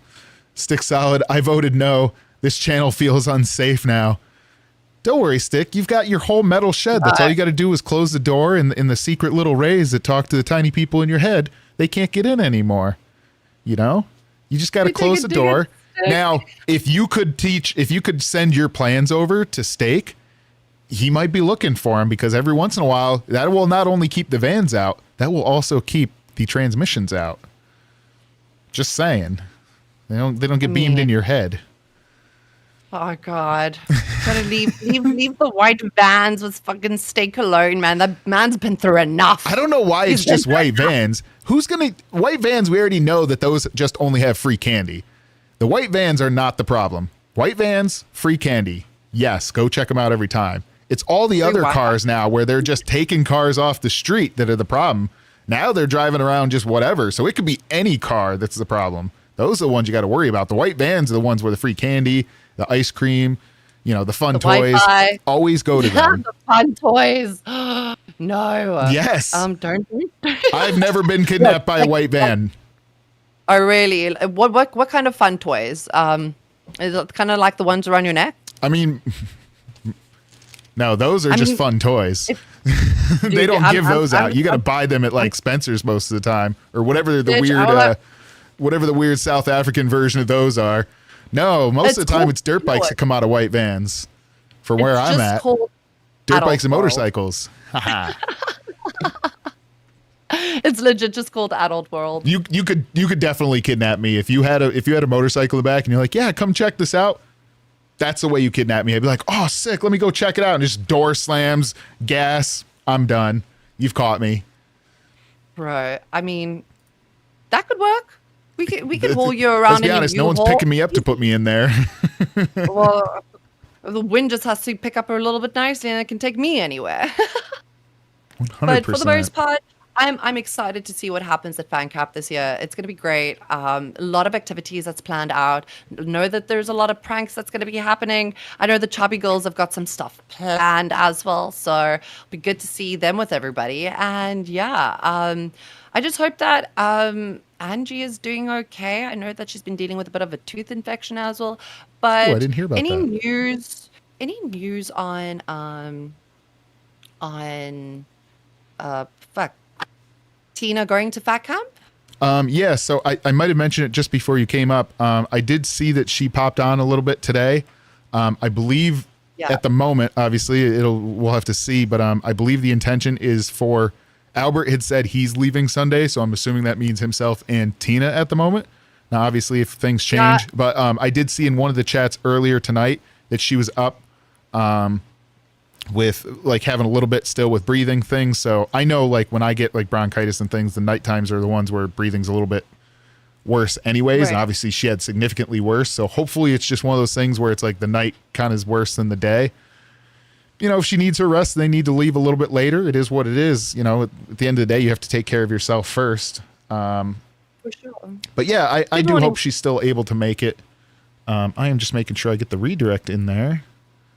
Stick Solid, I voted no. This channel feels unsafe now. Don't worry, Stick. You've got your whole metal shed. That's all you got to do is close the door, and in the secret little rays that talk to the tiny people in your head, they can't get in anymore. You just got to You take close a the dig door. at Stick. Now, if you could send your plans over to Steak, he might be looking for him, because every once in a while, that will not only keep the vans out, that will also keep the transmissions out. Just saying. They don't get beamed in your head. Oh God, gotta leave the white vans with fucking steak alone, man. That man's been through enough. I don't know why it's just white vans. White vans, we already know that those just only have free candy. The white vans are not the problem. White vans, free candy. Yes, go check them out every time. It's all the other Wi-Fi. cars now where they're just taking cars off the street that are the problem. Now they're driving around just whatever. So it could be any car that's the problem. Those are the ones you got to worry about. The white vans are the ones where the free candy, the ice cream, the fun toys. Wi-Fi. Always go to them. The fun toys. No. Yes. Don't. I've never been kidnapped by a white van. Oh really? What kind of fun toys? Is it kind of like the ones around your neck? I mean, no, those are just mean, fun toys. They Dude, don't I'm- give those I'm- out. You got to I'm- buy them at like Spencer's most of the time, or whatever the Bitch, weird, all that- whatever the weird South African version of those are. No, most It's of the time called it's dirt bikes toy. that come out of white vans. For where It's I'm just at, called dirt adult bikes and world. motorcycles. Haha. It's legit just called Adult World. You could definitely kidnap me if you had a motorcycle in the back and you're like, yeah, come check this out. That's the way you kidnap me. I'd be like, oh, sick, let me go check it out. And just door slams, gas, I'm done. You've caught me. Right. I mean, that could work. We could haul you around. Let's be honest, no one's picking me up to put me in there. Well, the wind just has to pick up a little bit nicely, and it can take me anywhere. 100%. But for the most part, I'm excited to see what happens at FanCap this year. It's going to be great. A lot of activities that's planned out. Know that there's a lot of pranks that's going to be happening. I know the Chubby Girls have got some stuff planned as well, so it'll be good to see them with everybody. And yeah, I just hope that Angie is doing okay. I know that she's been dealing with a bit of a tooth infection as well. But I didn't hear about any that. news on Tina going to Fat Camp? Yeah, so I might have mentioned it just before you came up. I did see that she popped on a little bit today. I believe at the moment, obviously, we'll have to see, but I believe the intention is for Albert had said he's leaving Sunday, so I'm assuming that means himself and Tina at the moment. Now, obviously, if things change, but I did see in one of the chats earlier tonight that she was up with like having a little bit still with breathing things. So I know like when I get like bronchitis and things, the night times are the ones where breathing's a little bit worse anyways. Right. And obviously she had significantly worse. So hopefully it's just one of those things where it's like the night kind of is worse than the day. You know, if she needs her rest, they need to leave a little bit later. It is what it is. You know, at the end of the day, you have to take care of yourself first. For sure. But yeah, I do hope she's still able to make it. I am just making sure I get the redirect in there.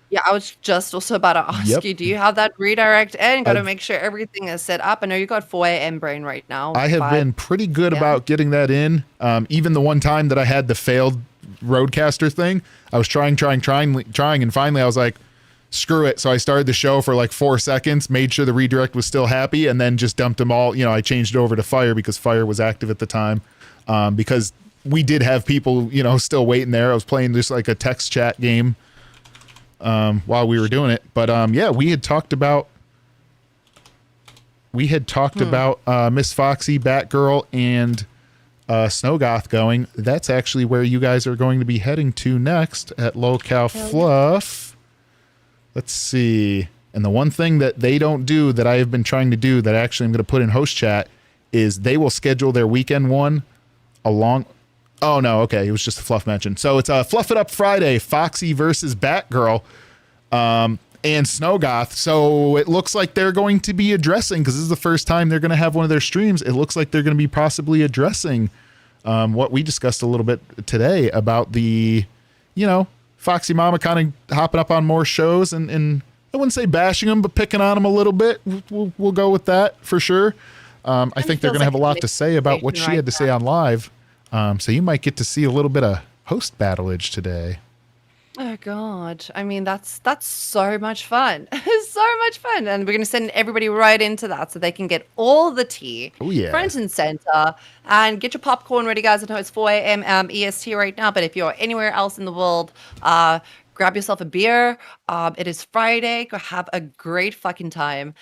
Yeah, I was just also about to ask you, do you have that redirect in? Got to make sure everything is set up. I know you got 4 a.m. brain right now. I have been pretty good about getting that in. Even the one time that I had the failed Roadcaster thing, I was trying, and finally I was like, screw it. So I started the show for like 4 seconds, made sure the redirect was still happy, and then just dumped them all. You know, I changed it over to Fire because Fire was active at the time. Because we did have people, you know, still waiting there. I was playing just like a text chat game while we were doing it. But yeah, we had talked about Miss Foxy, Batgirl, and Snowgoth going. That's actually where you guys are going to be heading to next at Locale Fluff. Let's see. And the one thing that they don't do that I have been trying to do that actually I'm going to put in host chat is they will schedule their weekend one along. Oh no, okay, it was just a Fluff mention. So it's a Fluff It Up Friday, Foxy versus Batgirl, and Snowgoth. So it looks like they're going to be addressing, because this is the first time they're going to have one of their streams. It looks like they're going to be possibly addressing what we discussed a little bit today about the, you know, Foxy Mama kind of hopping up on more shows and I wouldn't say bashing them, but picking on them a little bit. We'll go with that for sure. I think they're going to have a lot to say about what she had to say on live. So you might get to see a little bit of host battlage today. Oh God. I mean, that's so much fun. So much fun. And we're going to send everybody right into that so they can get all the tea. Oh, yeah. Front and center. And get your popcorn ready, guys. I know it's 4 a.m. EST right now, but if you're anywhere else in the world, grab yourself a beer. It is Friday. Go have a great fucking time.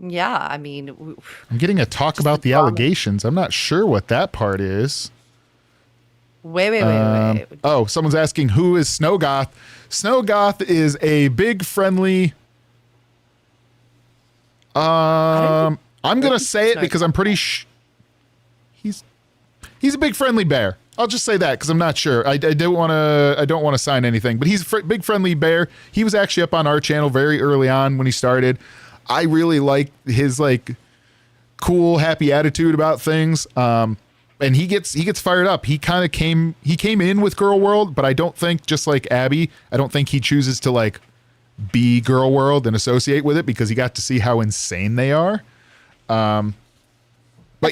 Yeah, I mean, I'm getting a talk about the allegations. I'm not sure what that part is. Wait. Oh, someone's asking who is Snowgoth. Snowgoth is a big friendly. I'm gonna say it because I'm pretty he's a big friendly bear. I'll just say that because I'm not sure. I don't want to sign anything, but he's a big friendly bear. He was actually up on our channel very early on when he started. I really like his like cool, happy attitude about things. And he gets fired up. He came in with Girl World, but I don't think, just like Abby, I don't think he chooses to like be Girl World and associate with it because he got to see how insane they are. But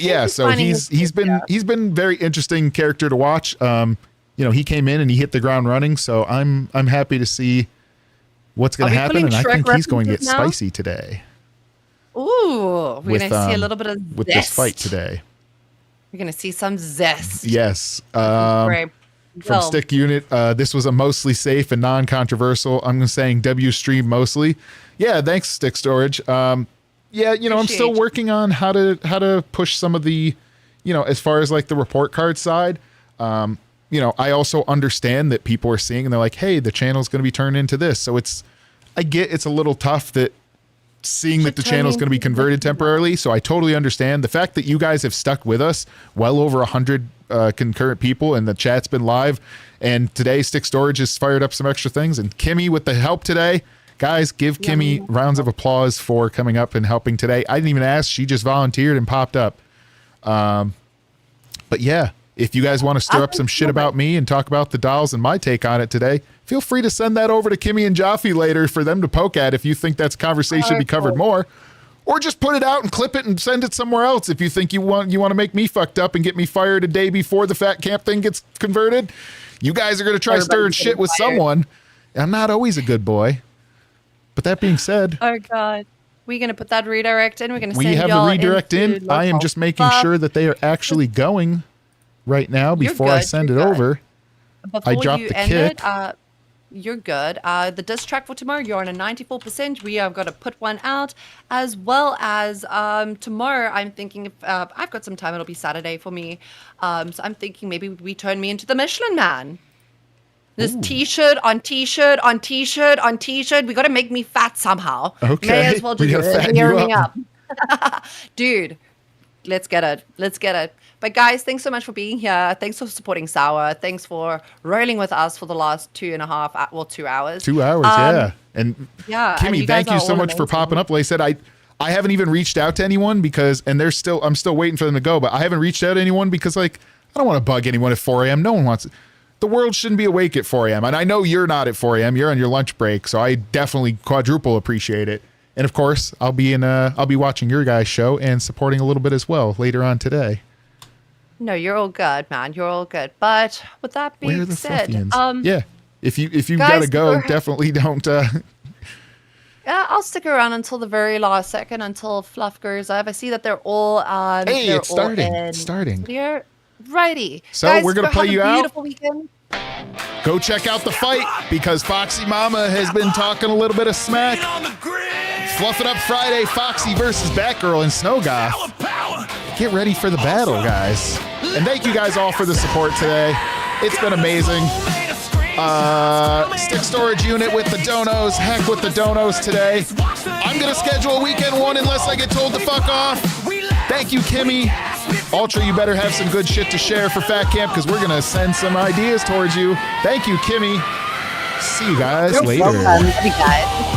yeah, so he's been very interesting character to watch. You know, he came in and he hit the ground running, so I'm happy to see what's going to happen, and I think he's going to get spicy today. Ooh, we're going to see a little bit of with this fight today. We're going to see some zest. Yes. From Stick Unit, this was a mostly safe and non-controversial. I'm saying W stream mostly. Yeah, thanks, Stick Storage. You yeah, I'm still Appreciate. working on how to push some of the, as far as like the report card side. I also understand that people are seeing and they're like, hey, the channel's going to be turned into this. So I get it's a little tough that seeing that the channel is going to be converted temporarily. So I totally understand the fact that you guys have stuck with us, well over 100 concurrent people, and the chat's been live. And today Stick Storage has fired up some extra things, and Kimmy with the help today. Guys, give Kimmy rounds of applause for coming up and helping today. I didn't even ask. She just volunteered and popped up. But yeah, if you guys want to stir up some shit about me and talk about the dolls and my take on it today, feel free to send that over to Kimmy and Jaffe later for them to poke at if you think that's a conversation to be covered more. Or just put it out and clip it and send it somewhere else if you think you want to make me fucked up and get me fired a day before the fat camp thing gets converted. You guys are going to try stirring shit with someone. I'm not always a good boy. But that being said, Oh God, we're gonna put that redirect in. We're gonna we send have the y'all redirect into in. I am local just making stuff. sure that they are actually going right now You're before I good, send it you're good. over. Before dropped you the end kit. it, you're good. The disc track for tomorrow, you're on a 94%. We are going to put one out, as well as tomorrow. I'm thinking if I've got some time, it'll be Saturday for me. So I'm thinking maybe we turn me into the Michelin Man. This T-shirt on T-shirt on T-shirt on T-shirt. We got to make me fat somehow. Okay. May as well We just gotta fatten gear you me up. up. Dude, let's get it. Let's get it. But guys, thanks so much for being here. Thanks for supporting Sour. Thanks for rolling with us for the last 2 hours. 2 hours, yeah. And yeah, and Kimmy, you guys thank you are so all much for amazing. popping up. Like I said, I haven't even reached out to anyone because, and I'm still waiting for them to go, but I haven't reached out to anyone because I don't want to bug anyone at 4 a.m. No one wants the world shouldn't be awake at 4 a.m. And I know you're not at 4 a.m. You're on your lunch break. So I definitely quadruple appreciate it. And of course, I'll be watching your guys' show and supporting a little bit as well later on today. No, you're all good, man. You're all good. But with that Where are being the said, Fluffians? Yeah. If you've guys, got to go, we're- definitely don't. I'll stick around until the very last second until Fluff goes up. I see that they're all Hey, they're it's all starting. in It's starting. Here. Righty. So Guys, we're gonna go play have you a out. beautiful weekend. Go check out the fight because Foxy Mama has been talking a little bit of smack. Fluff It Up Friday, Foxy versus Batgirl and Snowgoth. Get ready for the battle, guys. And thank you guys all for the support today. It's been amazing. Stick Storage Unit with the donos. Heck with the donos today. I'm going to schedule a weekend one unless I get told to fuck off. Thank you, Kimmy. Ultra, you better have some good shit to share for Fat Camp because we're going to send some ideas towards you. Thank you, Kimmy. See you guys later. Welcome, you guys.